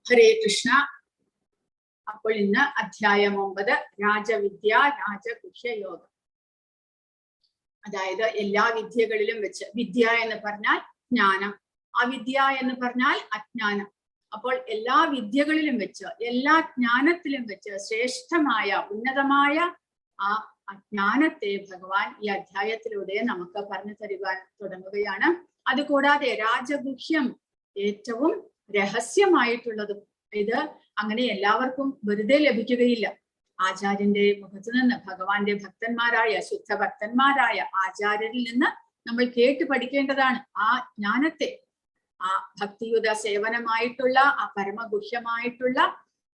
ഹരേ കൃഷ്ണ. അപ്പോൾ ഇന്ന് അധ്യായം 9 രാജവിദ്യ രാജഗുഹ്യയോഗം. അതായത് എല്ലാ വിദ്യകളിലും വെച്ച് വിദ്യ എന്ന് പറഞ്ഞാൽ ജ്ഞാനം, അവിദ്യ എന്ന് പറഞ്ഞാൽ അജ്ഞാനം. അപ്പോൾ എല്ലാ വിദ്യകളിലും വെച്ച് എല്ലാ ജ്ഞാനത്തിലും വെച്ച് ശ്രേഷ്ഠമായ ഉന്നതമായ ആ അജ്ഞാനത്തെ ഭഗവാൻ ഈ അധ്യായത്തിലൂടെ നമുക്ക് പറഞ്ഞു തരുവാൻ തുടങ്ങുകയാണ്. അതുകൂടാതെ രാജഗുഹ്യം ഏറ്റവും രഹസ്യമായിട്ടുള്ളതും, ഇത് അങ്ങനെ എല്ലാവർക്കും വെറുതെ ലഭിക്കുകയില്ല. ആചാര്യന്റെ മുഖത്ത് നിന്ന്, ഭഗവാന്റെ ഭക്തന്മാരായ ശുദ്ധ ഭക്തന്മാരായ ആചാര്യരിൽ നിന്ന് നമ്മൾ കേട്ട് പഠിക്കേണ്ടതാണ് ആ ജ്ഞാനത്തെ. ആ ഭക്തിയുത സേവനമായിട്ടുള്ള ആ പരമഗുഹ്യമായിട്ടുള്ള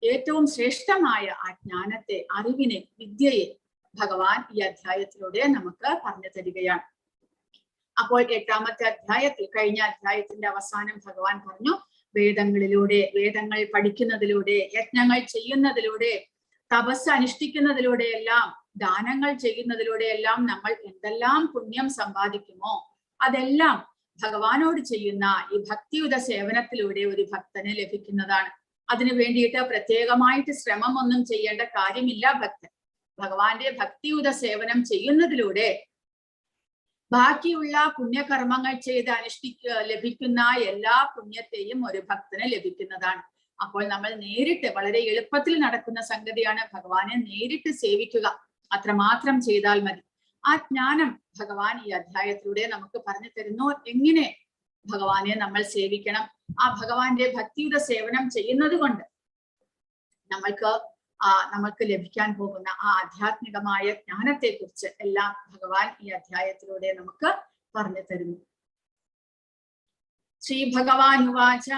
ഏറ്റവും ശ്രേഷ്ഠമായ ആ ജ്ഞാനത്തെ, അറിവിനെ, വിദ്യയെ ഭഗവാൻ ഈ അധ്യായത്തിലൂടെ നമുക്ക് പറഞ്ഞു തരികയാണ്. അപ്പോൾ 8ാമത്തെ അധ്യായത്തിൽ, കഴിഞ്ഞ അധ്യായത്തിന്റെ അവസാനം ഭഗവാൻ പറഞ്ഞു, വേദങ്ങളിലൂടെ, വേദങ്ങൾ പഠിക്കുന്നതിലൂടെ, യജ്ഞങ്ങൾ ചെയ്യുന്നതിലൂടെ, തപസ് അനുഷ്ഠിക്കുന്നതിലൂടെ എല്ലാം, ദാനങ്ങൾ ചെയ്യുന്നതിലൂടെ എല്ലാം നമ്മൾ എന്തെല്ലാം പുണ്യം സമ്പാദിക്കുമോ അതെല്ലാം ഭഗവാനോട് ചെയ്യുന്ന ഈ ഭക്തിയുത സേവനത്തിലൂടെ ഒരു ഭക്തന് ലഭിക്കുന്നതാണ്. അതിനു വേണ്ടിയിട്ട് പ്രത്യേകമായിട്ട് ശ്രമമൊന്നും ചെയ്യേണ്ട കാര്യമില്ല. ഭഗവാന്റെ ഭക്തിയുത സേവനം ചെയ്യുന്നതിലൂടെ ബാക്കിയുള്ള പുണ്യകർമ്മങ്ങൾ ചെയ്ത് ലഭിക്കുന്ന എല്ലാ പുണ്യത്തെയും ഒരു ഭക്തന് ലഭിക്കുന്നതാണ്. അപ്പോൾ നമ്മൾ നേരിട്ട്, വളരെ എളുപ്പത്തിൽ നടക്കുന്ന സംഗതിയാണ് ഭഗവാനെ നേരിട്ട് സേവിക്കുക. അത്രമാത്രം ചെയ്താൽ മതി. ആ ജ്ഞാനം ഭഗവാൻ ഈ അധ്യായത്തിലൂടെ നമുക്ക് പറഞ്ഞു തരുന്നു. എങ്ങനെ ഭഗവാനെ നമ്മൾ സേവിക്കണം, ആ ഭഗവാന്റെ ഭക്തിയുടെ സേവനം ചെയ്യുന്നത് കൊണ്ട് നമ്മൾക്ക് ലഭിക്കാൻ പോകുന്ന ആ ആധ്യാത്മികമായ ജ്ഞാനത്തെ കുറിച്ച് എല്ലാം ഭഗവാൻ ഈ അധ്യായത്തിലൂടെ നമുക്ക് പറഞ്ഞു തരുന്നു. ശ്രീ ഭഗവാൻ ഉവാച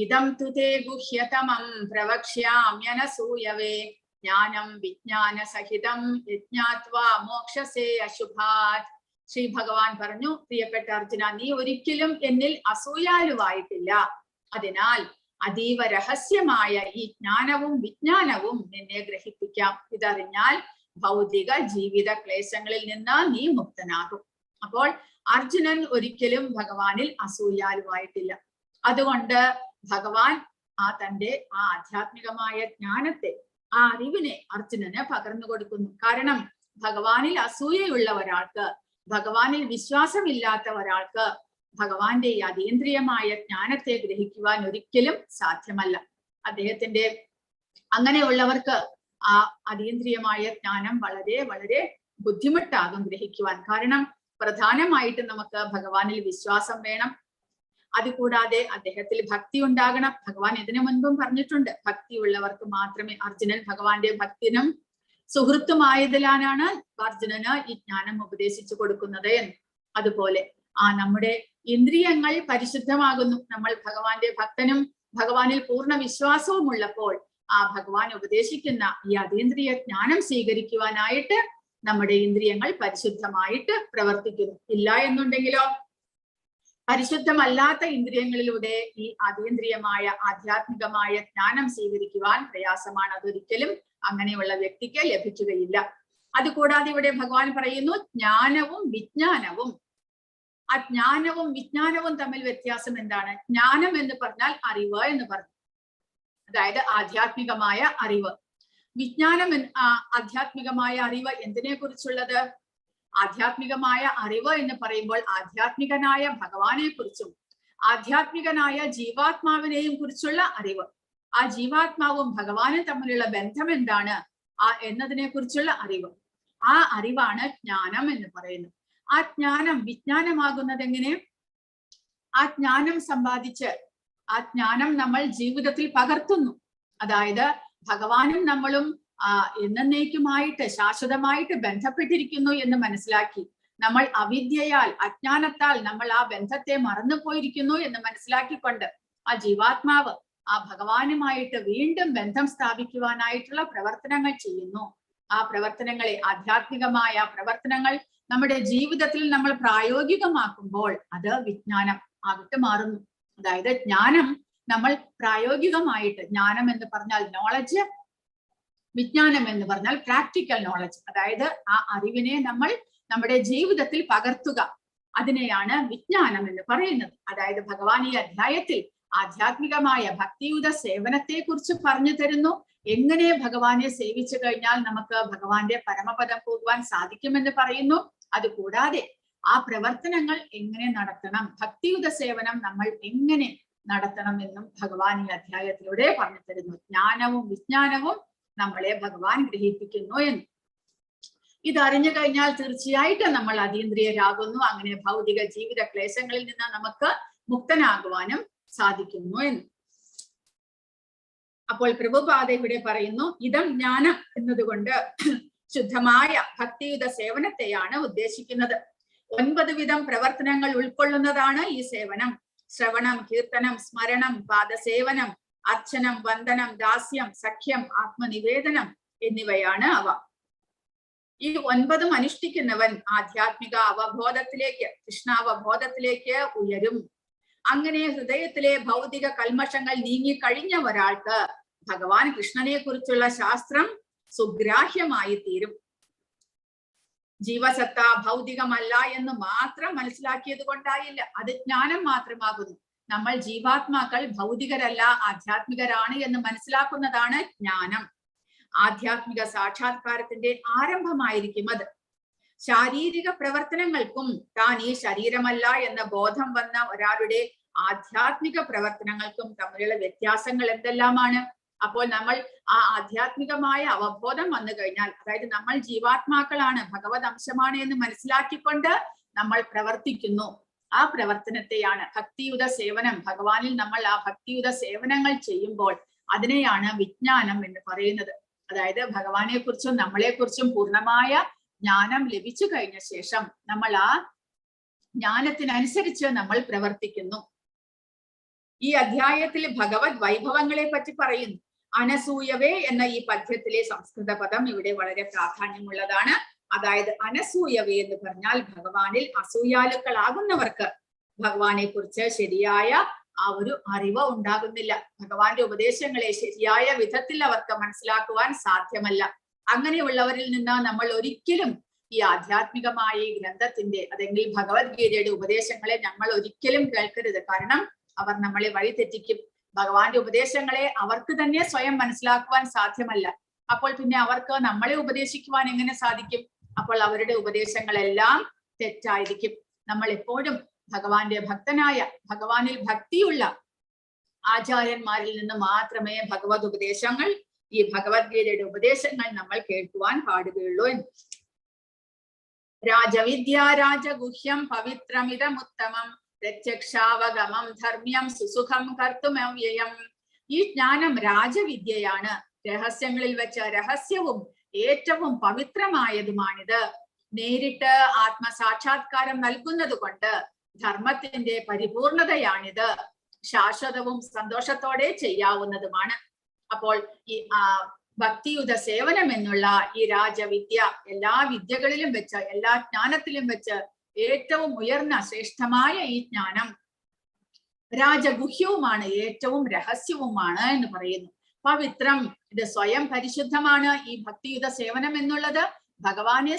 ഇദം തു തേ ഗുഹ്യതമം പ്രവക്ഷ്യാമ്യനസൂയവേ ജ്ഞാനം വിജ്ഞാന സഹിതം യജ്ഞാത്വാ മോക്ഷസേ അശുഭാത്. ശ്രീ ഭഗവാൻ പറഞ്ഞു, പ്രിയപ്പെട്ട അർജുന, നീ ഒരിക്കലും എന്നിൽ അസൂയാലുവായിട്ടില്ല. അതിനാൽ അതീവ രഹസ്യമായ ഈ ജ്ഞാനവും വിജ്ഞാനവും നിന്നെ ഗ്രഹിപ്പിക്കാം. ഇതറിഞ്ഞാൽ ഭൗതിക ജീവിത ക്ലേശങ്ങളിൽ നിന്ന് നീ മുക്തനാകും. അപ്പോൾ അർജുനൻ ഒരിക്കലും ഭഗവാനിൽ അസൂയാലുവായിട്ടില്ല. അതുകൊണ്ട് ഭഗവാൻ തന്റെ ആ ആധ്യാത്മികമായ ജ്ഞാനത്തെ, ആ അറിവിനെ അർജുനന് പകർന്നു കൊടുക്കുന്നു. കാരണം ഭഗവാനിൽ അസൂയയുള്ള ഒരാൾക്ക്, ഭഗവാനിൽ വിശ്വാസമില്ലാത്ത ഒരാൾക്ക് ഭഗവാന്റെ ഈ അതീന്ദ്രിയമായ ജ്ഞാനത്തെ ഗ്രഹിക്കുവാൻ ഒരിക്കലും സാധ്യമല്ല. അദ്ദേഹത്തിന്റെ അങ്ങനെയുള്ളവർക്ക് ആ അതീന്ദ്രിയമായ ജ്ഞാനം വളരെ വളരെ ബുദ്ധിമുട്ടാകും ഗ്രഹിക്കുവാൻ. കാരണം പ്രധാനമായിട്ട് നമുക്ക് ഭഗവാനിൽ വിശ്വാസം വേണം. അതുകൂടാതെ അദ്ദേഹത്തിൽ ഭക്തി ഉണ്ടാകണം. ഭഗവാൻ ഇതിനു മുൻപും പറഞ്ഞിട്ടുണ്ട്, ഭക്തിയുള്ളവർക്ക് മാത്രമേ, അർജുനൻ ഭഗവാന്റെ ഭക്തിനും സുഹൃത്തുമായതിലാണ് അർജുനന് ഈ ജ്ഞാനം ഉപദേശിച്ചു കൊടുക്കുന്നത് എന്ന്. അതുപോലെ നമ്മുടെ ഇന്ദ്രിയങ്ങൾ പരിശുദ്ധമാകുന്നു. നമ്മൾ ഭഗവാന്റെ ഭക്തനും ഭഗവാനിൽ പൂർണ്ണ വിശ്വാസവും ഉള്ളപ്പോൾ ആ ഭഗവാൻ ഉപദേശിക്കുന്ന ഈ അതീന്ദ്രിയ ജ്ഞാനം സ്വീകരിക്കുവാനായിട്ട് നമ്മുടെ ഇന്ദ്രിയങ്ങൾ പരിശുദ്ധമായിട്ട് പ്രവർത്തിക്കുന്നു. ഇല്ല എന്നുണ്ടെങ്കിലോ പരിശുദ്ധമല്ലാത്ത ഇന്ദ്രിയങ്ങളിലൂടെ ഈ അതീന്ദ്രിയമായ ആധ്യാത്മികമായ ജ്ഞാനം സ്വീകരിക്കുവാൻ പ്രയാസമാണ്. അതൊരിക്കലും അങ്ങനെയുള്ള വ്യക്തിക്ക് ലഭിക്കുകയില്ല. അതുകൂടാതെ ഇവിടെ ഭഗവാൻ പറയുന്നു, ജ്ഞാനവും വിജ്ഞാനവും. ആ ജ്ഞാനവും വിജ്ഞാനവും തമ്മിൽ വ്യത്യാസം എന്താണ്? ജ്ഞാനം എന്ന് പറഞ്ഞാൽ അറിവ് എന്ന് പറഞ്ഞു, അതായത് ആധ്യാത്മികമായ അറിവ്. വിജ്ഞാനം, ആധ്യാത്മികമായ അറിവ് എന്തിനെ കുറിച്ചുള്ളത്? ആധ്യാത്മികമായ അറിവ് എന്ന് പറയുമ്പോൾ ആധ്യാത്മികനായ ഭഗവാനെ കുറിച്ചും ആധ്യാത്മികനായ ജീവാത്മാവിനെയും കുറിച്ചുള്ള അറിവ്. ആ ജീവാത്മാവും ഭഗവാനും തമ്മിലുള്ള ബന്ധം എന്താണ് എന്നതിനെ കുറിച്ചുള്ള അറിവ്. ആ അറിവാണ് ജ്ഞാനം എന്ന് പറയുന്നത്. ആ ജ്ഞാനം വിജ്ഞാനമാകുന്നത് എങ്ങനെ? ആ ജ്ഞാനം സമ്പാദിച്ച് ആ ജ്ഞാനം നമ്മൾ ജീവിതത്തിൽ പകർത്തുന്നു. അതായത് ഭഗവാനും നമ്മളും എന്നേക്കുമായിട്ട് ശാശ്വതമായിട്ട് ബന്ധപ്പെട്ടിരിക്കുന്നു എന്ന് മനസ്സിലാക്കി, നമ്മൾ അവിദ്യയാൽ, അജ്ഞാനത്താൽ നമ്മൾ ആ ബന്ധത്തെ മറന്നുപോയിരിക്കുന്നു എന്ന് മനസ്സിലാക്കിക്കൊണ്ട് ആ ജീവാത്മാവ് ആ ഭഗവാനുമായിട്ട് വീണ്ടും ബന്ധം സ്ഥാപിക്കുവാനായിട്ടുള്ള പ്രവർത്തനങ്ങൾ ചെയ്യുന്നു. ആ പ്രവർത്തനങ്ങളെ, ആധ്യാത്മികമായ പ്രവർത്തനങ്ങൾ നമ്മുടെ ജീവിതത്തിൽ നമ്മൾ പ്രായോഗികമാക്കുമ്പോൾ അത് വിജ്ഞാനം ആയിട്ട് മാറുന്നു. അതായത് ജ്ഞാനം നമ്മൾ പ്രായോഗികമായിട്ട്, ജ്ഞാനം എന്ന് പറഞ്ഞാൽ നോളജ്, വിജ്ഞാനം എന്ന് പറഞ്ഞാൽ പ്രാക്ടിക്കൽ നോളജ്. അതായത് ആ അറിവിനെ നമ്മൾ നമ്മുടെ ജീവിതത്തിൽ പകർത്തുക, അതിനെയാണ് വിജ്ഞാനം എന്ന് പറയുന്നത്. അതായത് ഭഗവാൻ ഈ അധ്യായത്തിൽ ആധ്യാത്മികമായ ഭക്തിയുത സേവനത്തെ കുറിച്ച് പറഞ്ഞു തരുന്നു. എങ്ങനെ ഭഗവാനെ സേവിച്ചു കഴിഞ്ഞാൽ നമുക്ക് ഭഗവാന്റെ പരമപദം പോകുവാൻ സാധിക്കുമെന്ന് പറയുന്നു. അതുകൂടാതെ ആ പ്രവർത്തനങ്ങൾ എങ്ങനെ നടത്തണം, ഭക്തിയുത സേവനം നമ്മൾ എങ്ങനെ നടത്തണം എന്നും ഭഗവാൻ ഈ അധ്യായത്തിലൂടെ പറഞ്ഞു തരുന്നു. ജ്ഞാനവും വിജ്ഞാനവും നമ്മളെ ഭഗവാൻ ഗ്രഹിപ്പിക്കുന്നു എന്ന്. ഇതറിഞ്ഞു കഴിഞ്ഞാൽ തീർച്ചയായിട്ടും നമ്മൾ അതീന്ദ്രിയരാകുന്നു. അങ്ങനെ ഭൗതിക ജീവിത ക്ലേശങ്ങളിൽ നിന്ന് നമുക്ക് മുക്തനാകുവാനും സാധിക്കുന്നു എന്ന്. അപ്പോൾ പ്രഭുപാദ ഇവിടെ പറയുന്നു, ഇതം ജ്ഞാനം എന്നതുകൊണ്ട് ശുദ്ധമായ ഭക്തിയുത സേവനത്തെയാണ് ഉദ്ദേശിക്കുന്നത്. 9 വിധം പ്രവർത്തനങ്ങൾ ഉൾക്കൊള്ളുന്നതാണ് ഈ സേവനം. ശ്രവണം, കീർത്തനം, സ്മരണം, പാദസേവനം, അർച്ചനം, വന്ദനം, ദാസ്യം, സഖ്യം, ആത്മനിവേദനം എന്നിവയാണ് അവ. ഈ 9 അനുഷ്ഠിക്കുന്നവൻ ആധ്യാത്മിക അവബോധത്തിലേക്ക്, കൃഷ്ണാവബോധത്തിലേക്ക് ഉയരും. അങ്ങനെ ഹൃദയത്തിലെ ഭൗതിക കൽമഷങ്ങൾ നീങ്ങിക്കഴിഞ്ഞ ഒരാൾക്ക് ഭഗവാൻ കൃഷ്ണനെ കുറിച്ചുള്ള ശാസ്ത്രം സുഗ്രാഹ്യമായി തീരും. ജീവസത്ത ഭൗതികമല്ല എന്ന് മാത്രം മനസ്സിലാക്കിയത് കൊണ്ടായില്ല, അത് ജ്ഞാനം മാത്രമാകുന്നു. നമ്മൾ ജീവാത്മാക്കൾ ഭൗതികരല്ല, ആധ്യാത്മികരാണ് എന്ന് മനസ്സിലാക്കുന്നതാണ് ജ്ഞാനം. ആധ്യാത്മിക സാക്ഷാത്കാരത്തിന്റെ ആരംഭമായിരിക്കും അത്. ശാരീരിക പ്രവർത്തനങ്ങൾക്കും താൻ ഈ ശരീരമല്ല എന്ന ബോധം വന്ന ഒരാളുടെ ആധ്യാത്മിക പ്രവർത്തനങ്ങൾക്കും തമ്മിലുള്ള വ്യത്യാസങ്ങൾ എന്തെല്ലാമാണ്? അപ്പോൾ നമ്മൾ ആ ആധ്യാത്മികമായ അവബോധം വന്നു കഴിഞ്ഞാൽ, അതായത് നമ്മൾ ജീവാത്മാക്കളാണ്, ഭഗവത് അംശമാണ് എന്ന് മനസ്സിലാക്കിക്കൊണ്ട് നമ്മൾ പ്രവർത്തിക്കുന്നു. ആ പ്രവർത്തനത്തെയാണ് ഭക്തിയുത സേവനം. ഭഗവാനിൽ നമ്മൾ ആ ഭക്തിയുത സേവനങ്ങൾ ചെയ്യുമ്പോൾ അതിനെയാണ് വിജ്ഞാനം എന്ന് പറയുന്നത്. അതായത് ഭഗവാനെ കുറിച്ചും നമ്മളെ കുറിച്ചും പൂർണ്ണമായ ജ്ഞാനം ലഭിച്ചു കഴിഞ്ഞ ശേഷം നമ്മൾ ആ ജ്ഞാനത്തിനനുസരിച്ച് നമ്മൾ പ്രവർത്തിക്കുന്നു. ഈ അധ്യായത്തിൽ ഭഗവത് വൈഭവങ്ങളെ പറ്റി പറയുന്നു. അനസൂയവേ എന്ന ഈ പദ്യത്തിലെ സംസ്കൃത പദം ഇവിടെ വളരെ പ്രാധാന്യമുള്ളതാണ്. അതായത് അനസൂയവേ എന്ന് പറഞ്ഞാൽ ഭഗവാനിൽ അസൂയാലുക്കളാകുന്നവർക്ക് ഭഗവാനെ കുറിച്ച് ശരിയായ ആ ഒരു അറിവ് ഉണ്ടാകുന്നില്ല. ഭഗവാന്റെ ഉപദേശങ്ങളെ ശരിയായ വിധത്തിൽ അവർക്ക് മനസ്സിലാക്കുവാൻ സാധ്യമല്ല. അങ്ങനെയുള്ളവരിൽ നിന്ന് നമ്മൾ ഒരിക്കലും ഈ ആധ്യാത്മികമായ ഈ ഗ്രന്ഥത്തിന്റെ, അല്ലെങ്കിൽ ഭഗവത്ഗീതയുടെ ഉപദേശങ്ങളെ നമ്മൾ ഒരിക്കലും കേൾക്കരുത്. കാരണം അവർ നമ്മളെ വഴിതെറ്റിക്കും. ഭഗവാന്റെ ഉപദേശങ്ങളെ അവർക്ക് തന്നെ സ്വയം മനസ്സിലാക്കുവാൻ സാധ്യമല്ല. അപ്പോൾ പിന്നെ അവർക്ക് നമ്മളെ ഉപദേശിക്കുവാൻ എങ്ങനെ സാധിക്കും? അപ്പോൾ അവരുടെ ഉപദേശങ്ങളെല്ലാം തെറ്റായിരിക്കും. നമ്മൾ എപ്പോഴും ഭഗവാന്റെ ഭക്തനായ, ഭഗവാനിൽ ഭക്തിയുള്ള ആചാര്യന്മാരിൽ നിന്ന് മാത്രമേ ഭഗവത് ഉപദേശങ്ങൾ, ഈ ഭഗവത്ഗീതയുടെ ഉപദേശങ്ങൾ നമ്മൾ കേൾക്കുവാൻ പാടുകയുള്ളൂ എന്ന്. രാജവിദ്യ രാജഗുഹ്യം പവിത്രമിതമുത്തമം പ്രത്യക്ഷാവഗമം ധർമ്മ്യം സുസുഖം കർത്തുമവ്യയം. ഈ ജ്ഞാനം രാജവിദ്യയാണ്. രഹസ്യങ്ങളിൽ വെച്ച് രഹസ്യവും ഏറ്റവും പവിത്രമായതുമാണിത്. നേരിട്ട് ആത്മസാക്ഷാത്കാരം നൽകുന്നത് കൊണ്ട് ധർമ്മത്തിന്റെ പരിപൂർണതയാണിത്. ശാശ്വതവും സന്തോഷത്തോടെ ചെയ്യാവുന്നതുമാണ്. അപ്പോൾ ഈ ഭക്തിയുത സേവനം എന്നുള്ള ഈ രാജവിദ്യ എല്ലാ വിദ്യകളിലും വെച്ച്, എല്ലാ ജ്ഞാനത്തിലും വെച്ച് ഏറ്റവും ഉയർന്ന ശ്രേഷ്ഠമായ ഈ ജ്ഞാനം രാജഗുഹ്യവുമാണ്, ഏറ്റവും രഹസ്യവുമാണ് എന്ന് പറയുന്നു. പവിത്രം, ഇത് സ്വയം പരിശുദ്ധമാണ്. ഈ ഭക്തിയുത സേവനം എന്നുള്ളത് ഭഗവാനെ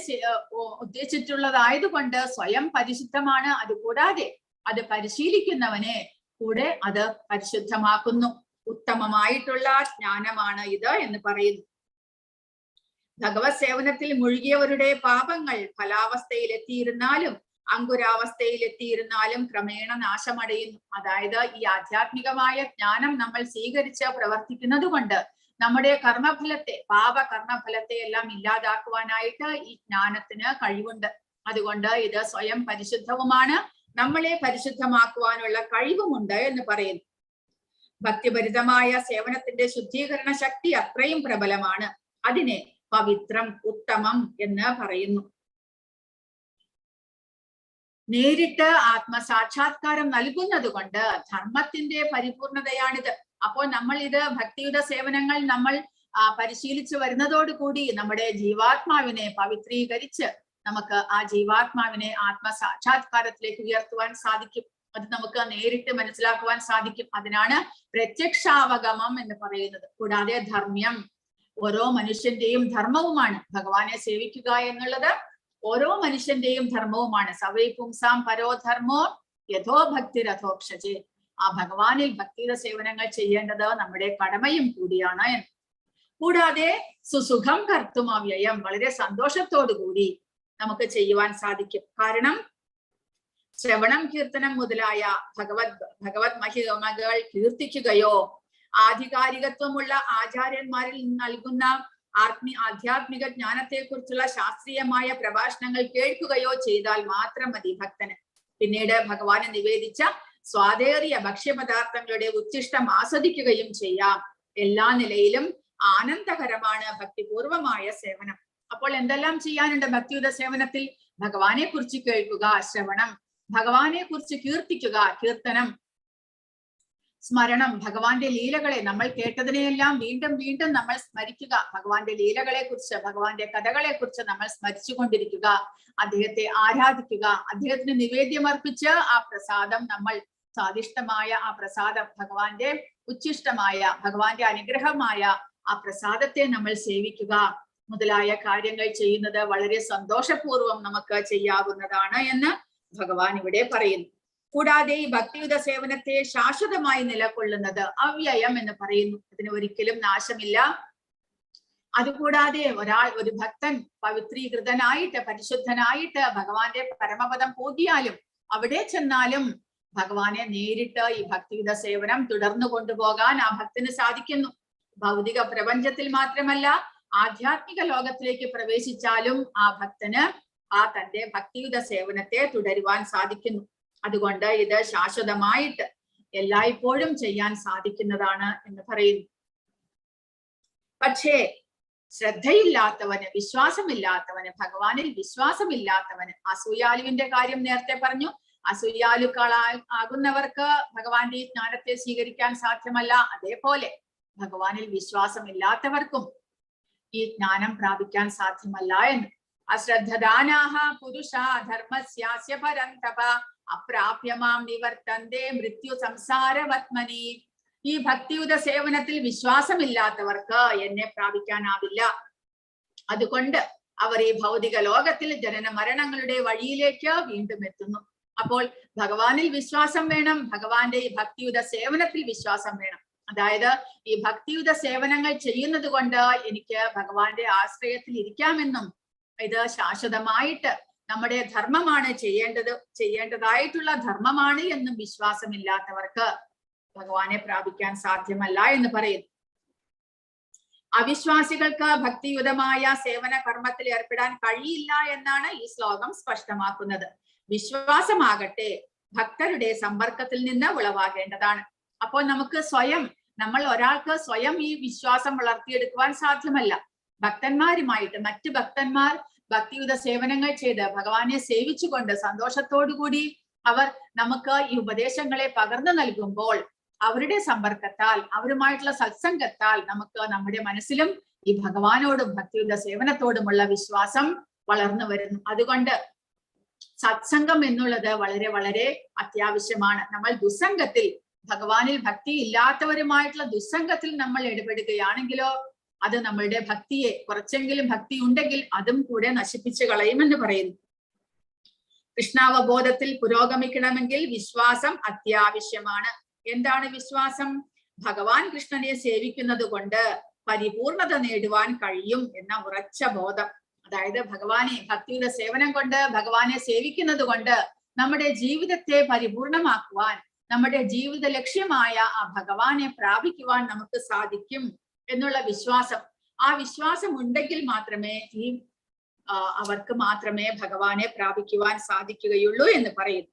ഉദ്ദേശിച്ചിട്ടുള്ളതായതുകൊണ്ട് സ്വയം പരിശുദ്ധമാണ്. അതുകൂടാതെ അത് പരിശീലിക്കുന്നവനെ കൂടെ അത് പരിശുദ്ധമാക്കുന്നു. ഉത്തമമായിട്ടുള്ള ജ്ഞാനമാണ് ഇത് എന്ന് പറയുന്നു. ഭഗവത് സേവനത്തിൽ മുഴുകിയവരുടെ പാപങ്ങൾ ഫലാവസ്ഥയിലെത്തിയിരുന്നാലും അങ്കുരാവസ്ഥയിലെത്തിയിരുന്നാലും ക്രമേണ നാശമടയുന്നു. അതായത് ഈ ആധ്യാത്മികമായ ജ്ഞാനം നമ്മൾ സ്വീകരിച്ച് പ്രവർത്തിക്കുന്നത് കൊണ്ട് നമ്മുടെ കർമ്മഫലത്തെ, പാപകർമ്മഫലത്തെ എല്ലാം ഇല്ലാതാക്കുവാനായിട്ട് ഈ ജ്ഞാനത്തിന് കഴിവുണ്ട്. അതുകൊണ്ട് ഇത് സ്വയം പരിശുദ്ധവുമാണ്, നമ്മളെ പരിശുദ്ധമാക്കുവാനുള്ള കഴിവുമുണ്ട് എന്ന് പറയുന്നു. ഭക്തിഭരിതമായ സേവനത്തിന്റെ ശുദ്ധീകരണ ശക്തി അത്രയും പ്രബലമാണ്. അതിനെ പവിത്രം, ഉത്തമം എന്ന് പറയുന്നു. നേരിട്ട് ആത്മസാക്ഷാത്കാരം നൽകുന്നത് കൊണ്ട് ധർമ്മത്തിന്റെ പരിപൂർണതയാണിത്. അപ്പോൾ നമ്മൾ ഇത് ഭക്തിയുടെ സേവനങ്ങൾ നമ്മൾ പരിശീലിച്ചു വരുന്നതോടുകൂടി നമ്മുടെ ജീവാത്മാവിനെ പവിത്രീകരിച്ച് നമുക്ക് ആ ജീവാത്മാവിനെ ആത്മസാക്ഷാത്കാരത്തിലേക്ക് ഉയർത്തുവാൻ സാധിക്കും. അത് നമുക്ക് നേരിട്ട് മനസ്സിലാക്കുവാൻ സാധിക്കും. അതിനാണ് പ്രത്യക്ഷാവഗമം എന്ന് പറയുന്നത്. കൂടാതെ ധർമ്മ്യം, ഓരോ മനുഷ്യന്റെയും ധർമ്മവുമാണ് ഭഗവാനെ സേവിക്കുക എന്നുള്ളത്. ഓരോ മനുഷ്യന്റെയും ധർമ്മവുമാണ്. സവൈ പുംസാം പരോ ധർമ്മോ യഥോ ഭക്തി രഥോക്ഷജേ. ആ ഭഗവാനിൽ ഭക്തിയുടെ സേവനങ്ങൾ ചെയ്യേണ്ടത് നമ്മുടെ കടമയും കൂടിയാണ് എന്ന്. കൂടാതെ സുസുഖം കർത്തും അവ്യയം, വളരെ സന്തോഷത്തോടു കൂടി നമുക്ക് ചെയ്യുവാൻ സാധിക്കും. കാരണം ശ്രവണം കീർത്തനം മുതലായ ഭഗവത് മഹിമകൾ കീർത്തിക്കുകയോ ആധികാരികത്വമുള്ള ആചാര്യന്മാരിൽ നൽകുന്ന ആധ്യാത്മിക ജ്ഞാനത്തെക്കുറിച്ചുള്ള ശാസ്ത്രീയമായ പ്രഭാഷണങ്ങൾ കേൾക്കുകയോ ചെയ്താൽ മാത്രം മതി ഭക്തന്. പിന്നീട് ഭഗവാന് നിവേദിച്ച സ്വാദേറിയ ഭക്ഷ്യപദാർത്ഥങ്ങളുടെ ഉച്ഛിഷ്ടം ആസ്വദിക്കുകയും ചെയ്യാം. എല്ലാ നിലയിലും ആനന്ദകരമാണ് ഭക്തിപൂർവമായ സേവനം. അപ്പോൾ എന്തെല്ലാം ചെയ്യാനുണ്ട് ഭക്തിയുടെ സേവനത്തിൽ? ഭഗവാനെ കുറിച്ച് കേൾക്കുക, ശ്രവണം, ഭഗവാനെ കുറിച്ച് കീർത്തിക്കുക, കീർത്തനം, സ്മരണം, ഭഗവാന്റെ ലീലകളെ നമ്മൾ കേട്ടതിനെയെല്ലാം വീണ്ടും വീണ്ടും നമ്മൾ സ്മരിക്കുക. ഭഗവാന്റെ ലീലകളെ കുറിച്ച്, ഭഗവാന്റെ കഥകളെ കുറിച്ച് നമ്മൾ സ്മരിച്ചുകൊണ്ടിരിക്കുക. അദ്ദേഹത്തെ ആരാധിക്കുക, അദ്ദേഹത്തിന് നിവേദ്യമർപ്പിച്ച് ആ പ്രസാദം, നമ്മൾ സ്വാദിഷ്ടമായ ആ പ്രസാദം, ഭഗവാന്റെ ഉച്ഛിഷ്ടമായ, ഭഗവാന്റെ അനുഗ്രഹമായ ആ പ്രസാദത്തെ നമ്മൾ സേവിക്കുക മുതലായ കാര്യങ്ങൾ ചെയ്യുന്നത് വളരെ സന്തോഷപൂർവ്വം നമുക്ക് ചെയ്യാവുന്നതാണ് എന്ന് ഭഗവാൻ ഇവിടെ പറയുന്നു. കൂടാതെ ഈ ഭക്തിയുത സേവനത്തെ ശാശ്വതമായി നിലകൊള്ളുന്നത് അവ്യയം എന്ന് പറയുന്നു. അതിന് ഒരിക്കലും നാശമില്ല. അതുകൂടാതെ ഒരു ഭക്തൻ പവിത്രീകൃതനായിട്ട്, പരിശുദ്ധനായിട്ട് ഭഗവാന്റെ പരമപദം പോകിയാലും അവിടെ ചെന്നാലും ഭഗവാനെ നേരിട്ട് ഈ ഭക്തിയുത സേവനം തുടർന്നു കൊണ്ടുപോകാൻ ആ ഭക്തന് സാധിക്കുന്നു. ഭൗതിക പ്രപഞ്ചത്തിൽ മാത്രമല്ല, ആധ്യാത്മിക ലോകത്തിലേക്ക് പ്രവേശിച്ചാലും ആ ഭക്തന് തന്റെ ഭക്തിയുത സേവനത്തെ തുടരുവാൻ സാധിക്കുന്നു. അതുകൊണ്ട് ഇത് ശാശ്വതമായിട്ട് എല്ലായ്പ്പോഴും ചെയ്യാൻ സാധിക്കുന്നതാണ് എന്ന് പറയുന്നു. പക്ഷേ ശ്രദ്ധയില്ലാത്തവന്, വിശ്വാസമില്ലാത്തവന്, ഭഗവാനിൽ വിശ്വാസമില്ലാത്തവന്, അസൂയാലുവിന്റെ കാര്യം നേരത്തെ പറഞ്ഞു. അസൂയാലുക്കളാകുന്നവർക്ക് ഭഗവാന്റെ ഈ ജ്ഞാനത്തെ സ്വീകരിക്കാൻ സാധ്യമല്ല. അതേപോലെ ഭഗവാനിൽ വിശ്വാസമില്ലാത്തവർക്കും ഈ ജ്ഞാനം പ്രാപിക്കാൻ സാധ്യമല്ല എന്ന്. അശ്രദ്ധദാനാഹ പുരുഷാ ധർമ്മസ്യാസ്യ പരന്തപ അപ്രാപ്യമാം നിവർത്തന്തേ മൃത്യു സംസാരവത്മനി. ഈ ഭക്തിയുത സേവനത്തിൽ വിശ്വാസമില്ലാത്തവർക്ക് എന്നെ പ്രാപിക്കാനാവില്ല. അതുകൊണ്ട് അവർ ഈ ഭൗതിക ലോകത്തിൽ ജനന മരണങ്ങളുടെ വഴിയിലേക്ക് വീണ്ടും എത്തുന്നു. അപ്പോൾ ഭഗവാനിൽ വിശ്വാസം വേണം, ഭഗവാന്റെ ഈ ഭക്തിയുത സേവനത്തിൽ വിശ്വാസം വേണം. അതായത് ഈ ഭക്തിയുത സേവനങ്ങൾ ചെയ്യുന്നത് കൊണ്ട് എനിക്ക് ഭഗവാന്റെ ആശ്രയത്തിൽ ഇരിക്കാമെന്നും ഇത് ശാശ്വതമായിട്ട് നമ്മുടെ ധർമ്മമാണ്, ചെയ്യേണ്ടതായിട്ടുള്ള ധർമ്മമാണ് എന്നും വിശ്വാസമില്ലാത്തവർക്ക് ഭഗവാനെ പ്രാപിക്കാൻ സാധ്യമല്ല എന്ന് പറയുന്നു. അവിശ്വാസികൾക്ക് ഭക്തിയുതമായ സേവന കർമ്മത്തിൽ ഏർപ്പെടാൻ കഴിയില്ല എന്നാണ് ഈ ശ്ലോകം സ്പഷ്ടമാക്കുന്നത്. വിശ്വാസമാകട്ടെ ഭക്തരുടെ സമ്പർക്കത്തിൽ നിന്ന് ഉളവാകേണ്ടതാണ്. അപ്പോൾ നമുക്ക് ഒരാൾക്ക് സ്വയം ഈ വിശ്വാസം വളർത്തിയെടുക്കുവാൻ സാധ്യമല്ല. ഭക്തന്മാരുമായിട്ട്, മറ്റു ഭക്തന്മാർ ഭക്തിയുത സേവനങ്ങൾ ചെയ്ത് ഭഗവാനെ സേവിച്ചുകൊണ്ട് സന്തോഷത്തോടുകൂടി അവർ നമുക്ക് ഈ ഉപദേശങ്ങളെ പകർന്നു നൽകുമ്പോൾ അവരുടെ സമ്പർക്കത്താൽ, അവരുമായിട്ടുള്ള സത്സംഗത്താൽ നമുക്ക് നമ്മുടെ മനസ്സിലും ഈ ഭഗവാനോടും ഭക്തിയുത സേവനത്തോടുമുള്ള വിശ്വാസം വളർന്നു വരുന്നു. അതുകൊണ്ട് സത്സംഗം എന്നുള്ളത് വളരെ വളരെ അത്യാവശ്യമാണ്. നമ്മൾ ദുസ്സംഗത്തിൽ, ഭഗവാനിൽ ഭക്തി ഇല്ലാത്തവരുമായിട്ടുള്ള ദുസ്സംഗത്തിൽ നമ്മൾ ഇടപെടുകയാണെങ്കിലോ അത് നമ്മളുടെ ഭക്തിയെ, കുറച്ചെങ്കിലും ഭക്തി ഉണ്ടെങ്കിൽ അതും കൂടെ നശിപ്പിച്ചു കളയുമെന്ന് പറയുന്നു. കൃഷ്ണാവബോധത്തിൽ പുരോഗമിക്കണമെങ്കിൽ വിശ്വാസം അത്യാവശ്യമാണ്. എന്താണ് വിശ്വാസം? ഭഗവാൻ കൃഷ്ണനെ സേവിക്കുന്നത് കൊണ്ട് പരിപൂർണത നേടുവാൻ കഴിയും എന്ന ഉറച്ച ബോധം. അതായത് ഭഗവാനെ, ഭക്തിയുടെ സേവനം കൊണ്ട്, ഭഗവാനെ സേവിക്കുന്നത് കൊണ്ട് നമ്മുടെ ജീവിതത്തെ പരിപൂർണമാക്കുവാൻ, നമ്മുടെ ജീവിത ലക്ഷ്യമായ ആ ഭഗവാനെ പ്രാപിക്കുവാൻ നമുക്ക് സാധിക്കും എന്നുള്ള വിശ്വാസം. ആ വിശ്വാസം ഉണ്ടെങ്കിൽ മാത്രമേ അവർക്ക് മാത്രമേ ഭഗവാനെ പ്രാപിക്കുവാൻ സാധിക്കുകയുള്ളൂ എന്ന് പറയുന്നു.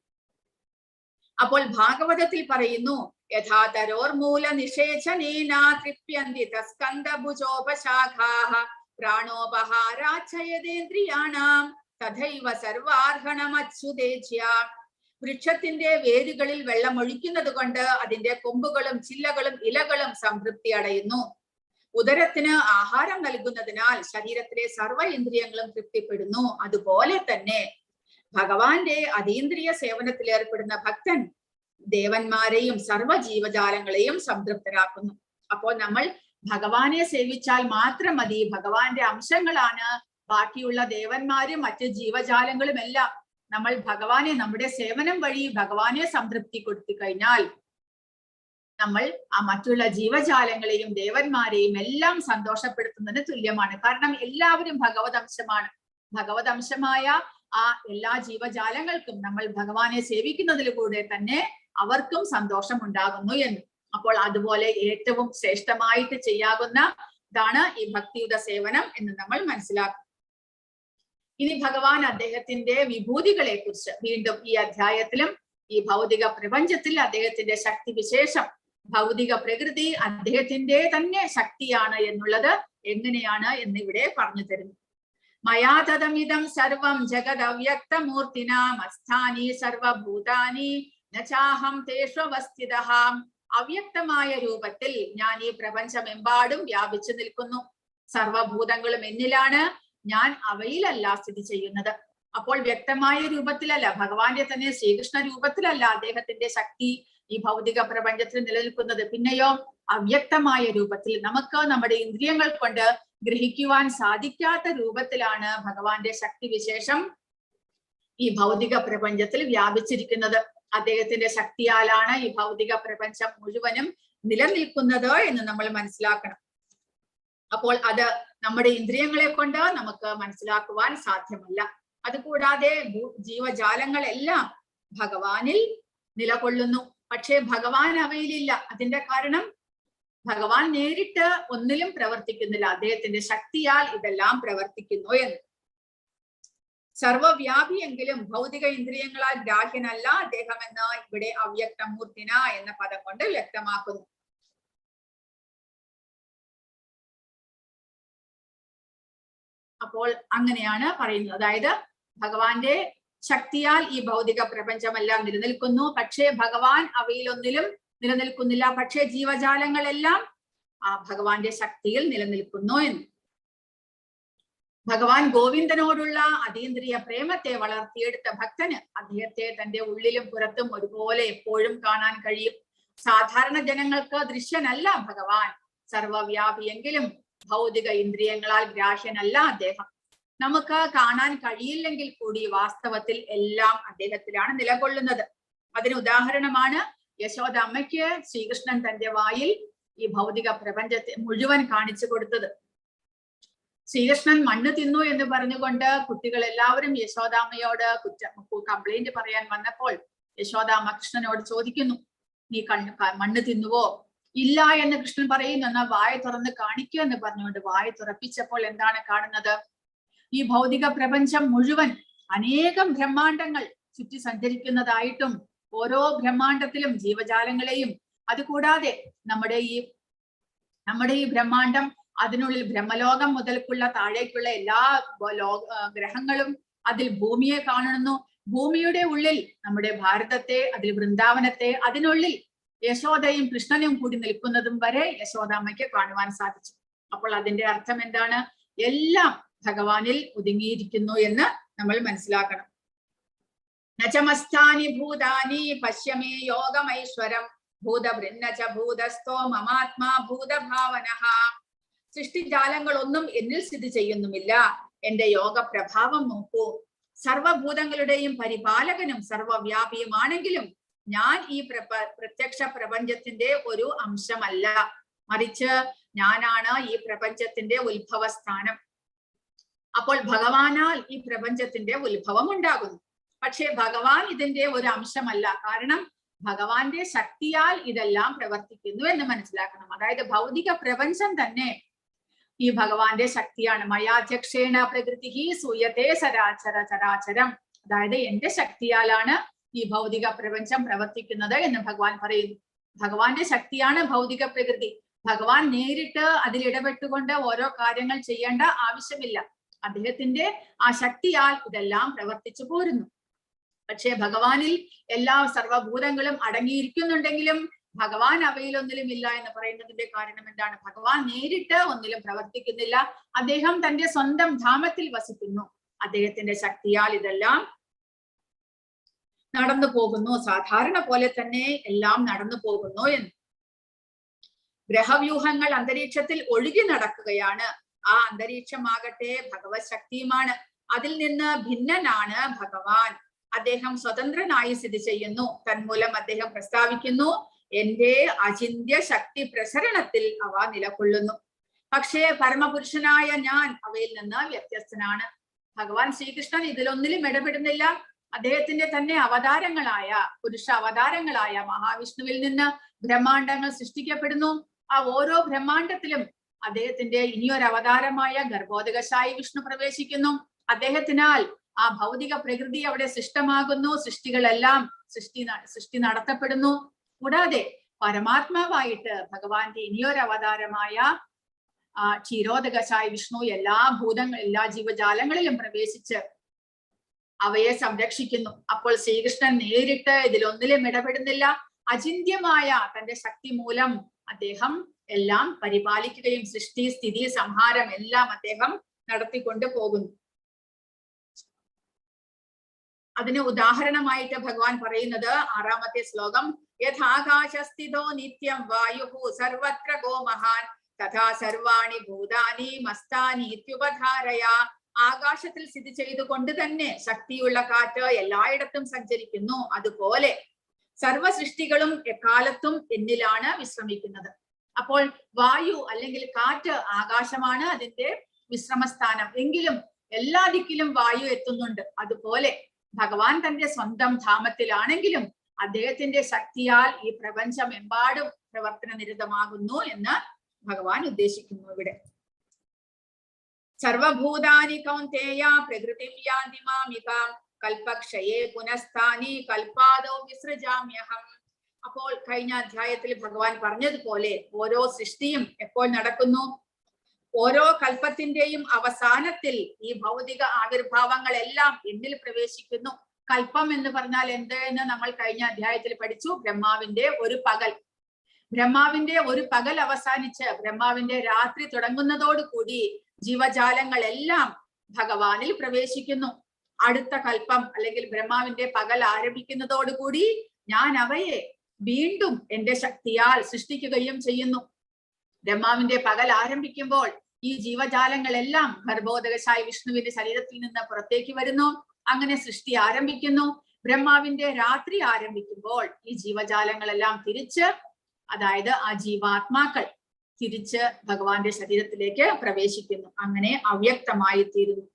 അപ്പോൾ ഭാഗവതത്തിൽ പറയുന്നു, യഥാതരോർമൂല നിഷേചനേന തൃപ്യന്തി തസ്കന്ധഭുജോപശാഖാഃ പ്രാണോപഹാരാച്ഛയതേന്ദ്രിയാണാം തഥൈവ സർവാർഹണമച്യുതേജ്യ. വൃക്ഷത്തിന്റെ വേരുകളിൽ വെള്ളം ഒഴിക്കുന്നത് കൊണ്ട് അതിന്റെ കൊമ്പുകളും ചില്ലകളും ഇലകളും സംതൃപ്തി അടയുന്നു. ഉദരത്തിന് ആഹാരം നൽകുന്നതിനാൽ ശരീരത്തിലെ സർവ്വ ഇന്ദ്രിയങ്ങളും തൃപ്തിപ്പെടുന്നു. അതുപോലെ തന്നെ ഭഗവാന്റെ അതീന്ദ്രിയ സേവനത്തിൽ ഏർപ്പെടുന്ന ഭക്തൻ ദേവന്മാരെയും സർവ്വ ജീവജാലങ്ങളെയും സംതൃപ്തരാക്കുന്നു. അപ്പോൾ നമ്മൾ ഭഗവാനെ സേവിച്ചാൽ മാത്രം മതി. ഭഗവാന്റെ അംശങ്ങളാണ് ബാക്കിയുള്ള ദേവന്മാരും മറ്റ് ജീവജാലങ്ങളും എല്ലാം. നമ്മൾ ഭഗവാനെ, നമ്മുടെ സേവനം വഴി ഭഗവാനെ സംതൃപ്തി കൊടുത്തു കഴിഞ്ഞാൽ നമ്മൾ ആ മറ്റുള്ള ജീവജാലങ്ങളെയും ദേവന്മാരെയും എല്ലാം സന്തോഷപ്പെടുത്തുന്നതിന് തുല്യമാണ്. കാരണം എല്ലാവരും ഭഗവത് അംശമാണ്. ഭഗവത് അംശമായ ആ എല്ലാ ജീവജാലങ്ങൾക്കും നമ്മൾ ഭഗവാനെ സേവിക്കുന്നതിലൂടെ തന്നെ അവർക്കും സന്തോഷം ഉണ്ടാകുന്നു എന്ന്. അപ്പോൾ അതുപോലെ ഏറ്റവും ശ്രേഷ്ഠമായിട്ട് ചെയ്യാവുന്ന ഇതാണ് ഈ ഭക്തിയുടെ സേവനം എന്ന് നമ്മൾ മനസ്സിലാക്കും. ഇനി ഭഗവാൻ അദ്ദേഹത്തിന്റെ വിഭൂതികളെ കുറിച്ച് വീണ്ടും ഈ അധ്യായത്തിലും ഈ ഭൗതിക പ്രപഞ്ചത്തിൽ അദ്ദേഹത്തിന്റെ ശക്തി വിശേഷം, ഭൗതിക പ്രകൃതി അദ്ദേഹത്തിന്റെ തന്നെ ശക്തിയാണ് എന്നുള്ളത് എങ്ങനെയാണ് എന്നിവിടെ പറഞ്ഞു തരുന്നു. മയാതതമിതം സർവം ജഗത് അവ്യക്തമൂർത്തിന മസ്ഥാനി സർവഭൂതാനി നചാഹം തേഷ്വവസ്ഥിതഃ. അവ്യക്തമായ രൂപത്തിൽ ഞാൻ ഈ പ്രപഞ്ചമെമ്പാടും വ്യാപിച്ചു നിൽക്കുന്നു. സർവഭൂതങ്ങളും എന്നിലാണ്, ഞാൻ അവയിലല്ല സ്ഥിതി ചെയ്യുന്നത്. അപ്പോൾ വ്യക്തമായ രൂപത്തിലല്ല, ഭഗവാന്റെ തന്നെ ശ്രീകൃഷ്ണ രൂപത്തിലല്ല അദ്ദേഹത്തിന്റെ ശക്തി ഈ ഭൗതിക പ്രപഞ്ചത്തിൽ നിലനിൽക്കുന്നത്. പിന്നെയോ അവ്യക്തമായ രൂപത്തിൽ, നമുക്ക് നമ്മുടെ ഇന്ദ്രിയങ്ങൾ കൊണ്ട് ഗ്രഹിക്കുവാൻ സാധിക്കാത്ത രൂപത്തിലാണ് ഭഗവാന്റെ ശക്തി വിശേഷം ഈ ഭൗതിക പ്രപഞ്ചത്തിൽ വ്യാപിച്ചിരിക്കുന്നത്. അദ്ദേഹത്തിന്റെ ശക്തിയാലാണ് ഈ ഭൗതിക പ്രപഞ്ചം മുഴുവനും നിലനിൽക്കുന്നത് എന്ന് നമ്മൾ മനസ്സിലാക്കണം. അപ്പോൾ അത് നമ്മുടെ ഇന്ദ്രിയങ്ങളെ കൊണ്ട് നമുക്ക് മനസ്സിലാക്കുവാൻ സാധ്യമല്ല. അതുകൂടാതെ ജീവജാലങ്ങളെല്ലാം ഭഗവാനിൽ നിലകൊള്ളുന്നു, പക്ഷേ ഭഗവാൻ അവയിലില്ല. അതിന്റെ കാരണം ഭഗവാൻ നേരിട്ട് ഒന്നിലും പ്രവർത്തിക്കുന്നില്ല, അദ്ദേഹത്തിന്റെ ശക്തിയാൽ ഇതെല്ലാം പ്രവർത്തിക്കുന്നു എന്ന്. സർവവ്യാപിയെങ്കിലും ഭൗതിക ഇന്ദ്രിയങ്ങളാൽ ഗ്രാഹ്യനല്ല അദ്ദേഹം എന്ന് ഇവിടെ അവ്യക്തമൂർത്തിന എന്ന പദം കൊണ്ട് വ്യക്തമാക്കുന്നു. അപ്പോൾ അങ്ങനെയാണ് പറയുന്നത്. അതായത് ഭഗവാന്റെ ശക്തിയാൽ ഈ ഭൗതിക പ്രപഞ്ചമെല്ലാം നിലനിൽക്കുന്നു, പക്ഷേ ഭഗവാൻ അവയിലൊന്നിലും നിലനിൽക്കുന്നില്ല. പക്ഷേ ജീവജാലങ്ങളെല്ലാം ആ ഭഗവാന്റെ ശക്തിയിൽ നിലനിൽക്കുന്നു എന്ന്. ഭഗവാൻ ഗോവിന്ദനോടുള്ള അതീന്ദ്രിയ പ്രേമത്തെ വളർത്തിയെടുത്ത ഭക്തന് അദ്ദേഹത്തെ തന്റെ ഉള്ളിലും പുറത്തും ഒരുപോലെ എപ്പോഴും കാണാൻ കഴിയും. സാധാരണ ജനങ്ങൾക്ക് ദൃശ്യനല്ല ഭഗവാൻ, സർവവ്യാപിയെങ്കിലും ഭൗതിക ഇന്ദ്രിയങ്ങളാൽ ഗ്രാഹ്യനല്ല അദ്ദേഹം. നമുക്ക് കാണാൻ കഴിയില്ലെങ്കിൽ കൂടി വാസ്തവത്തിൽ എല്ലാം അദ്ദേഹത്തിലാണ് നിലകൊള്ളുന്നത്. അതിന് ഉദാഹരണമാണ് യശോദ അമ്മയ്ക്ക് ശ്രീകൃഷ്ണൻ തന്റെ വായിൽ ഈ ഭൗതിക പ്രപഞ്ചത്തെ മുഴുവൻ കാണിച്ചു കൊടുത്തത്. ശ്രീകൃഷ്ണൻ മണ്ണ് തിന്നു എന്ന് പറഞ്ഞുകൊണ്ട് കുട്ടികൾ എല്ലാവരും യശോദാമ്മയോട് കംപ്ലൈന്റ് പറയാൻ വന്നപ്പോൾ യശോദാമ്മ കൃഷ്ണനോട് ചോദിക്കുന്നു, നീ മണ്ണ് തിന്നുവോ? ഇല്ല എന്ന് കൃഷ്ണൻ പറയുന്നു. എന്നാൽ വായ തുറന്ന് കാണിക്കുക എന്ന് പറഞ്ഞുകൊണ്ട് വായ തുറപ്പിച്ചപ്പോൾ എന്താണ് കാണുന്നത്? ഈ ഭൗതിക പ്രപഞ്ചം മുഴുവൻ അനേകം ബ്രഹ്മാണ്ടങ്ങൾ ചുറ്റി സഞ്ചരിക്കുന്നതായിട്ടും ഓരോ ബ്രഹ്മാണ്ടത്തിലും ജീവജാലങ്ങളെയും, അതുകൂടാതെ നമ്മുടെ ഈ ബ്രഹ്മാണ്ടം, അതിനുള്ളിൽ ബ്രഹ്മലോകം മുതൽക്കുള്ള താഴേക്കുള്ള എല്ലാ ഗ്രഹങ്ങളും, അതിൽ ഭൂമിയെ കാണുന്നു. ഭൂമിയുടെ ഉള്ളിൽ നമ്മുടെ ഭാരതത്തെ, അതിൽ വൃന്ദാവനത്തെ, അതിനുള്ളിൽ യശോദയും കൃഷ്ണനും കൂടി നിൽക്കുന്നതും വരെ യശോദാമ്മയ്ക്ക് കാണുവാൻ സാധിച്ചു. അപ്പോൾ അതിന്റെ അർത്ഥം എന്താണ്? എല്ലാം ഭഗവാനിൽ ഒതുങ്ങിയിരിക്കുന്നു എന്ന് നമ്മൾ മനസ്സിലാക്കണം. നചമസ്ഥാനി ഭൂതാനി പശ്യമേ യോഗമൈശ്വരം ഭൂതവൃന്നച ഭൂതസ്ഥോ മമാത്മാ ഭൂതഭാവനഃ. സൃഷ്ടിജാലങ്ങളൊന്നും എന്നിൽ സ്ഥിതി ചെയ്യുന്നുമില്ല, എന്റെ യോഗ പ്രഭാവം നോക്കൂ. സർവഭൂതങ്ങളുടെയും പരിപാലകനും സർവവ്യാപിയുമാണെങ്കിലും ഞാൻ ഈ പ്രത്യക്ഷ പ്രപഞ്ചത്തിന്റെ ഒരു അംശമല്ല, മറിച്ച് ഞാനാണ് ഈ പ്രപഞ്ചത്തിന്റെ ഉത്ഭവസ്ഥാനം. അപ്പോൾ ഭഗവാനാൽ ഈ പ്രപഞ്ചത്തിന്റെ ഉത്ഭവം ഉണ്ടാകുന്നു, പക്ഷെ ഭഗവാൻ ഇതിന്റെ ഒരു അംശമല്ല. കാരണം ഭഗവാന്റെ ശക്തിയാൽ ഇതെല്ലാം പ്രവർത്തിക്കുന്നു എന്ന് മനസ്സിലാക്കണം. അതായത് ഭൗതിക പ്രപഞ്ചം തന്നെ ഈ ഭഗവാന്റെ ശക്തിയാണ്. മയാധ്യക്ഷേണ പ്രകൃതി സൂയത്തെ സരാചര ചരാചരം. അതായത് എന്റെ ശക്തിയാലാണ് ഈ ഭൗതിക പ്രപഞ്ചം പ്രവർത്തിക്കുന്നത് എന്ന് ഭഗവാൻ പറയുന്നു. ഭഗവാന്റെ ശക്തിയാണ് ഭൗതിക പ്രകൃതി. ഭഗവാൻ നേരിട്ട് അതിൽ ഇടപെട്ടുകൊണ്ട് ഓരോ കാര്യങ്ങൾ ചെയ്യേണ്ട ആവശ്യമില്ല. അദ്ദേഹത്തിന്റെ ആ ശക്തിയാൽ ഇതെല്ലാം പ്രവർത്തിച്ചു പോരുന്നു. പക്ഷേ ഭഗവാനിൽ എല്ലാ സർവഭൂതങ്ങളും അടങ്ങിയിരിക്കുന്നുണ്ടെങ്കിലും ഭഗവാൻ അവയിലൊന്നിലും ഇല്ല എന്ന് പറയുന്നതിന്റെ കാരണം എന്താണ്? ഭഗവാൻ നേരിട്ട് ഒന്നിലും പ്രവർത്തിക്കുന്നില്ല. അദ്ദേഹം തന്റെ സ്വന്തം ധാമത്തിൽ വസിക്കുന്നു. അദ്ദേഹത്തിന്റെ ശക്തിയാൽ ഇതെല്ലാം നടന്നു പോകുന്നു. സാധാരണ പോലെ തന്നെ എല്ലാം നടന്നു പോകുന്നു എന്ന്. ഗ്രഹവ്യൂഹങ്ങൾ അന്തരീക്ഷത്തിൽ ഒഴുകി നടക്കുകയാണ്. ആ അന്തരീക്ഷമാകട്ടെ ഭഗവത് ശക്തിയുമാണ്. അതിൽ നിന്ന് ഭിന്നനാണ് ഭഗവാൻ. അദ്ദേഹം സ്വതന്ത്രനായി സ്ഥിതി ചെയ്യുന്നു. തന്മൂലം അദ്ദേഹം പ്രസ്താവിക്കുന്നു, എന്റെ അചിന്യ ശക്തി പ്രസരണത്തിൽ അവ നിലകൊള്ളുന്നു. പക്ഷേ പരമപുരുഷനായ ഞാൻ അവയിൽ നിന്ന് വ്യത്യസ്തനാണ്. ഭഗവാൻ ശ്രീകൃഷ്ണൻ ഇതിലൊന്നിലും ഇടപെടുന്നില്ല. അദ്ദേഹത്തിന്റെ തന്നെ അവതാരങ്ങളായ പുരുഷ അവതാരങ്ങളായ മഹാവിഷ്ണുവിൽ നിന്ന് ബ്രഹ്മാണ്ടങ്ങൾ സൃഷ്ടിക്കപ്പെടുന്നു. ആ ഓരോ ബ്രഹ്മാണ്ടത്തിലും അദ്ദേഹത്തിന്റെ ഇനിയൊരു അവതാരമായ ഗർഭോദകശായി വിഷ്ണു പ്രവേശിക്കുന്നു. അദ്ദേഹത്തിനാൽ ആ ഭൗതിക പ്രകൃതി അവിടെ സൃഷ്ടമാകുന്നു. സൃഷ്ടികളെല്ലാം സൃഷ്ടി നടത്തപ്പെടുന്നു. കൂടാതെ പരമാത്മാവായിട്ട് ഭഗവാന്റെ ഇനിയൊരു അവതാരമായ ക്ഷീരോദകശായി വിഷ്ണു എല്ലാ ജീവജാലങ്ങളിലും പ്രവേശിച്ച് അവയെ സംരക്ഷിക്കുന്നു. അപ്പോൾ ശ്രീകൃഷ്ണൻ നേരിട്ട് ഇതിലൊന്നിലും ഇടപെടുന്നില്ല. അചിന്ത്യമായ തന്റെ ശക്തി മൂലം അദ്ദേഹം എല്ലാം പരിപാലിക്കുകയും സൃഷ്ടി സ്ഥിതി സംഹാരം എല്ലാം അദ്ദേഹം നടത്തിക്കൊണ്ട് പോകുന്നു. അതിന് ഉദാഹരണമായിട്ട് ഭഗവാൻ പറയുന്നത് 6ാമത്തെ ശ്ലോകം, യഥാകാശസ്ഥിതോ നിത്യം വായുഃ സർവത്ര ഗോ മഹാൻ തഥാ സർവാണി ഭൂതാനി മസ്താനി ഇത്യുപധാരയ. ആകാശത്തിൽ സ്ഥിതി ചെയ്തുകൊണ്ട് തന്നെ ശക്തിയുള്ള കാറ്റ് എല്ലായിടത്തും സഞ്ചരിക്കുന്നു. അതുപോലെ സർവ സൃഷ്ടികളും എക്കാലത്തും എന്നിലാണ് വിശ്രമിക്കുന്നത്. അപ്പോൾ വായു അല്ലെങ്കിൽ കാറ്റ് ആകാശമാണ് അതിന്റെ വിശ്രമസ്ഥാനം. എങ്കിലും എല്ലാ ദിക്കിലും വായു എത്തുന്നുണ്ട്. അതുപോലെ ഭഗവാൻ തന്റെ സ്വന്തം ധാമത്തിലാണെങ്കിലും അദ്ദേഹത്തിന്റെ ശക്തിയാൽ ഈ പ്രപഞ്ചമെമ്പാടും പ്രവർത്തന നിരതമാകുന്നു എന്ന് ഭഗവാൻ ഉദ്ദേശിക്കുന്നു ഇവിടെ. സർവഭൂതാനി കൗന്തേയ പ്രകൃതിം യാന്തി മാമികാം കൽപക്ഷയേ പുനഃസ്ഥാനി കൽപാദോ വിസൃജാമ്യഹം. അപ്പോൾ കഴിഞ്ഞ അധ്യായത്തിൽ ഭഗവാൻ പറഞ്ഞതുപോലെ ഓരോ സൃഷ്ടിയും എപ്പോൾ നടക്കുന്നു? ഓരോ കൽപ്പത്തിന്റെയും അവസാനത്തിൽ ഈ ഭൗതിക ആവിർഭാവങ്ങളെല്ലാം എന്നിൽ പ്രവേശിക്കുന്നു. കൽപ്പം എന്ന് പറഞ്ഞാൽ എന്ത് എന്ന് നമ്മൾ കഴിഞ്ഞ അധ്യായത്തിൽ പഠിച്ചു. ബ്രഹ്മാവിന്റെ ഒരു പകൽ അവസാനിച്ച് ബ്രഹ്മാവിന്റെ രാത്രി തുടങ്ങുന്നതോടുകൂടി ജീവജാലങ്ങളെല്ലാം ഭഗവാനിൽ പ്രവേശിക്കുന്നു. അടുത്ത കൽപ്പം അല്ലെങ്കിൽ ബ്രഹ്മാവിന്റെ പകൽ ആരംഭിക്കുന്നതോടുകൂടി ഞാൻ അവയെ വീണ്ടും എന്റെ ശക്തിയാൽ സൃഷ്ടിക്കുകയും ചെയ്യുന്നു. ബ്രഹ്മാവിന്റെ പകൽ ആരംഭിക്കുമ്പോൾ ഈ ജീവജാലങ്ങളെല്ലാം ഗർഭോദകശായി വിഷ്ണുവിന്റെ ശരീരത്തിൽ നിന്ന് പുറത്തേക്ക് വരുന്നു. അങ്ങനെ സൃഷ്ടി ആരംഭിക്കുന്നു. ബ്രഹ്മാവിന്റെ രാത്രി ആരംഭിക്കുമ്പോൾ ഈ ജീവജാലങ്ങളെല്ലാം തിരിച്ച്, അതായത് ആ ജീവാത്മാക്കൾ തിരിച്ച് ഭഗവാന്റെ ശരീരത്തിലേക്ക് പ്രവേശിക്കുന്നു. അങ്ങനെ അവ്യക്തമായി തീരുന്നു.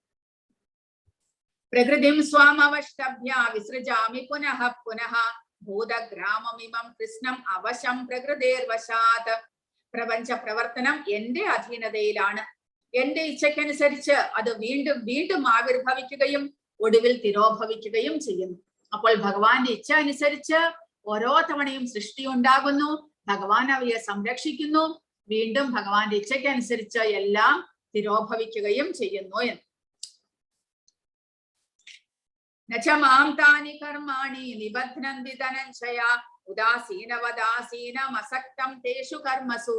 പ്രകൃതിം സ്വാമവഷ്ടഭ്യ വിസൃജാമി പുനഃ പുനഃ ഭൂതഗ്രാമമിമം കൃഷ്ണം അവശം പ്രകൃതേർവശാത്. പ്രപഞ്ച പ്രവർത്തനം എന്റെ അധീനതയിലാണ്. എന്റെ ഇച്ഛയ്ക്കനുസരിച്ച് അത് വീണ്ടും വീണ്ടും ആവിർഭവിക്കുകയും ഒടുവിൽ തിരോഭവിക്കുകയും ചെയ്യുന്നു. അപ്പോൾ ഭഗവാന്റെ ഇച്ഛ അനുസരിച്ച് ഓരോ തവണയും സൃഷ്ടി ഉണ്ടാകുന്നു. ഭഗവാൻ അവയെ സംരക്ഷിക്കുന്നു. വീണ്ടും ഭഗവാന്റെ ഇച്ഛയ്ക്കനുസരിച്ച് എല്ലാം തിരോഭവിക്കുകയും ചെയ്യുന്നു എന്ന്. നചമാം താനി കർമാണി നിബധ്നന്തി ധനഞ്ജയ ഉദാസീനവദാസീനമസക്തം തേഷു കർമ്മസു.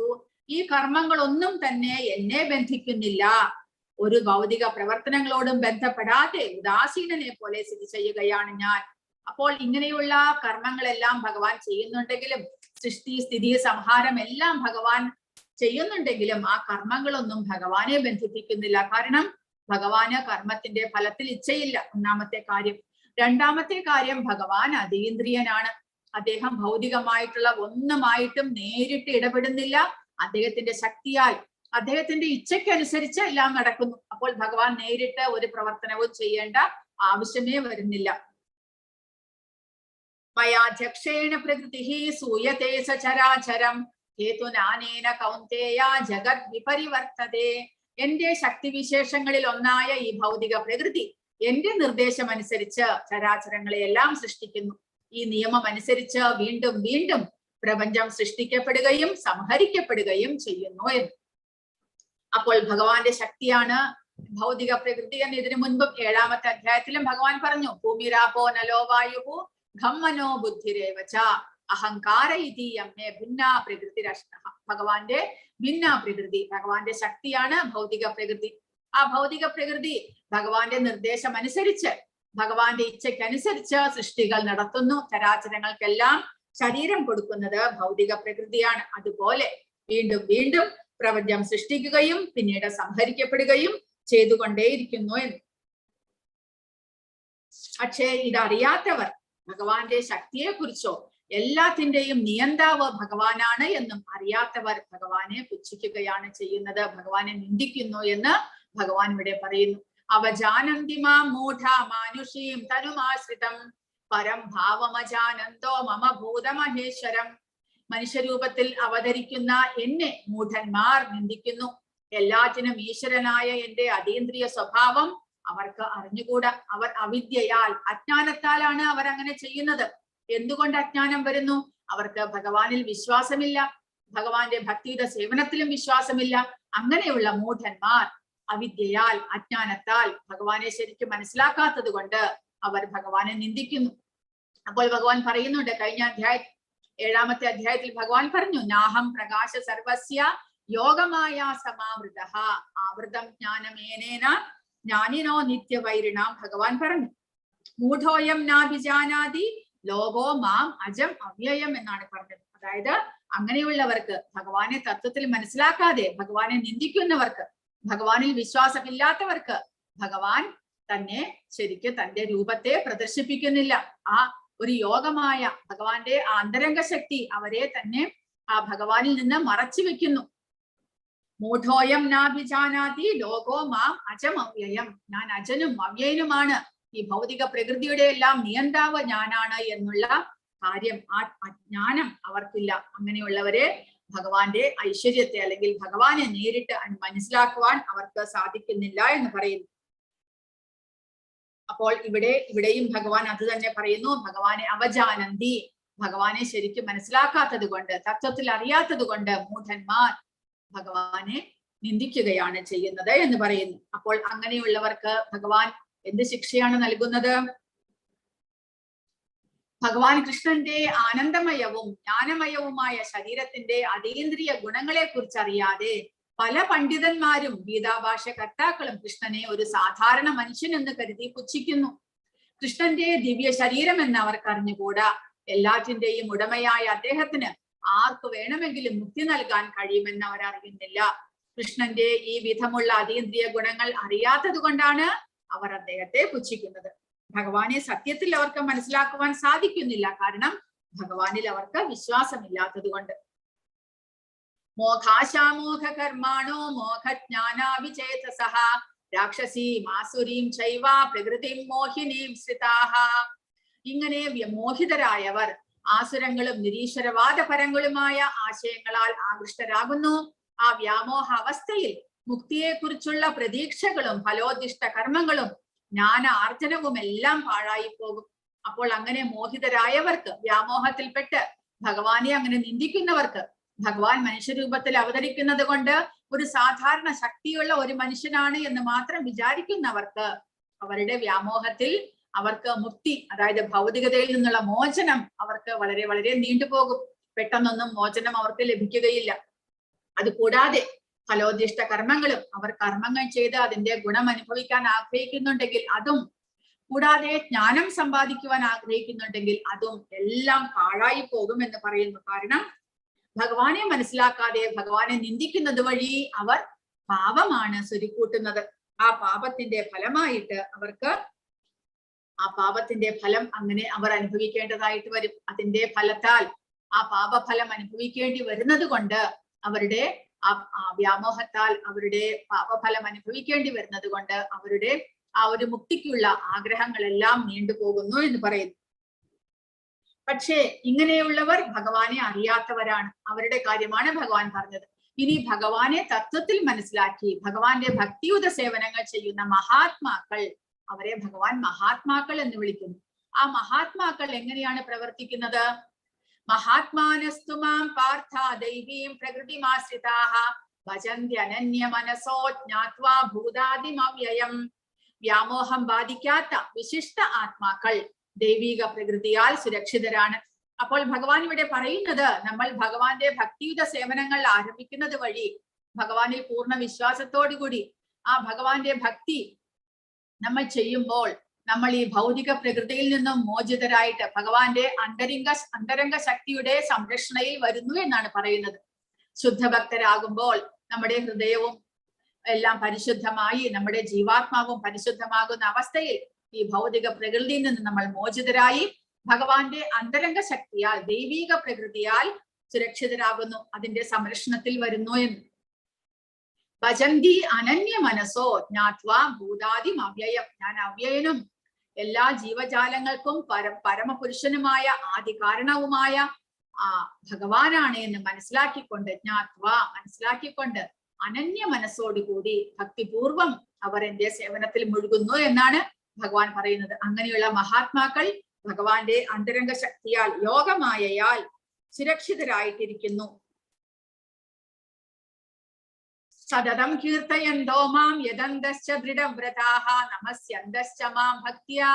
ഈ കർമ്മങ്ങളൊന്നും തന്നെ എന്നെ ബന്ധിക്കുന്നില്ല. ഒരു ഭൗതിക പ്രവർത്തനങ്ങളോടും ബന്ധപ്പെടാതെ ഉദാസീനനെ പോലെ സ്ഥിതി ചെയ്യുകയാണ് ഞാൻ. അപ്പോൾ ഇങ്ങനെയുള്ള കർമ്മങ്ങളെല്ലാം ഭഗവാൻ ചെയ്യുന്നുണ്ടെങ്കിലും, സൃഷ്ടി സ്ഥിതി സംഹാരം എല്ലാം ഭഗവാൻ ചെയ്യുന്നുണ്ടെങ്കിലും ആ കർമ്മങ്ങളൊന്നും ഭഗവാനെ ബന്ധിപ്പിക്കുന്നില്ല. കാരണം ഭഗവാന് കർമ്മത്തിന്റെ ഫലത്തിൽ ഇച്ഛയില്ല, ഒന്നാമത്തെ കാര്യം. രണ്ടാമത്തെ കാര്യം, ഭഗവാൻ അതീന്ദ്രിയനാണ്. അദ്ദേഹം ഭൗതികമായിട്ടുള്ള ഒന്നുമായിട്ടും നേരിട്ട് ഇടപെടുന്നില്ല. അദ്ദേഹത്തിന്റെ ശക്തിയാൽ, അദ്ദേഹത്തിന്റെ ഇച്ഛയ്ക്കനുസരിച്ച് എല്ലാം നടക്കുന്നു. അപ്പോൾ ഭഗവാൻ നേരിട്ട് ഒരു പ്രവർത്തനവും ചെയ്യേണ്ട ആവശ്യമേ വരുന്നില്ല. മയാധ്യക്ഷേണ പ്രകൃതി സൂയതേ സചരാചരം ഹേതുനാനേന കൗന്തേയ ജഗത് വിപരിവർത്തതേ. എന്റെ ശക്തിവിശേഷങ്ങളിൽ ഒന്നായ ഈ ഭൗതിക പ്രകൃതി എന്റെ നിർദ്ദേശമനുസരിച്ച് ചരാചരങ്ങളെയെല്ലാം സൃഷ്ടിക്കുന്നു. ഈ നിയമം അനുസരിച്ച് വീണ്ടും വീണ്ടും പ്രപഞ്ചം സൃഷ്ടിക്കപ്പെടുകയും സംഹരിക്കപ്പെടുകയും ചെയ്യുന്നു എന്ന്. അപ്പോൾ ഭഗവാന്റെ ശക്തിയാണ് ഭൗതിക പ്രകൃതി എന്ന് ഇതിനു മുൻപും 7ാമത്തെ അധ്യായത്തിലും ഭഗവാൻ പറഞ്ഞു. ഭൂമിരാപോ നലോ വായുഹു ഖമ്മനോ ബുദ്ധിരേവച അഹങ്കാര ഇതീയമ്മേ ഭിന്നാ പ്രകൃതിരഷ്ട. ഭഗവാന്റെ ഭിന്ന പ്രകൃതി, ഭഗവാന്റെ ശക്തിയാണ് ഭൗതിക പ്രകൃതി. ആ ഭൗതിക പ്രകൃതി ഭഗവാന്റെ നിർദ്ദേശം അനുസരിച്ച്, ഭഗവാന്റെ ഇച്ഛയ്ക്കനുസരിച്ച് സൃഷ്ടികൾ നടത്തുന്നു. ചരാചരങ്ങൾക്കെല്ലാം ശരീരം കൊടുക്കുന്നത് ഭൗതിക പ്രകൃതിയാണ്. അതുപോലെ വീണ്ടും വീണ്ടും പ്രപഞ്ചം സൃഷ്ടിക്കുകയും പിന്നീട് സംഹരിക്കപ്പെടുകയും ചെയ്തുകൊണ്ടേയിരിക്കുന്നു എന്ന്. പക്ഷേ ഇതറിയാത്തവർ ഭഗവാന്റെ ശക്തിയെ കുറിച്ചോ എല്ലാത്തിന്റെയും നിയന്താവ് ഭഗവാനാണ് എന്നും അറിയാത്തവർ ഭഗവാനെ പുച്ഛിക്കുകയാണ് ചെയ്യുന്നത്, ഭഗവാനെ നിന്ദിക്കുന്നു എന്ന് ഭഗവാൻ ഇവിടെ പറയുന്നു. അവജാനന്തി മാം മൂഢ മാനുഷീം തനുമാശ്രിതം പരം ഭാവമജാനന്തോ മമ ഭൂതമഹേശ്വരം. മനുഷ്യരൂപത്തിൽ അവതരിക്കുന്ന എന്നെ മൂഢന്മാർ നിന്ദിക്കുന്നു. എല്ലാറ്റിനും ഈശ്വരനായ എന്റെ അതീന്ദ്രിയ സ്വഭാവം അവർക്ക് അറിഞ്ഞുകൂടാ. അവർ അവിദ്യയാൽ, അജ്ഞാനത്താലാണ് അവർ അങ്ങനെ ചെയ്യുന്നത്. എന്തുകൊണ്ട് അജ്ഞാനം വരുന്നു? അവർക്ക് ഭഗവാനിൽ വിശ്വാസമില്ല, ഭഗവാന്റെ ഭക്തിയുടെ സേവനത്തിലും വിശ്വാസമില്ല. അങ്ങനെയുള്ള മൂഢന്മാർ അവിദ്യയാൽ, അജ്ഞാനത്താൽ ഭഗവാനെ ശരിക്കും മനസ്സിലാക്കാത്തത് കൊണ്ട് അവർ ഭഗവാനെ നിന്ദിക്കുന്നു. അപ്പോൾ ഭഗവാൻ പറയുന്നുണ്ട്, കഴിഞ്ഞ അധ്യായത്തിൽ 7-ാമത്തെ അധ്യായത്തിൽ ഭഗവാൻ പറഞ്ഞു, നാഹം പ്രകാശ സർവസ്യ യോഗമായ സമാവൃത ആവൃതം ജ്ഞാനമേനേന ജ്ഞാനിനോ നിത്യവൈരിണാം. ഭഗവാൻ പറഞ്ഞു, മൂഢോയം നാഭിജാനാതി ലോകോ മാം അജം അവ്യയം എന്നാണ് പറഞ്ഞത്. അതായത് അങ്ങനെയുള്ളവർക്ക്, ഭഗവാനെ തത്വത്തിൽ മനസ്സിലാക്കാതെ ഭഗവാനെ നിന്ദിക്കുന്നവർക്ക്, ഭഗവാനിൽ വിശ്വാസമില്ലാത്തവർക്ക് ഭഗവാൻ തന്നെ ശരിക്കും തന്റെ രൂപത്തെ പ്രദർശിപ്പിക്കുന്നില്ല. ആ ഒരു യോഗമായ ഭഗവാന്റെ ആന്തരംഗ ശക്തി അവരെ തന്നെ ആ ഭഗവാനിൽ നിന്ന് മറച്ചു വെക്കുന്നു. മൂഢോയം നാഭിജാനാതി ലോകോ മാം അജം അവ്യയം. ഞാൻ അജനും അവ്യയനുമാണ്, ഈ ഭൗതിക പ്രകൃതിയുടെ എല്ലാം നിയന്താവ് ഞാനാണ് എന്നുള്ള കാര്യം, ആ അജ്ഞാനം അവർക്കില്ല. അങ്ങനെയുള്ളവരെ ഭഗവാന്റെ ഐശ്വര്യത്തെ അല്ലെങ്കിൽ ഭഗവാനെ നേരിട്ട് മനസ്സിലാക്കുവാൻ അവർക്ക് സാധിക്കുന്നില്ല എന്ന് പറയുന്നു. അപ്പോൾ ഇവിടെയും ഭഗവാൻ അത് തന്നെ പറയുന്നു, ഭഗവാനെ അവജാനന്തി, ഭഗവാനെ ശരിക്കും മനസ്സിലാക്കാത്തത് കൊണ്ട്, തത്വത്തിൽ അറിയാത്തത് കൊണ്ട് മൂഢന്മാർ ഭഗവാനെ നിന്ദിക്കുകയാണ് ചെയ്യുന്നത് എന്ന് പറയുന്നു. അപ്പോൾ അങ്ങനെയുള്ളവർക്ക് ഭഗവാൻ എന്ത് ശിക്ഷയാണ് നൽകുന്നത്? ഭഗവാൻ കൃഷ്ണന്റെ ആനന്ദമയവും ജ്ഞാനമയവുമായ ശരീരത്തിന്റെ അതീന്ദ്രിയ ഗുണങ്ങളെ കുറിച്ച് അറിയാതെ പല പണ്ഡിതന്മാരും ഗീതാഭാഷ കർത്താക്കളും കൃഷ്ണനെ ഒരു സാധാരണ മനുഷ്യൻ എന്ന് കരുതി പുച്ഛിക്കുന്നു. കൃഷ്ണന്റെ ദിവ്യ ശരീരം എന്ന് അവർക്ക് അറിഞ്ഞുകൂടാ. എല്ലാറ്റിന്റെയും ഉടമയായ അദ്ദേഹത്തിന് ആർക്ക് വേണമെങ്കിലും മുക്തി നൽകാൻ കഴിയുമെന്ന് അവർ അറിയുന്നില്ല. കൃഷ്ണന്റെ ഈ വിധമുള്ള അതീന്ദ്രിയ ഗുണങ്ങൾ അറിയാത്തത് കൊണ്ടാണ് അവർ അദ്ദേഹത്തെ പുച്ഛിക്കുന്നത്. ഭഗവാനെ സത്യത്തിൽ അവർക്ക് മനസ്സിലാക്കുവാൻ സാധിക്കുന്നില്ല, കാരണം ഭഗവാനിൽ അവർക്ക് വിശ്വാസമില്ലാത്തത് കൊണ്ട്. മോഘാശാമോഘ കർമാണോ മോഘജ്ഞാനാവിചേതസഃ രാക്ഷസീം ആസുരീം ചൈവ പ്രകൃതിം മോഹിനീം ശ്രിതാഃ. ഇങ്ങനെ മോഹിതരായവർ ആസുരങ്ങളും നിരീശ്വരവാദപരങ്ങളുമായ ആശയങ്ങളാൽ ആകൃഷ്ടരാകുന്നു. ആ വ്യാമോഹ അവസ്ഥയിൽ മുക്തിയെക്കുറിച്ചുള്ള പ്രതീക്ഷകളും ഫലോദിഷ്ട കർമ്മങ്ങളും ജ്ഞാന ആർജനവും എല്ലാം പാഴായി പോകും. അപ്പോൾ അങ്ങനെ മോഹിതരായവർക്ക്, വ്യാമോഹത്തിൽപ്പെട്ട് ഭഗവാനെ അങ്ങനെ നിന്ദിക്കുന്നവർക്ക്, ഭഗവാൻ മനുഷ്യരൂപത്തിൽ അവതരിക്കുന്നത് കൊണ്ട് ഒരു സാധാരണ ശക്തിയുള്ള ഒരു മനുഷ്യനാണ് എന്ന് മാത്രം വിചാരിക്കുന്നവർക്ക് അവരുടെ വ്യാമോഹത്തിൽ അവർക്ക് മുക്തി, അതായത് ഭൗതികതയിൽ നിന്നുള്ള മോചനം അവർക്ക് വളരെ വളരെ നീണ്ടുപോകും. പെട്ടെന്നൊന്നും മോചനം അവർക്ക് ലഭിക്കുകയില്ല. അതുകൂടാതെ ഫലോദിഷ്ട കർമ്മങ്ങളും, അവർ കർമ്മങ്ങൾ ചെയ്ത് അതിന്റെ ഗുണം അനുഭവിക്കാൻ ആഗ്രഹിക്കുന്നുണ്ടെങ്കിൽ അതും, കൂടാതെ ജ്ഞാനം സമ്പാദിക്കുവാൻ ആഗ്രഹിക്കുന്നുണ്ടെങ്കിൽ അതും എല്ലാം പാഴായി പോകും എന്ന് പറയുന്നു. കാരണം ഭഗവാനെ മനസ്സിലാക്കാതെ ഭഗവാനെ നിന്ദിക്കുന്നത് വഴി അവർ പാപമാണ് സ്വരുക്കൂട്ടുന്നത്. ആ പാപത്തിന്റെ ഫലമായിട്ട് അവർക്ക് ആ പാപത്തിന്റെ ഫലം അങ്ങനെ അവർ അനുഭവിക്കേണ്ടതായിട്ട് വരും. അതിന്റെ ഫലത്താൽ ആ പാപഫലം അനുഭവിക്കേണ്ടി വരുന്നത് കൊണ്ട് അവരുടെ ആ വ്യാമോഹത്താൽ അവരുടെ പാപഫലം അനുഭവിക്കേണ്ടി വരുന്നത് കൊണ്ട് അവരുടെ ആ ഒരു മുക്തിക്കുള്ള ആഗ്രഹങ്ങളെല്ലാം നീണ്ടുപോകുന്നു എന്ന് പറയുന്നു. പക്ഷേ ഇങ്ങനെയുള്ളവർ ഭഗവാനെ അറിയാത്തവരാണ്. അവരുടെ കാര്യമാണ് ഭഗവാൻ പറഞ്ഞത്. ഇനി ഭഗവാനെ തത്വത്തിൽ മനസ്സിലാക്കി ഭഗവാന്റെ ഭക്തിയുത സേവനങ്ങൾ ചെയ്യുന്ന മഹാത്മാക്കൾ, അവരെ ഭഗവാൻ മഹാത്മാക്കൾ എന്ന് വിളിക്കുന്നു. ആ മഹാത്മാക്കൾ എങ്ങനെയാണ് പ്രവർത്തിക്കുന്നത്? മഹാത്മാനസ്തു മാം പാർത്ഥ ദൈവീം പ്രകൃതിമാശ്രിതാഃ ഭജന്ത്യനന്യ മനസോ ജ്ഞാത്വാ ഭൂതാദിമവ്യയം. വ്യാമോഹം ബാധിക്കാത്ത വിശിഷ്ട ആത്മാക്കൾ ദൈവിക പ്രകൃതിയാൽ സുരക്ഷിതരാണ്. അപ്പോൾ ഭഗവാൻ ഇവിടെ പറയുന്നത്, നമ്മൾ ഭഗവാന്റെ ഭക്തിയുത സേവനങ്ങൾ ആരംഭിക്കുന്നത് വഴി ഭഗവാനിൽ പൂർണ്ണ വിശ്വാസത്തോടുകൂടി ആ ഭഗവാന്റെ ഭക്തി നമ്മൾ ചെയ്യുമ്പോൾ നമ്മൾ ഈ ഭൗതിക പ്രകൃതിയിൽ നിന്നും മോചിതരായിട്ട് ഭഗവാന്റെ അന്തരംഗ ശക്തിയുടെ സംരക്ഷണയിൽ വരുന്നു എന്നാണ് പറയുന്നത്. ശുദ്ധഭക്തരാകുമ്പോൾ നമ്മുടെ ഹൃദയവും എല്ലാം പരിശുദ്ധമായി, നമ്മുടെ ജീവാത്മാവും പരിശുദ്ധമാകുന്ന അവസ്ഥയിൽ ഈ ഭൗതിക പ്രകൃതിയിൽ നിന്ന് നമ്മൾ മോചിതരായി ഭഗവാന്റെ അന്തരംഗ ശക്തിയാൽ ദൈവീക പ്രകൃതിയാൽ സുരക്ഷിതരാകുന്നു, അതിന്റെ സംരക്ഷണത്തിൽ വരുന്നു എന്ന്. ഭജന്തി അനന്യ മനസ്സോ ജ്ഞാത്വാ ഭൂതാദിം അവ്യയം. ഞാൻ അവ്യയനും എല്ലാ ജീവജാലങ്ങൾക്കും പരമപുരുഷനുമായ ആദി കാരണവുമായ ഭഗവാനാണ് എന്ന് മനസ്സിലാക്കിക്കൊണ്ട്, ജ്ഞാത്വാ മനസ്സിലാക്കിക്കൊണ്ട്, അനന്യ മനസ്സോടുകൂടി ഭക്തിപൂർവം അവർ എന്റെ സേവനത്തിൽ മുഴുകുന്നു എന്നാണ് ഭഗവാൻ പറയുന്നത്. അങ്ങനെയുള്ള മഹാത്മാക്കൾ ഭഗവാന്റെ അന്തരംഗ ശക്തിയാൽ യോഗമായയാൽ സുരക്ഷിതരായിട്ടിരിക്കുന്നു. സതതം കീർത്തയന്തോ മാം യദന്തശ്ച ദൃഢവ്രതാഃ നമസ്യന്തശ്ച മാം ഭക്ത്യാ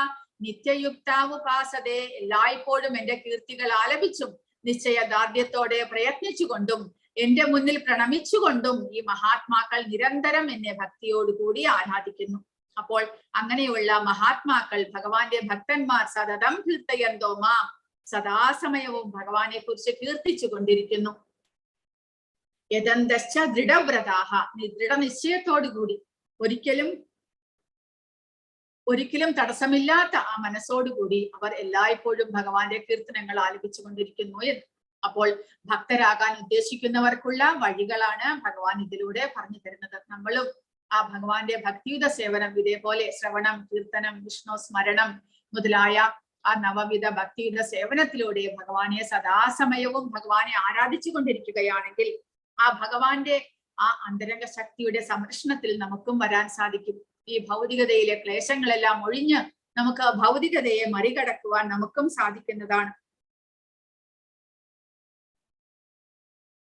നിത്യയുക്താവുപാസതേ. എല്ലായ്പ്പോഴും എന്റെ കീർത്തികൾ ആലപിച്ചും നിശ്ചയദാർഢ്യത്തോടെ പ്രയത്നിച്ചുകൊണ്ടും എന്റെ മുന്നിൽ പ്രണമിച്ചുകൊണ്ടും ഈ മഹാത്മാക്കൾ നിരന്തരം എന്നെ ഭക്തിയോടുകൂടി ആരാധിക്കുന്നു. അപ്പോൾ അങ്ങനെയുള്ള മഹാത്മാക്കൾ, ഭഗവാന്റെ ഭക്തന്മാർ സതതം കീർത്തയന്തോ മാം, സദാസമയവും ഭഗവാനെ കുറിച്ച് കീർത്തിച്ചു കൊണ്ടിരിക്കുന്നു. യദന്തശ്ച ദൃഢവ്രതാഃ, ദൃഢനിശ്ചയത്തോടുകൂടി ഒരിക്കലും തടസ്സമില്ലാത്ത ആ മനസ്സോടുകൂടി അവർ എല്ലായ്പ്പോഴും ഭഗവാന്റെ കീർത്തനങ്ങൾ ആലപിച്ചു കൊണ്ടിരിക്കുന്നു എന്ന്. അപ്പോൾ ഭക്തരാകാൻ ഉദ്ദേശിക്കുന്നവർക്കുള്ള വഴികളാണ് ഭഗവാൻ ഇതിലൂടെ പറഞ്ഞു തരുന്നത്. നമ്മളും ആ ഭഗവാന്റെ ഭക്തിയുത സേവനം ഇതേപോലെ ശ്രവണം, കീർത്തനം, വിഷ്ണു സ്മരണം മുതലായ ആ നവവിധ ഭക്തിയുത സേവനത്തിലൂടെ ഭഗവാനെ സദാസമയവും ഭഗവാനെ ആരാധിച്ചു കൊണ്ടിരിക്കുകയാണെങ്കിൽ ആ ഭഗവാന്റെ ആ അന്തരംഗ ശക്തിയുടെ സംരക്ഷണത്തിൽ നമുക്കും വരാൻ സാധിക്കും. ഈ ഭൗതികതയിലെ ക്ലേശങ്ങളെല്ലാം ഒഴിഞ്ഞ് നമുക്ക് ഭൗതികതയെ മറികടക്കുവാൻ നമുക്കും സാധിക്കുന്നതാണ്.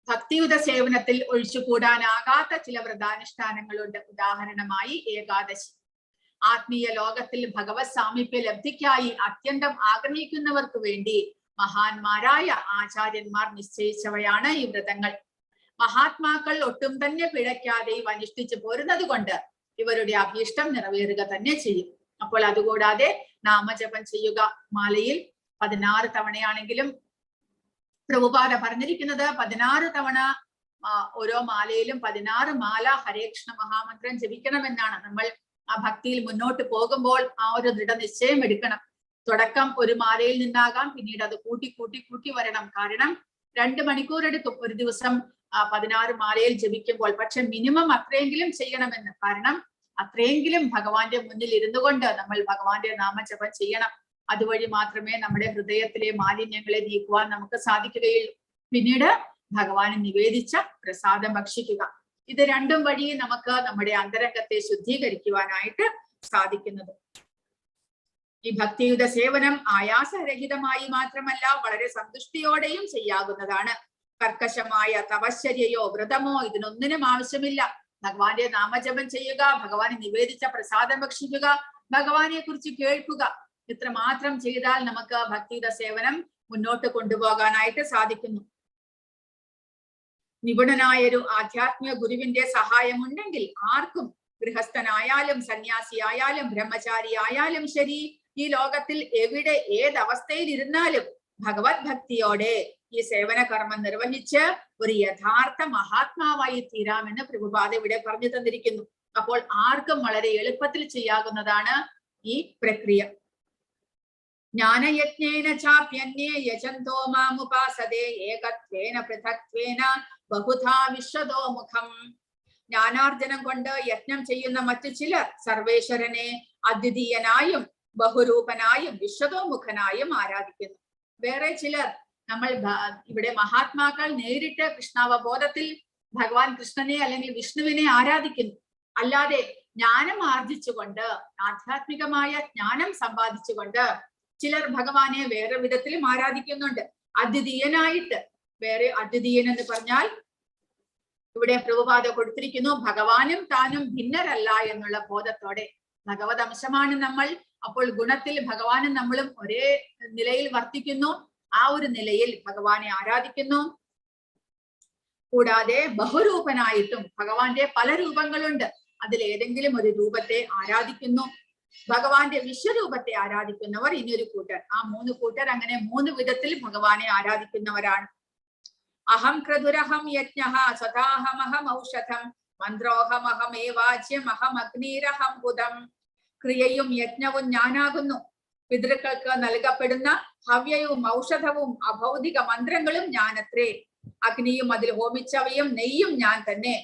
ഭക്തിയുത സേവനത്തിൽ ഒഴിച്ചുകൂടാനാകാത്ത ചില വ്രതാനുഷ്ഠാനങ്ങളുണ്ട്. ഉദാഹരണമായി ഏകാദശി. ആത്മീയ ലോകത്തിൽ ഭഗവത് സാമീപ്യ ലബ്ധിക്കായി അത്യന്തം ആഗ്രഹിക്കുന്നവർക്ക് വേണ്ടി മഹാന്മാരായ ആചാര്യന്മാർ നിശ്ചയിച്ചവയാണ് ഈ വ്രതങ്ങൾ. മഹാത്മാക്കൾ ഒട്ടും തന്നെ പിഴയ്ക്കാതെ ഇവ അനുഷ്ഠിച്ചു പോരുന്നത് കൊണ്ട് ഇവരുടെ അഭീഷ്ടം നിറവേറുക തന്നെ ചെയ്യും. അപ്പോൾ അതുകൂടാതെ നാമജപം ചെയ്യുക. മാലയിൽ 16 തവണയാണെങ്കിലും പ്രഭുപാദ പറഞ്ഞിരിക്കുന്നത് 16 തവണ ഓരോ മാലയിലും 16 മാല ഹരേ കൃഷ്ണ മഹാമന്ത്രം ജപിക്കണമെന്നാണ്. നമ്മൾ ആ ഭക്തിയിൽ മുന്നോട്ട് പോകുമ്പോൾ ആ ഒരു ദൃഢനിശ്ചയം എടുക്കണം. തുടക്കം ഒരു മാലയിൽ നിന്നാകാം, പിന്നീട് അത് കൂട്ടി വരണം. കാരണം 2 മണിക്കൂർ എടുക്കും ഒരു ദിവസം 16 മാലയിൽ ജപിക്കുമ്പോൾ. പക്ഷെ മിനിമം അത്രയെങ്കിലും ചെയ്യണമെന്ന്. കാരണം അത്രയെങ്കിലും ഭഗവാന്റെ മുന്നിൽ ഇരുന്നു കൊണ്ട് നമ്മൾ ഭഗവാന്റെ നാമജപം ചെയ്യണം. അതുവഴി മാത്രമേ നമ്മുടെ ഹൃദയത്തിലെ മാലിന്യങ്ങളെ നീക്കുവാൻ നമുക്ക് സാധിക്കുകയുള്ളൂ. പിന്നീട് ഭഗവാന് നിവേദിച്ച പ്രസാദം ഭക്ഷിക്കുക. ഇത് രണ്ടും വഴി നമുക്ക് നമ്മുടെ അന്തരംഗത്തെ ശുദ്ധീകരിക്കുവാനായിട്ട് സാധിക്കുന്നത്. ഈ ഭക്തിയുത സേവനം ആയാസരഹിതമായി മാത്രമല്ല വളരെ സന്തുഷ്ടിയോടെയും ചെയ്യാവുന്നതാണ്. കർക്കശമായ തപശ്ചര്യയോ വ്രതമോ ഇതിനൊന്നിനും ആവശ്യമില്ല. ഭഗവാന്റെ നാമജപം ചെയ്യുക, ഭഗവാന് നിവേദിച്ച പ്രസാദം ഭക്ഷിക്കുക, ഭഗവാനെ കുറിച്ച് കേൾക്കുക. ഇത്ര മാത്രം ചെയ്താൽ നമുക്ക് ഭക്തിയുത സേവനം മുന്നോട്ട് കൊണ്ടുപോകാനായിട്ട് സാധിക്കുന്നു. നിപുണനായൊരു ആധ്യാത്മിക ഗുരുവിന്റെ സഹായമുണ്ടെങ്കിൽ ആർക്കും, ഗൃഹസ്ഥനായാലും സന്യാസിയായാലും ബ്രഹ്മചാരി ആയാലും ശരി, ഈ ലോകത്തിൽ എവിടെ ഏതവസ്ഥയിൽ ഇരുന്നാലും ഭഗവത് ഭക്തിയോടെ ഈ സേവന കർമ്മം നിർവഹിച്ച് ഒരു യഥാർത്ഥ മഹാത്മാവായി തീരാമെന്ന് പ്രഭുപാദ ഇവിടെ പറഞ്ഞു തന്നിരിക്കുന്നു. അപ്പോൾ ആർക്കും വളരെ എളുപ്പത്തിൽ ചെയ്യാവുന്നതാണ് ഈ പ്രക്രിയ. ജ്ഞാനയജ്ഞേന ചാപ്യന്യേ യജന്തോ മാമുപാസതേ ഏകത്വേന പൃഥക്ത്വേന ബഹുധാ വിശ്വതോ മുഖം. ജ്ഞാനാർജനം കൊണ്ട് യജ്ഞം ചെയ്യുന്ന മറ്റു ചിലർ സർവേശ്വരനെ അദ്വിതീയനായും ബഹുരൂപനായും വിശ്വതോമുഖനായും ആരാധിക്കുന്നു. വേറെ ചിലർ, നമ്മൾ ഇവിടെ മഹാത്മാക്കൾ നേരിട്ട് കൃഷ്ണാവബോധത്തിൽ ഭഗവാൻ കൃഷ്ണനെ അല്ലെങ്കിൽ വിഷ്ണുവിനെ ആരാധിക്കുന്നു. അല്ലാതെ ജ്ഞാനം ആർജിച്ചുകൊണ്ട്, ആധ്യാത്മികമായ ജ്ഞാനം സമ്പാദിച്ചുകൊണ്ട് ചിലർ ഭഗവാനെ വേറെ വിധത്തിലും ആരാധിക്കുന്നുണ്ട്. അദ്വിതീയനായിട്ട്. വേറെ അദ്വിതീയൻ എന്ന് പറഞ്ഞാൽ ഇവിടെ പ്രഭുപാദ കൊടുത്തിരിക്കുന്നു, ഭഗവാനും താനും ഭിന്നരല്ല എന്നുള്ള ബോധത്തോടെ. ഭഗവത് അംശമാണ് നമ്മൾ. അപ്പോൾ ഗുണത്തിൽ ഭഗവാനും നമ്മളും ഒരേ നിലയിൽ വർത്തിക്കുന്നു. ആ ഒരു നിലയിൽ ഭഗവാനെ ആരാധിക്കുന്നു. കൂടാതെ ബഹുരൂപനായിട്ടും ഭഗവാന്റെ പല രൂപങ്ങളുണ്ട്. അതിലേതെങ്കിലും ഒരു രൂപത്തെ ആരാധിക്കുന്നു. ഭഗവാന്റെ വിശ്വരൂപത്തെ ആരാധിക്കുന്നവർ ഇനിയൊരു കൂട്ടർ. ആ 3 കൂട്ടർ അങ്ങനെ 3 വിധത്തിൽ ഭഗവാനെ ആരാധിക്കുന്നവരാണ്. അഹം ക്രതുരഹം യജ്ഞഃ സദാഹമഹം ഔഷധം മന്ത്രോഹമഹമേവാച്യം അഹം അഗ്നീരഹം ബുധം. ക്രിയയും യജ്ഞവും ഞാനാകുന്നു. പിതൃക്കൾക്ക് നൽകപ്പെടുന്ന ഹവ്യവും ഔഷധവും അഭൗതിക മന്ത്രങ്ങളും ഞാനത്രേ. അഗ്നിയും അതിൽ ഹോമിച്ചവയും നെയ്യും ഞാൻ തന്നെ.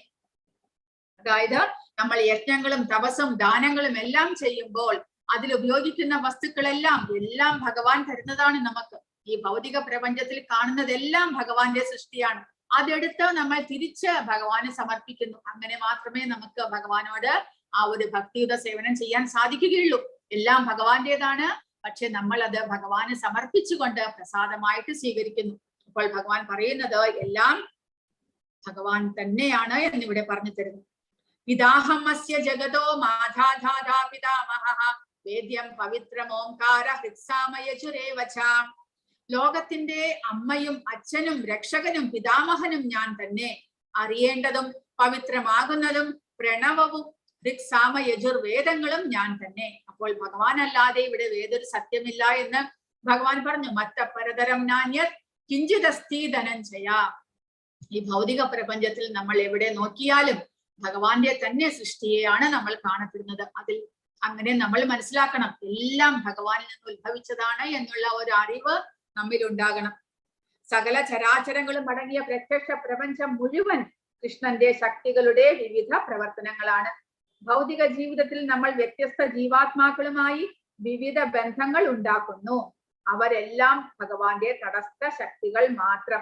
അതായത് നമ്മൾ യജ്ഞങ്ങളും തപസ്സും ദാനങ്ങളും എല്ലാം ചെയ്യുമ്പോൾ അതിൽ ഉപയോഗിക്കുന്ന വസ്തുക്കളെല്ലാം ഭഗവാൻ തരുന്നതാണ്. നമുക്ക് ഈ ഭൗതിക പ്രപഞ്ചത്തിൽ കാണുന്നതെല്ലാം ഭഗവാന്റെ സൃഷ്ടിയാണ്. അതെടുത്ത് നമ്മൾ തിരിച്ച് ഭഗവാന് സമർപ്പിക്കുന്നു. അങ്ങനെ മാത്രമേ നമുക്ക് ഭഗവാനോട് ആ ഒരു ഭക്തിയുത സേവനം ചെയ്യാൻ സാധിക്കുകയുള്ളൂ. എല്ലാം ഭഗവാന്റേതാണ്, പക്ഷെ നമ്മൾ അത് ഭഗവാന് സമർപ്പിച്ചുകൊണ്ട് പ്രസാദമായിട്ട് സ്വീകരിക്കുന്നു. അപ്പോൾ ഭഗവാൻ പറയുന്നത് എല്ലാം ഭഗവാൻ തന്നെയാണ് എന്നിവിടെ പറഞ്ഞു തരുന്നു. പിതാഹമസ്യ ജഗതോ മാധാധാധാ പിതാമഹഃ വേദ്യം പവിത്രമോംകാര ഹൃത്സാമയചുരേവച. ലോകത്തിന്റെ അമ്മയും അച്ഛനും രക്ഷകനും പിതാമഹനും ഞാൻ തന്നെ. അറിയേണ്ടതും പവിത്രമാകുന്നതും പ്രണവവും ഹൃത്സാമയജുർവേദങ്ങളും ഞാൻ തന്നെ. അപ്പോൾ ഭഗവാൻ അല്ലാതെ ഇവിടെ വേദൊരു സത്യമില്ല എന്ന് ഭഗവാൻ പറഞ്ഞു. മത്തപരതരം നാന്യത് കിഞ്ചിദസ്തി ധനഞ്ജയ. ഈ ഭൗതിക പ്രപഞ്ചത്തിൽ നമ്മൾ എവിടെ നോക്കിയാലും ഭഗവാന്റെ തന്നെ സൃഷ്ടിയെയാണ് നമ്മൾ കാണപ്പെടുന്നത്. അതിൽ അങ്ങനെ നമ്മൾ മനസ്സിലാക്കണം, എല്ലാം ഭഗവാനിൽ നിന്ന് ഉത്ഭവിച്ചതാണ് എന്നുള്ള ഒരു അറിവ് നമ്മിൽ ഉണ്ടാകണം. സകല ചരാചരങ്ങളും അടങ്ങിയ പ്രത്യക്ഷ പ്രപഞ്ചം മുഴുവൻ കൃഷ്ണന്റെ ശക്തികളുടെ വിവിധ പ്രവർത്തനങ്ങളാണ്. ഭൗതിക ജീവിതത്തിൽ നമ്മൾ വ്യത്യസ്ത ജീവാത്മാക്കളുമായി വിവിധ ബന്ധങ്ങൾ ഉണ്ടാക്കുന്നു. അവരെല്ലാം ഭഗവാന്റെ തടസ്ഥ ശക്തികൾ മാത്രം.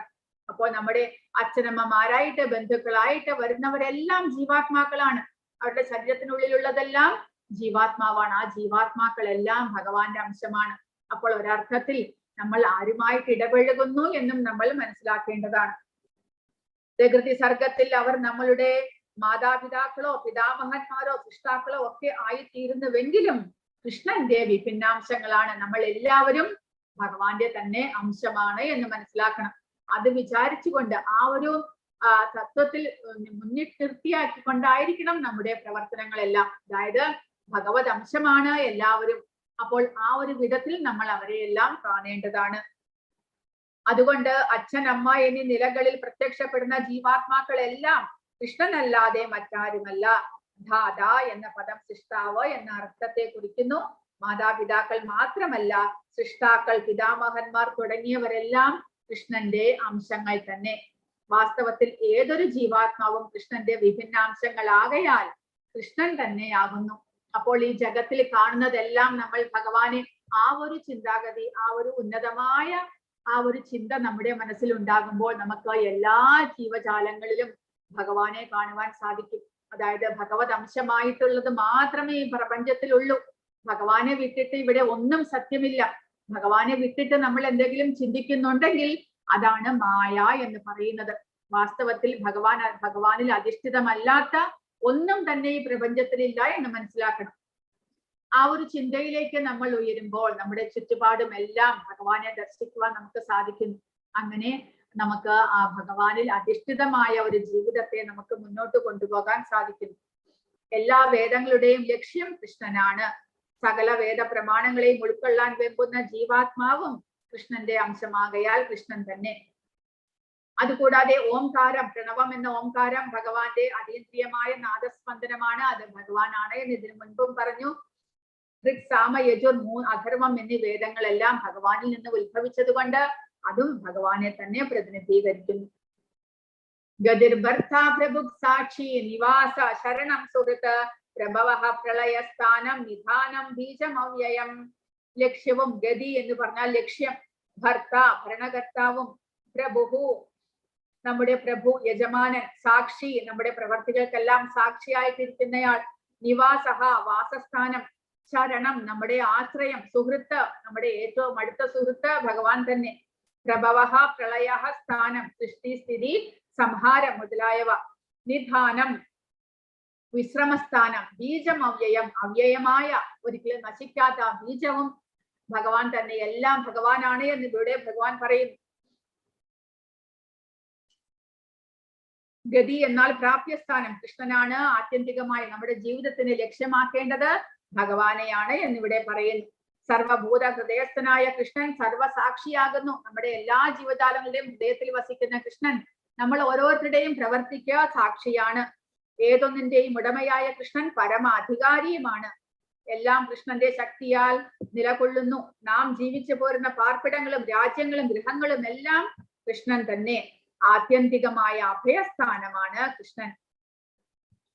അപ്പോൾ നമ്മുടെ അച്ഛനമ്മമാരായിട്ട് ബന്ധുക്കളായിട്ട് വരുന്നവരെല്ലാം ജീവാത്മാക്കളാണ്. അവരുടെ ശരീരത്തിനുള്ളിലുള്ളതെല്ലാം ജീവാത്മാവാണ്. ആ ജീവാത്മാക്കളെല്ലാം ഭഗവാന്റെ അംശമാണ്. അപ്പോൾ ഒരർത്ഥത്തിൽ നമ്മൾ ആരുമായിട്ട് ഇടപഴകുന്നു എന്നും നമ്മൾ മനസ്സിലാക്കേണ്ടതാണ്. പ്രകൃതി സർഗത്തിൽ അവർ നമ്മളുടെ മാതാപിതാക്കളോ പിതാമഹന്മാരോ സൃഷ്ടാക്കളോ ഒക്കെ ആയിത്തീരുന്നുവെങ്കിലും കൃഷ്ണന്റെ വിഭിന്നാംശങ്ങളാണ്. നമ്മൾ എല്ലാവരും ഭഗവാന്റെ തന്നെ അംശമാണ് എന്ന് മനസ്സിലാക്കണം. അത് വിചാരിച്ചുകൊണ്ട് ആ ഒരു തത്വത്തിൽ മുന്നിൽ നിർത്തിയാക്കിക്കൊണ്ടായിരിക്കണം നമ്മുടെ പ്രവർത്തനങ്ങളെല്ലാം. അതായത് ഭഗവത് അംശമാണ് എല്ലാവരും. അപ്പോൾ ആ ഒരു വിധത്തിൽ നമ്മൾ അവരെയെല്ലാം കാണേണ്ടതാണ്. അതുകൊണ്ട് അച്ഛൻ അമ്മ എന്നീ നിലകളിൽ പ്രത്യക്ഷപ്പെടുന്ന ജീവാത്മാക്കളെല്ലാം കൃഷ്ണനല്ലാതെ മറ്റാരുമല്ല. ധാത എന്ന പദം സൃഷ്ടാവ് എന്ന അർത്ഥത്തെ കുറിക്കുന്നു. മാതാപിതാക്കൾ മാത്രമല്ല, സൃഷ്ടാക്കൾ പിതാമഹന്മാർ തുടങ്ങിയവരെല്ലാം കൃഷ്ണന്റെ അംശങ്ങൾ തന്നെ. വാസ്തവത്തിൽ ഏതൊരു ജീവാത്മാവും കൃഷ്ണന്റെ വിഭിന്നാംശങ്ങളാകയാൽ കൃഷ്ണൻ തന്നെയാകുന്നു. അപ്പോൾ ഈ ജഗത്തിൽ കാണുന്നതെല്ലാം നമ്മൾ ഭഗവാനെ ആ ഒരു ചിന്താഗതി, ആ ഒരു ഉന്നതമായ ആ ഒരു ചിന്ത നമ്മുടെ മനസ്സിൽ ഉണ്ടാകുമ്പോൾ നമുക്ക് എല്ലാ ജീവജാലങ്ങളിലും ഭഗവാനെ കാണുവാൻ സാധിക്കും. അതായത് ഭഗവത് അംശമായിട്ടുള്ളത് മാത്രമേ ഈ പ്രപഞ്ചത്തിലുള്ളൂ. ഭഗവാനെ വിട്ടിട്ട് ഇവിടെ ഒന്നും സത്യമില്ല. ഭഗവാനെ വിട്ടിട്ട് നമ്മൾ എന്തെങ്കിലും ചിന്തിക്കുന്നുണ്ടെങ്കിൽ അതാണ് മായ എന്ന് പറയുന്നത്. വാസ്തവത്തിൽ ഭഗവാനിൽ അധിഷ്ഠിതമല്ലാത്ത ഒന്നും തന്നെ ഈ പ്രപഞ്ചത്തിലില്ല എന്ന് മനസ്സിലാക്കണം. ആ ഒരു ചിന്തയിലേക്ക് നമ്മൾ ഉയരുമ്പോൾ നമ്മുടെ ചുറ്റുപാടും എല്ലാം ഭഗവാനെ ദർശിക്കുവാൻ നമുക്ക് സാധിക്കുന്നു. അങ്ങനെ നമുക്ക് ആ ഭഗവാനിൽ അധിഷ്ഠിതമായ ഒരു ജീവിതത്തെ നമുക്ക് മുന്നോട്ട് കൊണ്ടുപോകാൻ സാധിക്കുന്നു. എല്ലാ വേദങ്ങളുടെയും ലക്ഷ്യം കൃഷ്ണനാണ്. സകല വേദ പ്രമാണങ്ങളെയും ഉൾക്കൊള്ളാൻ വെമ്പുന്ന ജീവാത്മാവും കൃഷ്ണന്റെ അംശമാകയാൽ കൃഷ്ണൻ തന്നെ. അതുകൂടാതെ ഓംകാരം, പ്രണവം എന്ന ഓംകാരം ഭഗവാന്റെ അതീന്ദ്രിയമായ നാദസ്പന്ദനമാണ്. അത് ഭഗവാനാണ് എന്ന് ഇതിനു മുൻപും പറഞ്ഞു. ഋക് സാമ യജുർ അഥർവം എന്നീ വേദങ്ങളെല്ലാം ഭഗവാനിൽ നിന്ന് ഉത്ഭവിച്ചത് കൊണ്ട് അതും ഭഗവാനെ തന്നെ പ്രതിനിധീകരിക്കുന്നു. ഗതിർഭർത്ത പ്രഭുക് സാക്ഷി നിവാസ ശരണം സുഹൃത്ത് പ്രഭവ പ്രളയസ്ഥാനം നിധാനം ബീജം അവ്യയം. ലക്ഷ്യവും ഗതി എന്ന് പറഞ്ഞാൽ ലക്ഷ്യം, ഭർത്ത ഭരണകർത്താവും, പ്രഭുഹു നമ്മുടെ പ്രഭു യജമാനൻ, സാക്ഷി നമ്മുടെ പ്രവർത്തികൾക്കെല്ലാം സാക്ഷിയായിട്ടിരിക്കുന്നയാൾ, നിവാസഹ വാസസ്ഥാനം, ശരണം നമ്മുടെ ആശ്രയം, സുഹൃത്ത് നമ്മുടെ ഏറ്റവും അടുത്ത സുഹൃത്ത് ഭഗവാൻ തന്നെ, പ്രഭവ പ്രളയ സ്ഥാനം സൃഷ്ടി സ്ഥിതി സംഹാരം മുതലായവ, നിധാനം വിശ്രമസ്ഥാനം, ബീജം അവ്യയം അവ്യയമായ ഒരിക്കലും നശിക്കാത്ത ബീജവും ഭഗവാൻ തന്നെ. എല്ലാം ഭഗവാനാണ് എന്ന് ഇവിടെ ഭഗവാൻ പറയുന്നു. ഗതി എന്നാൽ പ്രാപ്യസ്ഥാനം, കൃഷ്ണനാണ് ആത്യന്തികമായി നമ്മുടെ ജീവിതത്തിന് ലക്ഷ്യമാക്കേണ്ടത് ഭഗവാനെയാണ് എന്നിവിടെ പറയുന്നു. സർവഭൂത ഹൃദയസ്ഥനായ കൃഷ്ണൻ സർവസാക്ഷിയാകുന്നു. നമ്മുടെ എല്ലാ ജീവജാലങ്ങളുടെയും ഹൃദയത്തിൽ വസിക്കുന്ന കൃഷ്ണൻ നമ്മൾ ഓരോരുത്തരുടെയും പ്രവർത്തിക്കുക സാക്ഷിയാണ്. ഏതൊന്നിന്റെയും ഉടമയായ കൃഷ്ണൻ പരമാധികാരിയുമാണ്. എല്ലാം കൃഷ്ണന്റെ ശക്തിയാൽ നിലകൊള്ളുന്നു. നാം ജീവിച്ചു പോരുന്ന പാർപ്പിടങ്ങളും രാജ്യങ്ങളും ഗൃഹങ്ങളും എല്ലാം കൃഷ്ണൻ തന്നെ. ആത്യന്തികമായ അഭയസ്ഥാനമാണ് കൃഷ്ണൻ.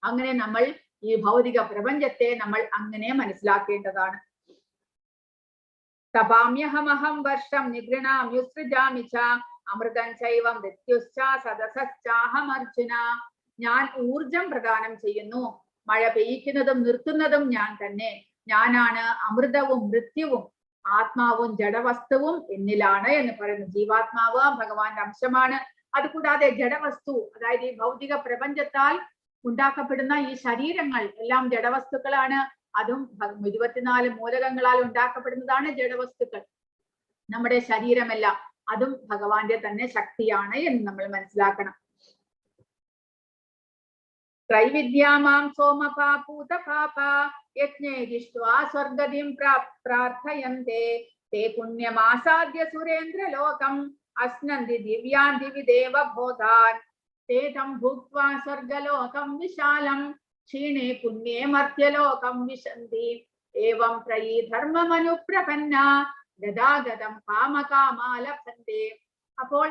അങ്ങനെ നമ്മൾ ഈ ഭൗതിക പ്രപഞ്ചത്തെ നമ്മൾ അങ്ങനെ മനസ്സിലാക്കേണ്ടതാണ്. തപാമ്യഹമഹം വർഷം നിഗൃണാമ്യുസൃജാമി ച അമൃതം ചൈവം മൃത്യുശ്ച സദസശ്ചാഹം അർജുന. ഞാൻ ഊർജം പ്രദാനം ചെയ്യുന്നു, മഴ പെയ്യിക്കുന്നതും നിർത്തുന്നതും ഞാൻ തന്നെ. ഞാനാണ് അമൃതവും മൃത്യുവും ആത്മാവും ജഡവസ്തുവും എന്നിലാണ് എന്ന് പറയുന്നു. ജീവാത്മാവ് ഭഗവാന്റെ അംശമാണ്. അതുകൂടാതെ ജഡവസ്തു, അതായത് ഈ ഭൗതിക പ്രപഞ്ചത്താൽ ഉണ്ടാക്കപ്പെടുന്ന ഈ ശരീരങ്ങൾ എല്ലാം ജഡവസ്തുക്കളാണ്. അതും 24 മൂലകങ്ങളാൽ ഉണ്ടാക്കപ്പെടുന്നതാണ് ജഡവസ്തുക്കൾ. നമ്മുടെ ശരീരമെല്ലാം അതും ഭഗവാന്റെ തന്നെ ശക്തിയാണ് എന്ന് നമ്മൾ മനസ്സിലാക്കണം. ത്രൈവിദ്യാമാം സോമപാപൂത പാപ യജ്ഞേഷ്ട്വാ സ്വർഗതിം പ്രാർത്ഥയന്തേ തേ പുണ്യമാസാദ്യ സുരേന്ദ്രലോകം അസ്നന്തി ദിവ്യാൻ ദിവി ദേവഭോഗാൻ തേതം ഭുക്വാ സ്വർഗലോകം വിശാലം ക്ഷീണേ പുണ്യേ മർത്യലോകം വിശന്തി ഏവം ത്രയീ ധർമ്മമനുപ്രപന്ന ഗദാഗതം കാമകാമാലഭന്തേ. അപ്പോൾ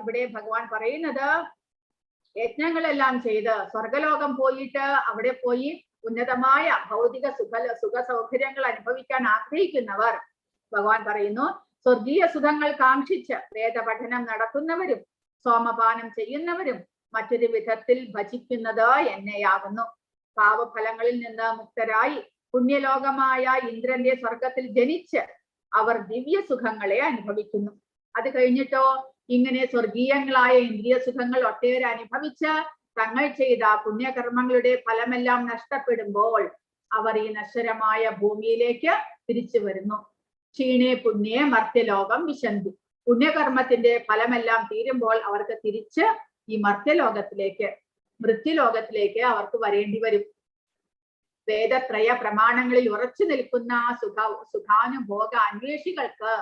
ഇവിടെ ഭഗവാൻ പറയുന്നത്, യജ്ഞങ്ങളെല്ലാം ചെയ്ത് സ്വർഗലോകം പോയിട്ട് അവിടെ പോയി ഉന്നതമായ ഭൗതിക സുഖ സൗകര്യങ്ങൾ അനുഭവിക്കാൻ ആഗ്രഹിക്കുന്നവർ, ഭഗവാൻ പറയുന്നു, സ്വർഗീയ സുഖങ്ങൾ കാക്ഷിച്ച് വേദപഠനം നടത്തുന്നവരും സോമപാനം ചെയ്യുന്നവരും മറ്റൊരു വിധത്തിൽ ഭജിക്കുന്നത് എന്നെയാകുന്നു. പാപഫലങ്ങളിൽ നിന്ന് മുക്തരായി പുണ്യലോകമായ ഇന്ദ്രന്റെ സ്വർഗത്തിൽ ജനിച്ച് അവർ ദിവ്യ സുഖങ്ങളെ അനുഭവിക്കുന്നു. അത് കഴിഞ്ഞിട്ടോ ഇങ്ങനെ സ്വർഗീയങ്ങളായ ഇന്ദ്രിയ സുഖങ്ങൾ ഒട്ടേറെ അനുഭവിച്ച് തങ്ങൾ ചെയ്ത പുണ്യകർമ്മങ്ങളുടെ ഫലമെല്ലാം നഷ്ടപ്പെടുമ്പോൾ അവർ ഈ നശ്വരമായ ഭൂമിയിലേക്ക് തിരിച്ചു വരുന്നു. ക്ഷീണേ പുണ്യേ മർത്യലോകം വിശന്തി. പുണ്യകർമ്മത്തിന്റെ ഫലമെല്ലാം തീരുമ്പോൾ അവർക്ക് തിരിച്ച് ഈ മർത്യലോകത്തിലേക്ക്, മൃത്യുലോകത്തിലേക്ക് അവർക്ക് വരേണ്ടി വരും. വേദത്രയ പ്രമാണങ്ങളിൽ ഉറച്ചു നിൽക്കുന്ന സുഖാനുഭോഗ അന്വേഷികൾക്ക്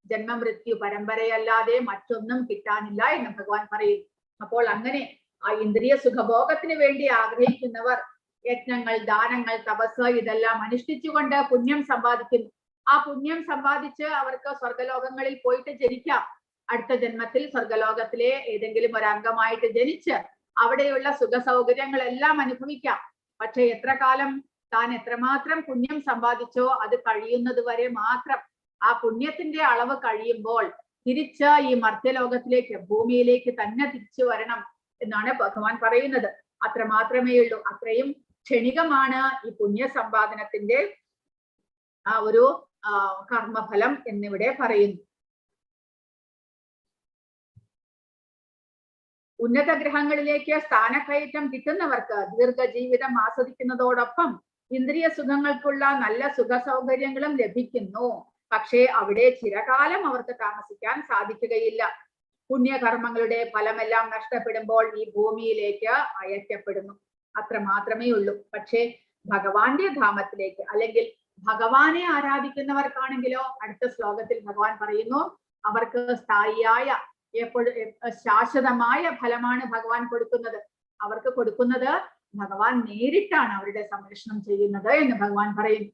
ജന്മമൃത്യു പരമ്പരയല്ലാതെ മറ്റൊന്നും കിട്ടാനില്ല എന്ന് ഭഗവാൻ പറയും. അപ്പോൾ അങ്ങനെ ആ ഇന്ദ്രിയ സുഖഭോഗത്തിന് വേണ്ടി ആഗ്രഹിക്കുന്നവർ യജ്ഞങ്ങൾ, ദാനങ്ങൾ, തപസ് ഇതെല്ലാം അനുഷ്ഠിച്ചുകൊണ്ട് പുണ്യം സമ്പാദിക്കുന്നു. ആ പുണ്യം സമ്പാദിച്ച് അവർക്ക് സ്വർഗലോകങ്ങളിൽ പോയിട്ട് ജനിക്കാം. അടുത്ത ജന്മത്തിൽ സ്വർഗലോകത്തിലെ ഏതെങ്കിലും ഒരു അംഗമായിട്ട് ജനിച്ച് അവിടെയുള്ള സുഖ സൗകര്യങ്ങളെല്ലാം അനുഭവിക്കാം. പക്ഷെ എത്ര കാലം താൻ എത്രമാത്രം പുണ്യം സമ്പാദിച്ചോ അത് കഴിയുന്നത് വരെ മാത്രം. ആ പുണ്യത്തിന്റെ അളവ് കഴിയുമ്പോൾ തിരിച്ച് ഈ മർത്യലോകത്തിലേക്ക്, ഭൂമിയിലേക്ക് തന്നെ തിരിച്ചു വരണം എന്നാണ് ഭഗവാൻ പറയുന്നത്. അത്ര മാത്രമേ ഉള്ളൂ. അത്രയും ക്ഷണികമാണ് ഈ പുണ്യ സമ്പാദനത്തിന്റെ ആ ഒരു കർമ്മഫലം എന്നിവിടെ പറയുന്നു. ഉന്നത ഗ്രഹങ്ങളിലേക്ക് സ്ഥാനക്കയറ്റം കിട്ടുന്നവർക്ക് ദീർഘജീവിതം ആസ്വദിക്കുന്നതോടൊപ്പം ഇന്ദ്രിയ സുഖങ്ങൾക്കുള്ള നല്ല സുഖ സൗകര്യങ്ങളും ലഭിക്കുന്നു. പക്ഷേ അവിടെ ചിരകാലം അവർക്ക് താമസിക്കാൻ സാധിക്കുകയില്ല. പുണ്യകർമ്മങ്ങളുടെ ഫലമെല്ലാം നഷ്ടപ്പെടുമ്പോൾ ഈ ഭൂമിയിലേക്ക് അയക്കപ്പെടുന്നു. അത്ര മാത്രമേ ഉള്ളൂ. പക്ഷേ ഭഗവാന്റെ ധാമത്തിലേക്ക്, അല്ലെങ്കിൽ ഭഗവാനെ ആരാധിക്കുന്നവർക്കാണെങ്കിലോ അടുത്ത ശ്ലോകത്തിൽ ഭഗവാൻ പറയുന്നു, അവർക്ക് സ്ഥായിയായ, എപ്പോഴും ശാശ്വതമായ ഫലമാണ് ഭഗവാൻ കൊടുക്കുന്നത്. അവർക്ക് കൊടുക്കുന്നത് ഭഗവാൻ നേരിട്ടാണ് അവരുടെ സംരക്ഷണം ചെയ്യുന്നത് എന്ന് ഭഗവാൻ പറയുന്നു.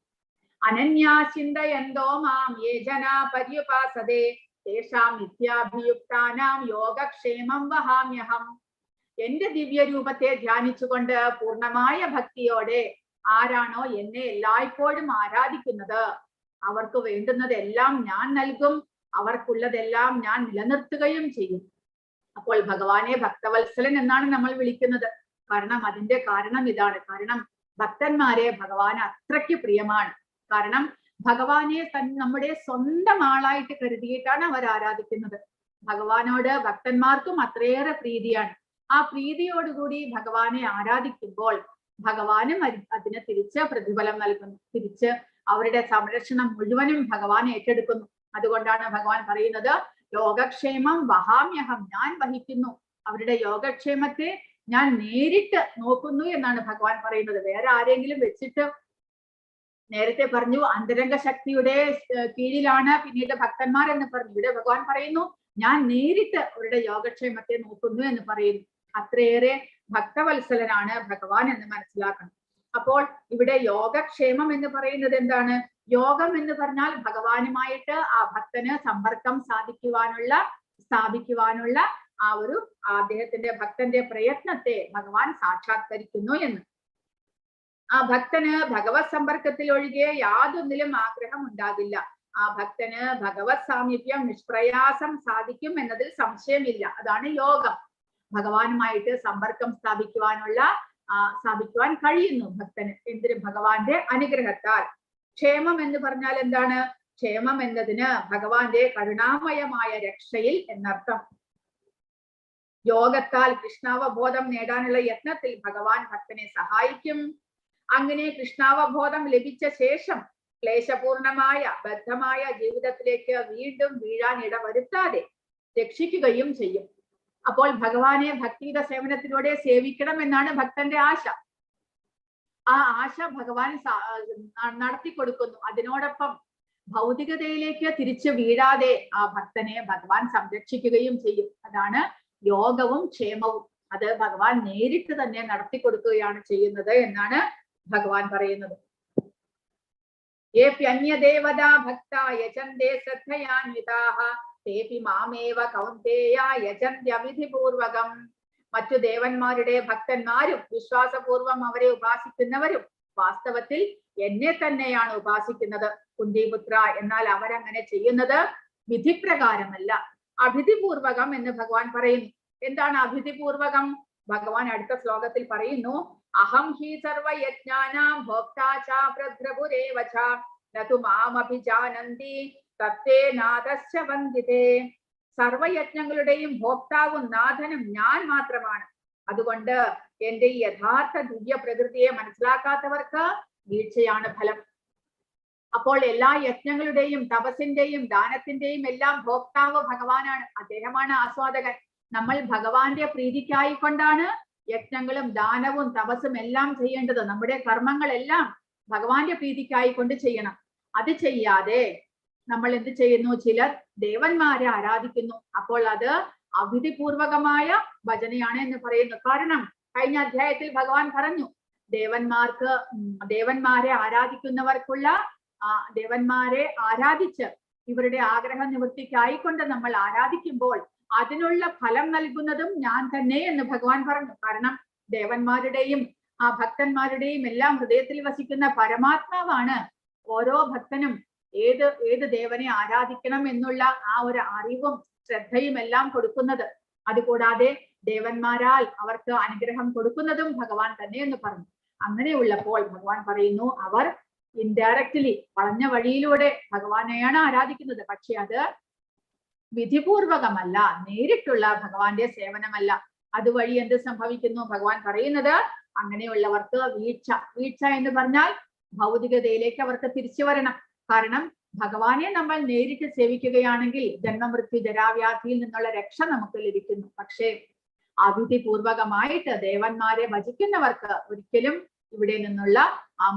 അനന്യാചിന്തയന്തോ മാം യേ ജനാ പര്യുപാസതേ തേഷാം നിത്യാഭിയുക്താനാം യോഗക്ഷേമം വഹാമ്യഹം. എന്റെ ദിവ്യരൂപത്തെ ധ്യാനിച്ചുകൊണ്ട് പൂർണ്ണമായ ഭക്തിയോടെ ആരാണോ എന്നെ എല്ലായ്പ്പോഴും ആരാധിക്കുന്നത് അവർക്ക് വേണ്ടുന്നതെല്ലാം ഞാൻ നൽകും, അവർക്കുള്ളതെല്ലാം ഞാൻ നിലനിർത്തുകയും ചെയ്യും. അപ്പോൾ ഭഗവാനെ ഭക്തവത്സലൻ എന്നാണ് നമ്മൾ വിളിക്കുന്നത്. കാരണം അതിന്റെ കാരണം ഇതാണ്. കാരണം ഭക്തന്മാരെ ഭഗവാൻ അത്രയ്ക്ക് പ്രിയമാണ്. കാരണം ഭഗവാനെ നമ്മുടെ സ്വന്തം ആളായിട്ട് കരുതിയിട്ടാണ് അവർ ആരാധിക്കുന്നത്. ഭഗവാനോട് ഭക്തന്മാർക്കും അത്രയേറെ പ്രീതിയാണ്. ആ പ്രീതിയോടുകൂടി ഭഗവാനെ ആരാധിക്കുമ്പോൾ ഭഗവാനും അതിന് തിരിച്ച് പ്രതിഫലം നൽകുന്നു. തിരിച്ച് അവരുടെ സംരക്ഷണം മുഴുവനും ഭഗവാൻ ഏറ്റെടുക്കുന്നു. അതുകൊണ്ടാണ് ഭഗവാൻ പറയുന്നത്, യോഗക്ഷേമം വഹാമ്യഹം, ഞാൻ വഹിക്കുന്നു, അവരുടെ യോഗക്ഷേമത്തെ ഞാൻ നേരിട്ട് നോക്കുന്നു എന്നാണ് ഭഗവാൻ പറയുന്നത്. വേറെ ആരെങ്കിലും വെച്ചിട്ട്, നേരത്തെ പറഞ്ഞു അന്തരംഗ ശക്തിയുടെ കീഴിലാണ് പിന്നീട് ഭക്തന്മാർ എന്ന് പറഞ്ഞു. ഇവിടെ ഭഗവാൻ പറയുന്നു ഞാൻ നേരിട്ട് അവരുടെ യോഗക്ഷേമത്തെ നോക്കുന്നു എന്ന് പറയുന്നു. അത്രയേറെ ഭക്തവത്സലനാണ് ഭഗവാൻ എന്ന് മനസ്സിലാക്കണം. അപ്പോൾ ഇവിടെ യോഗക്ഷേമം എന്ന് പറയുന്നത് എന്താണ്? യോഗം എന്ന് പറഞ്ഞാൽ ഭഗവാനുമായിട്ട് ആ ഭക്തന് സമ്പർക്കം സ്ഥാപിക്കുവാനുള്ള ആ ഒരു അദ്ദേഹത്തിന്റെ ഭക്തന്റെ പ്രയത്നത്തെ ഭഗവാൻ സാക്ഷാത്കരിക്കുന്നു എന്ന്. ആ ഭക്തന് ഭഗവത് സമ്പർക്കത്തിൽ ഒഴികെ യാതൊന്നിലും ആഗ്രഹം ഉണ്ടാകില്ല. ആ ഭക്തന് ഭഗവത് സാമീപ്യം നിഷ്പ്രയാസം സാധിക്കും എന്നതിൽ സംശയമില്ല. അതാണ് യോഗം. ഭഗവാനുമായിട്ട് സമ്പർക്കം സ്ഥാപിക്കുവാൻ കഴിയുന്നു ഭക്തന്. എന്തിന്? ഭഗവാന്റെ അനുഗ്രഹത്താൽ. ക്ഷേമം എന്ന് പറഞ്ഞാൽ എന്താണ്? ക്ഷേമം എന്നതിന് ഭഗവാന്റെ കരുണാമയമായ രക്ഷയിൽ എന്നർത്ഥം. യോഗത്താൽ കൃഷ്ണാവബോധം നേടാനുള്ള യത്നത്തിൽ ഭഗവാൻ ഭക്തനെ സഹായിക്കും. അങ്ങനെ കൃഷ്ണാവബോധം ലഭിച്ച ശേഷം ക്ലേശപൂർണമായ ബദ്ധമായ ജീവിതത്തിലേക്ക് വീണ്ടും വീഴാൻ ഇടവരുത്താതെ രക്ഷിക്കുകയും ചെയ്യും. അപ്പോൾ ഭഗവാനെ ഭക്തിയുടെ സേവനത്തിലൂടെ സേവിക്കണം എന്നാണ് ഭക്തന്റെ ആശ. ആ ആശ ഭഗവാൻ നടത്തി കൊടുക്കുന്നു. അതിനോടൊപ്പം ഭൗതികതയിലേക്ക് തിരിച്ചു വീഴാതെ ആ ഭക്തനെ ഭഗവാൻ സംരക്ഷിക്കുകയും ചെയ്യും. അതാണ് യോഗവും ക്ഷേമവും. അത് ഭഗവാൻ നേരിട്ട് തന്നെ നടത്തി കൊടുക്കുകയാണ് ചെയ്യുന്നത് എന്നാണ് ഭഗവാൻ പറയുന്നത്. യേപ്യന്യദേവതാ ഭക്താ യജന്തേ ശ്രദ്ധയാന്വിതാഃ തേപി മാമേവ കൗന്ദേയ യജന്ത്യവിധിപൂർവകം. മറ്റു ദേവന്മാരുടെ ഭക്തന്മാരും വിശ്വാസപൂർവം അവരെ ഉപാസിക്കുന്നവരും വാസ്തവത്തിൽ എന്നെ തന്നെയാണ് ഉപാസിക്കുന്നത് കുന്തിപുത്ര. എന്നാൽ അവരങ്ങനെ ചെയ്യുന്നത് വിധിപ്രകാരമല്ല, അഭിധിപൂർവകം എന്ന് ഭഗവാൻ പറയുന്നു. എന്താണ് അഭിധിപൂർവകം? ഭഗവാൻ അടുത്ത ശ്ലോകത്തിൽ പറയുന്നു, അഹം ഹി സർവയജ്ഞാനാം ഭോക്താ ച പ്രഭ്രഭുരേവ ച നതു മാമഭിജാനന്തി തത്തേ നാഥസ്യ വന്ദിതേ. സർവയജ്ഞങ്ങളുടെയും ഭോക്താവും നാഥനും ഞാൻ മാത്രമാണ്. അതുകൊണ്ട് എന്റെ ഈ യഥാർത്ഥ ദിവ്യ പ്രകൃതിയെ മനസ്സിലാക്കാത്തവർക്ക് വീഴ്ചയാണ് ഫലം. അപ്പോൾ എല്ലാ യജ്ഞങ്ങളുടെയും തപസ്സിന്റെയും ദാനത്തിന്റെയും എല്ലാം ഭോക്താവ് ഭഗവാനാണ്. അദ്ദേഹമാണ് ആസ്വാദകൻ. നമ്മൾ ഭഗവാന്റെ പ്രീതിക്കായിക്കൊണ്ടാണ് യജ്ഞങ്ങളും ദാനവും തപസ്സും എല്ലാം ചെയ്യേണ്ടത്. നമ്മുടെ കർമ്മങ്ങളെല്ലാം ഭഗവാന്റെ പ്രീതിക്കായിക്കൊണ്ട് ചെയ്യണം. അത് ചെയ്യാതെ നമ്മൾ എന്ത് ചെയ്യുന്നു? ചിലർ ദേവന്മാരെ ആരാധിക്കുന്നു. അപ്പോൾ അത് അവിധിപൂർവകമായ ഭജനയാണ് എന്ന് പറയുന്നു. കാരണം കഴിഞ്ഞ അധ്യായത്തിൽ ഭഗവാൻ പറഞ്ഞു, ദേവന്മാരെ ആരാധിക്കുന്നവർക്കുള്ള ദേവന്മാരെ ആരാധിച്ച് ഇവരുടെ ആഗ്രഹ നിവൃത്തിക്കായിക്കൊണ്ട് നമ്മൾ ആരാധിക്കുമ്പോൾ അതിനുള്ള ഫലം നൽകുന്നതും ഞാൻ തന്നെ എന്ന് ഭഗവാൻ പറഞ്ഞു. കാരണം ദേവന്മാരുടെയും ആ ഭക്തന്മാരുടെയും എല്ലാം ഹൃദയത്തിൽ വസിക്കുന്ന പരമാത്മാവാണ് ഓരോ ഭക്തനും ഏത് ദേവനെ ആരാധിക്കണം എന്നുള്ള ആ ഒരു അറിവും ശ്രദ്ധയും എല്ലാം കൊടുക്കുന്നത്. അതുകൂടാതെ ദേവന്മാരാൽ അവർക്ക് അനുഗ്രഹം കൊടുക്കുന്നതും ഭഗവാൻ തന്നെ എന്ന് പറഞ്ഞു. അങ്ങനെയുള്ളപ്പോൾ ഭഗവാൻ പറയുന്നു, അവർ ഇൻഡയറക്റ്റ്ലി വളഞ്ഞ വഴിയിലൂടെ ഭഗവാനെയാണ് ആരാധിക്കുന്നത്. പക്ഷെ അത് വിധിപൂർവകമല്ല, നേരിട്ടുള്ള ഭഗവാന്റെ സേവനമല്ല. അതുവഴി എന്ത് സംഭവിക്കുന്നു? ഭഗവാൻ പറയുന്നത് അങ്ങനെയുള്ളവർക്ക് വീഴ്ച എന്ന് പറഞ്ഞാൽ ഭൗതികതയിലേക്ക് അവർക്ക് തിരിച്ചു വരണം. കാരണം ഭഗവാനെ നമ്മൾ നേരിട്ട് സേവിക്കുകയാണെങ്കിൽ ജന്മമൃത്യു ജരാവ്യാധിയിൽ നിന്നുള്ള രക്ഷ നമുക്ക് ലഭിക്കുന്നു. പക്ഷേ അവിധിപൂർവകമായിട്ട് ദേവന്മാരെ ഭജിക്കുന്നവർക്ക് ഒരിക്കലും ഇവിടെ നിന്നുള്ള ആ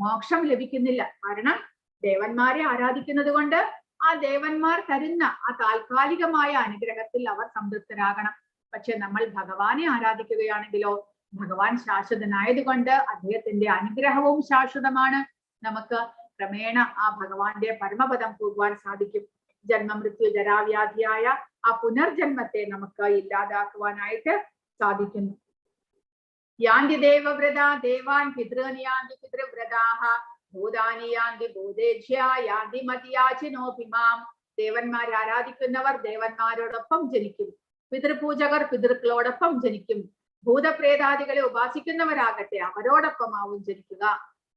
മോക്ഷം ലഭിക്കുന്നില്ല. കാരണം ദേവന്മാരെ ആരാധിക്കുന്നത് കൊണ്ട് ആ ദേവന്മാർ തരുന്ന ആ താൽക്കാലികമായ അനുഗ്രഹത്തിൽ അവർ സംതൃപ്തരാകണം. പക്ഷെ നമ്മൾ ഭഗവാനെ ആരാധിക്കുകയാണെങ്കിലോ ഭഗവാൻ ശാശ്വതനായതുകൊണ്ട് അദ്ദേഹത്തിന്റെ അനുഗ്രഹവും ശാശ്വതമാണ്. നമുക്ക് ക്രമേണ ആ ഭഗവാന്റെ പരമപദം പോകുവാൻ സാധിക്കും. ജന്മമൃത്യു ജരാവ്യാധിയായ ആ പുനർജന്മത്തെ നമുക്ക് ഇല്ലാതാക്കുവാനായിട്ട് സാധിക്കുന്നു. യാന്തി ദേവവ്രതാ ദേവാൻ പിതൃൻ യാന്തി പിതൃവ്രതാഹ ഭൂതാനി യാന്തി ഭൂതേജ്യാ യാന്തി മതിയാചിനോഭിമാം. ദേവന്മാരെ ആരാധിക്കുന്നവർ ദേവന്മാരോടൊപ്പം ജനിക്കും. പിതൃപൂജകർ പിതൃക്കളോടൊപ്പം ജനിക്കും. ഭൂതപ്രേതാദികളെ ഉപാസിക്കുന്നവരാകട്ടെ അവരോടൊപ്പമാവും ജനിക്കുക.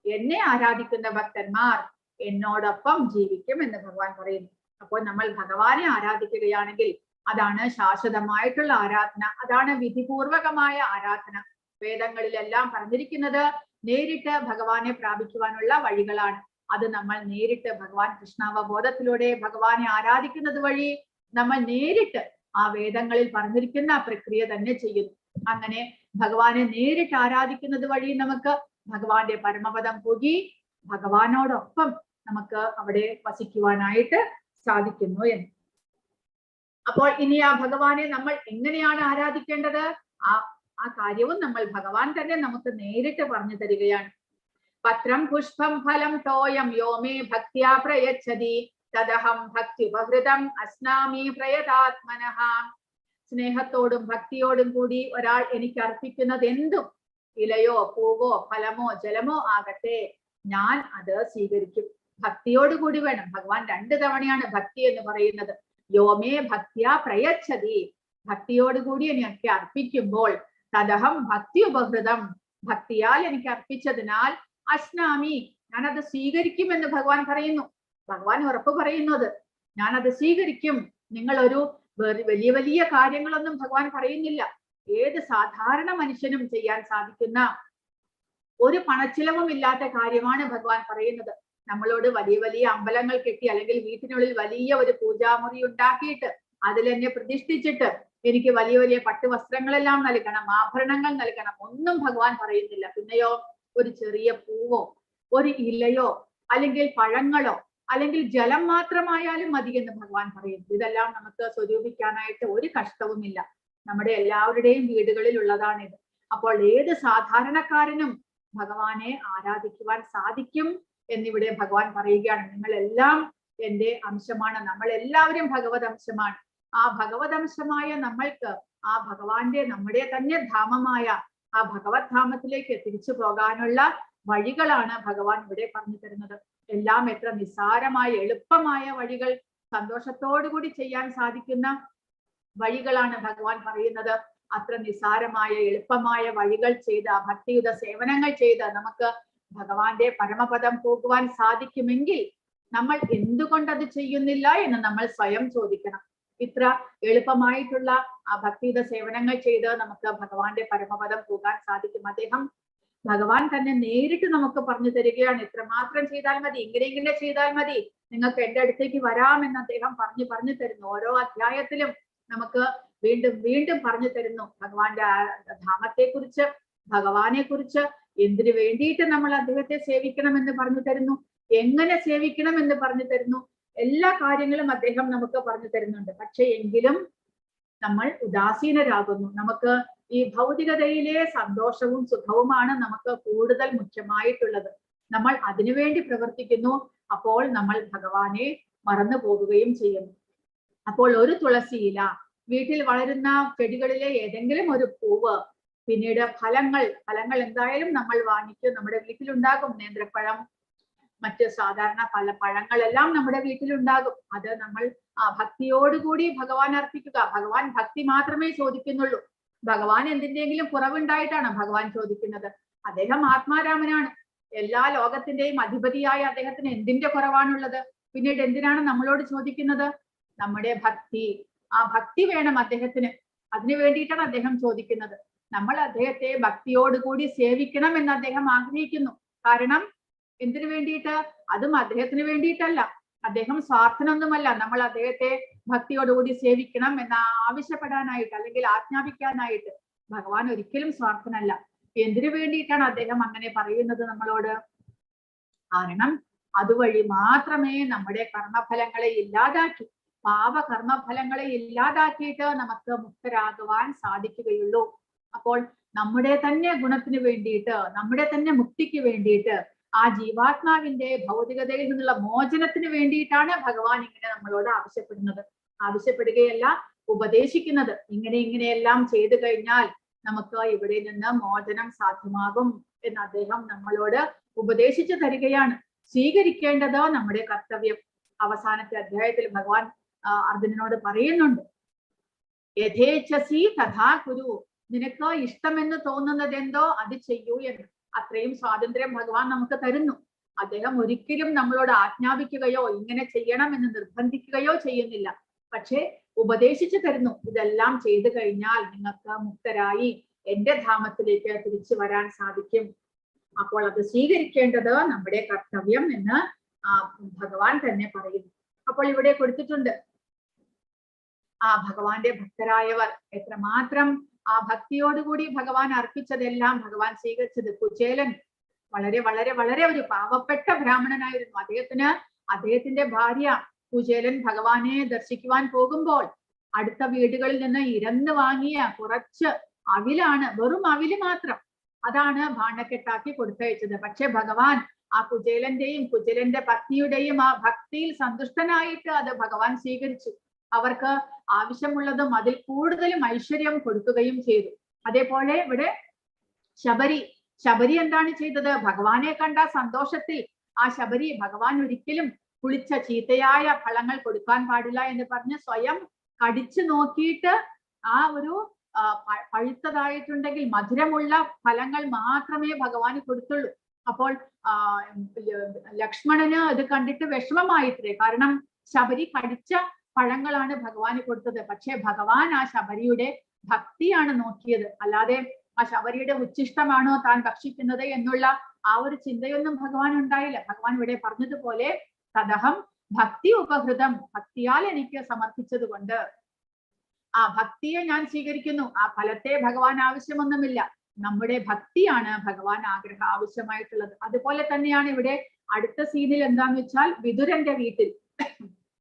എന്നെ ആരാധിക്കുന്ന ഭക്തന്മാർ എന്നോടൊപ്പം ജീവിക്കും എന്ന് ഭഗവാൻ പറയുന്നു. അപ്പോൾ നമ്മൾ ഭഗവാനെ ആരാധിക്കുകയാണെങ്കിൽ അതാണ് ശാശ്വതമായിട്ടുള്ള ആരാധന, അതാണ് വിധിപൂർവകമായ ആരാധന. വേദങ്ങളിലെല്ലാം പറഞ്ഞിരിക്കുന്നത് നേരിട്ട് ഭഗവാനെ പ്രാപിക്കുവാനുള്ള വഴികളാണ്. അത് നമ്മൾ നേരിട്ട് ഭഗവാൻ കൃഷ്ണാവബോധത്തിലൂടെ ഭഗവാനെ ആരാധിക്കുന്നത് വഴി നമ്മൾ നേരിട്ട് ആ വേദങ്ങളിൽ പറഞ്ഞിരിക്കുന്ന പ്രക്രിയ തന്നെ ചെയ്യുന്നു. അങ്ങനെ ഭഗവാനെ നേരിട്ട് ആരാധിക്കുന്നത് വഴി നമുക്ക് ഭഗവാന്റെ പരമപദം പോകി ഭഗവാനോടൊപ്പം നമുക്ക് അവിടെ വസിക്കുവാനായിട്ട് സാധിക്കുന്നു എന്ന്. അപ്പോൾ ഇനി ആ ഭഗവാനെ നമ്മൾ എങ്ങനെയാണ് ആരാധിക്കേണ്ടത്? ആ ആ കാര്യവും നമ്മൾ ഭഗവാൻ തന്നെ നമുക്ക് നേരിട്ട് പറഞ്ഞു തരികയാണ്. പത്രം പുഷ്പം ഫലം തോയം യോമേ ഭക്ത്യാ പ്രയച്ഛതി തദഹം ഭക്തി ഉപഹൃതം അസ്നാമി പ്രയതാത്മനഃ. സ്നേഹത്തോടും ഭക്തിയോടും കൂടി ഒരാൾ എനിക്ക് അർപ്പിക്കുന്നത് എന്തും, ഇലയോ പൂവോ ഫലമോ ജലമോ ആകട്ടെ, ഞാൻ അത് സ്വീകരിക്കും. ഭക്തിയോടുകൂടി വേണം. ഭഗവാൻ 2 തവണയാണ് ഭക്തി എന്ന് പറയുന്നത്. യോമേ ഭക്ത്യാ പ്രയച്ഛതി, ഭക്തിയോടുകൂടി എനിക്ക് അർപ്പിക്കുമ്പോൾ, തദഹം ഭക്തി ഉപഹൃതം, ഭക്തിയാൽ എനിക്ക് അർപ്പിച്ചതിനാൽ, അസ്നാമി, ഞാനത് സ്വീകരിക്കുമെന്ന് ഭഗവാൻ പറയുന്നു. ഭഗവാൻ ഉറപ്പ് പറയുന്നത് ഞാനത് സ്വീകരിക്കും. നിങ്ങൾ ഒരു വലിയ വലിയ കാര്യങ്ങളൊന്നും ഭഗവാൻ പറയുന്നില്ല. ഏത് സാധാരണ മനുഷ്യനും ചെയ്യാൻ സാധിക്കുന്ന ഒരു പണച്ചിലവും ഇല്ലാത്ത കാര്യമാണ് ഭഗവാൻ പറയുന്നത്. നമ്മളോട് വലിയ വലിയ അമ്പലങ്ങൾ കെട്ടി അല്ലെങ്കിൽ വീട്ടിനുള്ളിൽ വലിയ ഒരു പൂജാമുറി ഉണ്ടാക്കിയിട്ട് അതിൽ എന്നെ പ്രതിഷ്ഠിച്ചിട്ട് എനിക്ക് വലിയ വലിയ പട്ടുവസ്ത്രങ്ങളെല്ലാം നൽകണം, ആഭരണങ്ങൾ നൽകണം, ഒന്നും ഭഗവാൻ പറയുന്നില്ല. പിന്നെയോ ഒരു ചെറിയ പൂവോ ഒരു ഇലയോ അല്ലെങ്കിൽ പഴങ്ങളോ അല്ലെങ്കിൽ ജലം മാത്രമായാലും മതി എന്ന് ഭഗവാൻ പറയുന്നു. ഇതെല്ലാം നമുക്ക് സ്വരൂപിക്കാനായിട്ട് ഒരു കഷ്ടവുമില്ല. നമ്മുടെ എല്ലാവരുടെയും വീടുകളിൽ ഉള്ളതാണിത്. അപ്പോൾ ഏത് സാധാരണക്കാരനും ഭഗവാനെ ആരാധിക്കുവാൻ സാധിക്കും എന്നിവിടെ ഭഗവാൻ പറയുകയാണ്. നിങ്ങളെല്ലാം എന്റെ അംശമാണ്, നമ്മൾ എല്ലാവരും ഭഗവത് അംശമാണ്. ആ ഭഗവത് അംശമായ നമ്മൾക്ക് ആ ഭഗവാന്റെ നമ്മുടെ തന്നെ ധാമമായ ആ ഭഗവത് ധാമത്തിലേക്ക് തിരിച്ചു പോകാനുള്ള വഴികളാണ് ഭഗവാൻ ഇവിടെ പറഞ്ഞു തരുന്നത്. എല്ലാം എത്ര നിസ്സാരമായ എളുപ്പമായ വഴികൾ, സന്തോഷത്തോടുകൂടി ചെയ്യാൻ സാധിക്കുന്ന വഴികളാണ് ഭഗവാൻ പറയുന്നത്. അത്ര നിസ്സാരമായ എളുപ്പമായ വഴികൾ ചെയ്ത് ഭക്തിയുത സേവനങ്ങൾ ചെയ്ത് നമുക്ക് ഭഗവാന്റെ പരമപദം പോകുവാൻ സാധിക്കുമെങ്കിൽ നമ്മൾ എന്തുകൊണ്ടത് ചെയ്യുന്നില്ല എന്ന് നമ്മൾ സ്വയം ചോദിക്കണം. ഇത്ര എളുപ്പമായിട്ടുള്ള ആ ഭക്തിയുത സേവനങ്ങൾ ചെയ്ത് നമുക്ക് ഭഗവാന്റെ പരമപദം പോകാൻ സാധിക്കും. അദ്ദേഹം ഭഗവാൻ തന്നെ നേരിട്ട് നമുക്ക് പറഞ്ഞു തരികയാണ്. ഇത്രമാത്രം ചെയ്താൽ മതി, ഇങ്ങനെ ചെയ്താൽ മതി, നിങ്ങൾക്ക് എന്റെ അടുത്തേക്ക് വരാമെന്ന് അദ്ദേഹം പറഞ്ഞു തരുന്നു. ഓരോ അധ്യായത്തിലും നമുക്ക് വീണ്ടും വീണ്ടും പറഞ്ഞു തരുന്നു ഭഗവാന്റെ ധാമത്തെ കുറിച്ച്, ഭഗവാനെ കുറിച്ച്, എന്തിനു വേണ്ടിയിട്ട് നമ്മൾ അദ്ദേഹത്തെ സേവിക്കണമെന്ന് പറഞ്ഞു തരുന്നു, എങ്ങനെ സേവിക്കണം എന്ന് പറഞ്ഞു തരുന്നു. എല്ലാ കാര്യങ്ങളും അദ്ദേഹം നമുക്ക് പറഞ്ഞു തരുന്നുണ്ട്. പക്ഷെ എങ്കിലും നമ്മൾ ഉദാസീനരാകുന്നു. നമുക്ക് ഈ ഭൗതികതയിലെ സന്തോഷവും സുഖവുമാണ് നമുക്ക് കൂടുതൽ മുഖ്യമായിട്ടുള്ളത്. നമ്മൾ അതിനുവേണ്ടി പ്രവർത്തിക്കുന്നു. അപ്പോൾ നമ്മൾ ഭഗവാനെ മറന്നു പോകുകയും ചെയ്യുന്നു. അപ്പോൾ ഒരു തുളസിയില, വീട്ടിൽ വളരുന്ന ചെടികളിലെ ഏതെങ്കിലും ഒരു പൂവ്, പിന്നീട് ഫലങ്ങൾ എന്തായാലും നമ്മൾ വാങ്ങിക്കും, നമ്മുടെ വീട്ടിലുണ്ടാകും. നേന്ത്രപ്പഴം, മറ്റ് സാധാരണ പല പഴങ്ങളെല്ലാം നമ്മുടെ വീട്ടിലുണ്ടാകും. അത് നമ്മൾ ഭക്തിയോടുകൂടി ഭഗവാൻ അർപ്പിക്കുക. ഭഗവാൻ ഭക്തി മാത്രമേ ചോദിക്കുന്നുള്ളൂ. ഭഗവാൻ എന്തിന്റെങ്കിലും കുറവുണ്ടായിട്ടാണ് ഭഗവാൻ ചോദിക്കുന്നത്? അദ്ദേഹം ആത്മാരാമനാണ്. എല്ലാ ലോകത്തിന്റെയും അധിപതിയായ അദ്ദേഹത്തിന് എന്തിന്റെ കുറവാണുള്ളത്? പിന്നീട് എന്തിനാണ് നമ്മളോട് ചോദിക്കുന്നത്? നമ്മുടെ ഭക്തി. ആ ഭക്തി വേണം അദ്ദേഹത്തിന്. അതിനു വേണ്ടിയിട്ടാണ് അദ്ദേഹം ചോദിക്കുന്നത്. നമ്മൾ അദ്ദേഹത്തെ ഭക്തിയോടുകൂടി സേവിക്കണം എന്ന് അദ്ദേഹം ആഗ്രഹിക്കുന്നു. കാരണം എന്തിനു വേണ്ടിയിട്ട്? അതും അദ്ദേഹത്തിന് വേണ്ടിയിട്ടല്ല. അദ്ദേഹം സ്വാർത്ഥനൊന്നുമല്ല. നമ്മൾ അദ്ദേഹത്തെ ഭക്തിയോടുകൂടി സേവിക്കണം എന്ന് ആവശ്യപ്പെടാനായിട്ട് അല്ലെങ്കിൽ ആജ്ഞാപിക്കാനായിട്ട്. ഭഗവാൻ ഒരിക്കലും സ്വാർത്ഥനല്ല. എന്തിനു വേണ്ടിയിട്ടാണ് അദ്ദേഹം അങ്ങനെ പറയുന്നത് നമ്മളോട്? കാരണം അതുവഴി മാത്രമേ നമ്മുടെ കർമ്മഫലങ്ങളെ ഇല്ലാതാക്കി, പാപകർമ്മഫലങ്ങളെ ഇല്ലാതാക്കിയിട്ട് നമുക്ക് മുക്തരാകുവാൻ സാധിക്കുകയുള്ളൂ. അപ്പോൾ നമ്മുടെ തന്നെ ഗുണത്തിന് വേണ്ടിയിട്ട്, നമ്മുടെ തന്നെ മുക്തിക്ക് വേണ്ടിയിട്ട്, ആ ജീവാത്മാവിന്റെ ഭൗതികതയിൽ നിന്നുള്ള മോചനത്തിന് വേണ്ടിയിട്ടാണ് ഭഗവാൻ ഇങ്ങനെ നമ്മളോട് ആവശ്യപ്പെടുകയല്ല, ഉപദേശിക്കുന്നത്. ഇങ്ങനെയെല്ലാം ചെയ്തു കഴിഞ്ഞാൽ നമുക്ക് ഇവിടെ നിന്ന് മോചനം സാധ്യമാകും എന്ന് അദ്ദേഹം നമ്മളോട് ഉപദേശിച്ചു തരികയാണ്. സ്വീകരിക്കേണ്ടത് നമ്മുടെ കർത്തവ്യം. അവസാനത്തെ അധ്യായത്തിൽ ഭഗവാൻ അർജുനനോട് പറയുന്നുണ്ട്, യഥേച്ഛസി തഥാ കുരു, നിനക്ക് ഇഷ്ടമെന്ന് തോന്നുന്നത് എന്തോ അത് ചെയ്യൂ എന്ന്. അത്രയും സ്വാതന്ത്ര്യം ഭഗവാൻ നമുക്ക് തരുന്നു. അദ്ദേഹം ഒരിക്കലും നമ്മളോട് ആജ്ഞാപിക്കുകയോ ഇങ്ങനെ ചെയ്യണം എന്ന് നിർബന്ധിക്കുകയോ ചെയ്യുന്നില്ല. പക്ഷെ ഉപദേശിച്ചു തരുന്നു, ഇതെല്ലാം ചെയ്തു കഴിഞ്ഞാൽ നിങ്ങൾക്ക് മുക്തരായി എന്റെ ധാമത്തിലേക്ക് തിരിച്ചു വരാൻ സാധിക്കും. അപ്പോൾ അത് സ്വീകരിക്കേണ്ടത് നമ്മുടെ കർത്തവ്യം എന്ന് ഭഗവാൻ തന്നെ പറയുന്നു. അപ്പോൾ ഇവിടെ കൊടുത്തിട്ടുണ്ട്, ആ ഭഗവാന്റെ ഭക്തരായവർ എത്രമാത്രം ആ ഭക്തിയോടുകൂടി ഭഗവാൻ അർപ്പിച്ചതെല്ലാം ഭഗവാൻ സ്വീകരിച്ചത്. കുചേലൻ വളരെ വളരെ വളരെ ഒരു പാവപ്പെട്ട ബ്രാഹ്മണനായിരുന്നു. അദ്ദേഹത്തിന്റെ ഭാര്യ കുചേലൻ ഭഗവാനെ ദർശിക്കുവാൻ പോകുമ്പോൾ അടുത്ത വീടുകളിൽ നിന്ന് ഇരന്ന് വാങ്ങിയ കുറച്ച് അവിലാണ്, വെറും അവില് മാത്രം, അതാണ് ഭാണ്ഡക്കെട്ടാക്കി കൊടുത്തയച്ചത്. പക്ഷെ ഭഗവാൻ ആ കുചേലന്റെ പത്നിയുടെയും ആ ഭക്തിയിൽ സന്തുഷ്ടനായിട്ട് അത് ഭഗവാൻ സ്വീകരിച്ചു. അവർക്ക് ആവശ്യമുള്ളതും അതിൽ കൂടുതലും ഐശ്വര്യം കൊടുക്കുകയും ചെയ്തു. അതേപോലെ ഇവിടെ ശബരി എന്താണ് ചെയ്തത്? ഭഗവാനെ കണ്ട സന്തോഷത്തിൽ ആ ശബരി ഭഗവാൻ ഒരിക്കലും പുളിച്ച ചീത്തയായ ഫലങ്ങൾ കൊടുക്കാൻ പാടില്ല എന്ന് പറഞ്ഞ് സ്വയം കടിച്ചു നോക്കിയിട്ട് ആ ഒരു പഴുത്തതായിട്ടുണ്ടെങ്കിൽ മധുരമുള്ള ഫലങ്ങൾ മാത്രമേ ഭഗവാന് കൊടുത്തുള്ളൂ. അപ്പോൾ ലക്ഷ്മണന് ഇത് കണ്ടിട്ട് വിഷമമായിത്രേ. കാരണം ശബരി കടിച്ച പഴങ്ങളാണ് ഭഗവാന് കൊടുത്തത്. പക്ഷെ ഭഗവാൻ ആ ശബരിയുടെ ഭക്തിയാണ് നോക്കിയത്, അല്ലാതെ ആ ശബരിയുടെ ഉച്ഛിഷ്ടമാണോ താൻ ഭക്ഷിക്കുന്നത് എന്നുള്ള ആ ഒരു ചിന്തയൊന്നും ഭഗവാൻ ഉണ്ടായില്ല. ഭഗവാൻ ഇവിടെ പറഞ്ഞതുപോലെ തദഹം ഭക്തി ഉപഹൃതം, ഭക്തിയാൽ എനിക്ക് സമർപ്പിച്ചത് കൊണ്ട് ആ ഭക്തിയെ ഞാൻ സ്വീകരിക്കുന്നു. ആ ഫലത്തെ ഭഗവാൻ ആവശ്യമൊന്നുമില്ല, നമ്മുടെ ഭക്തിയാണ് ഭഗവാൻ ആവശ്യമായിട്ടുള്ളത്. അതുപോലെ തന്നെയാണ് ഇവിടെ അടുത്ത സീനിൽ എന്താന്ന് വെച്ചാൽ വിതുരന്റെ വീട്ടിൽ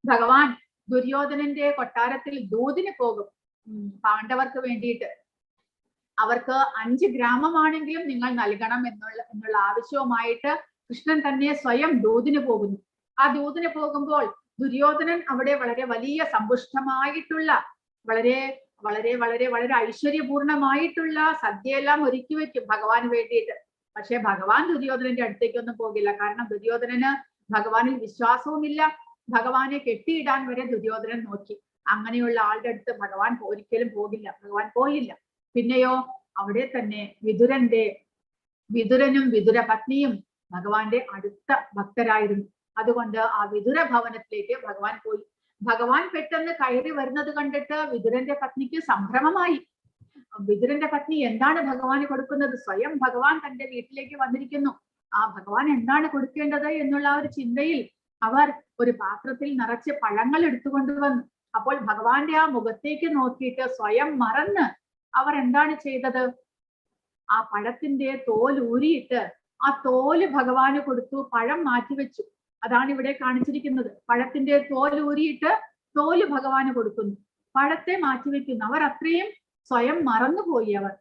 ഭഗവാൻ ദുര്യോധനന്റെ കൊട്ടാരത്തിൽ ദൂതിന് പോകും പാണ്ഡവർക്ക് വേണ്ടിയിട്ട്. അവർക്ക് 5 ഗ്രാമമാണെങ്കിലും നിങ്ങൾ നൽകണം എന്നുള്ള ആവശ്യവുമായിട്ട് കൃഷ്ണൻ തന്നെ സ്വയം ദൂതിന് പോകുന്നു. ആ ദൂതിന് പോകുമ്പോൾ ദുര്യോധനൻ അവിടെ വളരെ വലിയ സമ്പുഷ്ടമായിട്ടുള്ള വളരെ വളരെ വളരെ വളരെ ഐശ്വര്യപൂർണമായിട്ടുള്ള സദ്യയെല്ലാം ഒരുക്കി വെക്കും ഭഗവാന് വേണ്ടിയിട്ട്. പക്ഷെ ഭഗവാൻ ദുര്യോധനന്റെ അടുത്തേക്കൊന്നും പോകില്ല. കാരണം ദുര്യോധനന് ഭഗവാനിൽ വിശ്വാസവുമില്ല. ഭഗവാനെ കെട്ടിയിടാൻ വരെ ദുര്യോധനൻ നോക്കി. അങ്ങനെയുള്ള ആളുടെ അടുത്ത് ഭഗവാൻ ഒരിക്കലും പോകില്ല. ഭഗവാൻ പോയില്ല. പിന്നെയോ അവിടെ തന്നെ വിതുരനും വിതുര പത്നിയും ഭഗവാന്റെ അടുത്ത ഭക്തരായിരുന്നു. അതുകൊണ്ട് ആ വിതുര ഭവനത്തിലേക്ക് ഭഗവാൻ പോയി. ഭഗവാൻ പെട്ടെന്ന് കയറി വരുന്നത് കണ്ടിട്ട് വിതുരന്റെ പത്നിക്ക് സംഭ്രമമായി. വിതുരന്റെ പത്നി എന്താണ് ഭഗവാന് കൊടുക്കുന്നത്? സ്വയം ഭഗവാൻ തന്റെ വീട്ടിലേക്ക് വന്നിരിക്കുന്നു. ആ ഭഗവാൻ എന്താണ് കൊടുക്കേണ്ടത് എന്നുള്ള ഒരു ചിന്തയിൽ അവർ ഒരു പാത്രത്തിൽ നിറച്ച് പഴങ്ങൾ എടുത്തുകൊണ്ടുവന്നു. അപ്പോൾ ഭഗവാന്റെ ആ മുഖത്തേക്ക് നോക്കിയിട്ട് സ്വയം മറന്ന് അവർ എന്താണ് ചെയ്തത്? ആ പഴത്തിന്റെ തോൽ ഊരിയിട്ട് ആ തോല് ഭഗവാന് കൊടുത്തു, പഴം മാറ്റിവെച്ചു. അതാണ് ഇവിടെ കാണിച്ചിരിക്കുന്നത്. പഴത്തിന്റെ തോൽ ഊരിയിട്ട് തോല് ഭഗവാന് കൊടുക്കുന്നു, പഴത്തെ മാറ്റിവെക്കുന്നു. അവർ അത്രയും സ്വയം മറന്നുപോയി അവർ.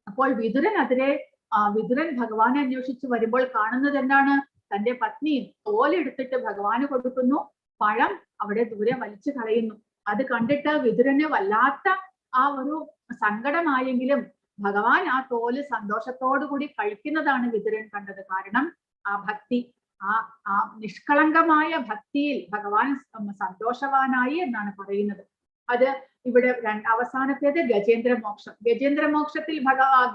അപ്പോൾ വിതുരൻ ഭഗവാനെ അന്വേഷിച്ച് വരുമ്പോൾ കാണുന്നത് എന്താണ്? തന്റെ പത്നി തോലെടുത്തിട്ട് ഭഗവാന് കൊടുക്കുന്നു, പഴം അവിടെ ദൂരെ വലിച്ചു കളയുന്നു. അത് കണ്ടിട്ട് വിതുരന് വല്ലാത്ത ആ ഒരു സങ്കടമായെങ്കിലും ഭഗവാൻ ആ തോല് സന്തോഷത്തോടു കൂടി കഴിക്കുന്നതാണ് വിതുരൻ കണ്ടത്. കാരണം ആ ഭക്തി, ആ നിഷ്കളങ്കമായ ഭക്തിയിൽ ഭഗവാൻ സന്തോഷവാനായി എന്നാണ് പറയുന്നത്. അത് ഇവിടെ അവസാനത്തേത് ഗജേന്ദ്രമോക്ഷം. ഗജേന്ദ്രമോക്ഷത്തിൽ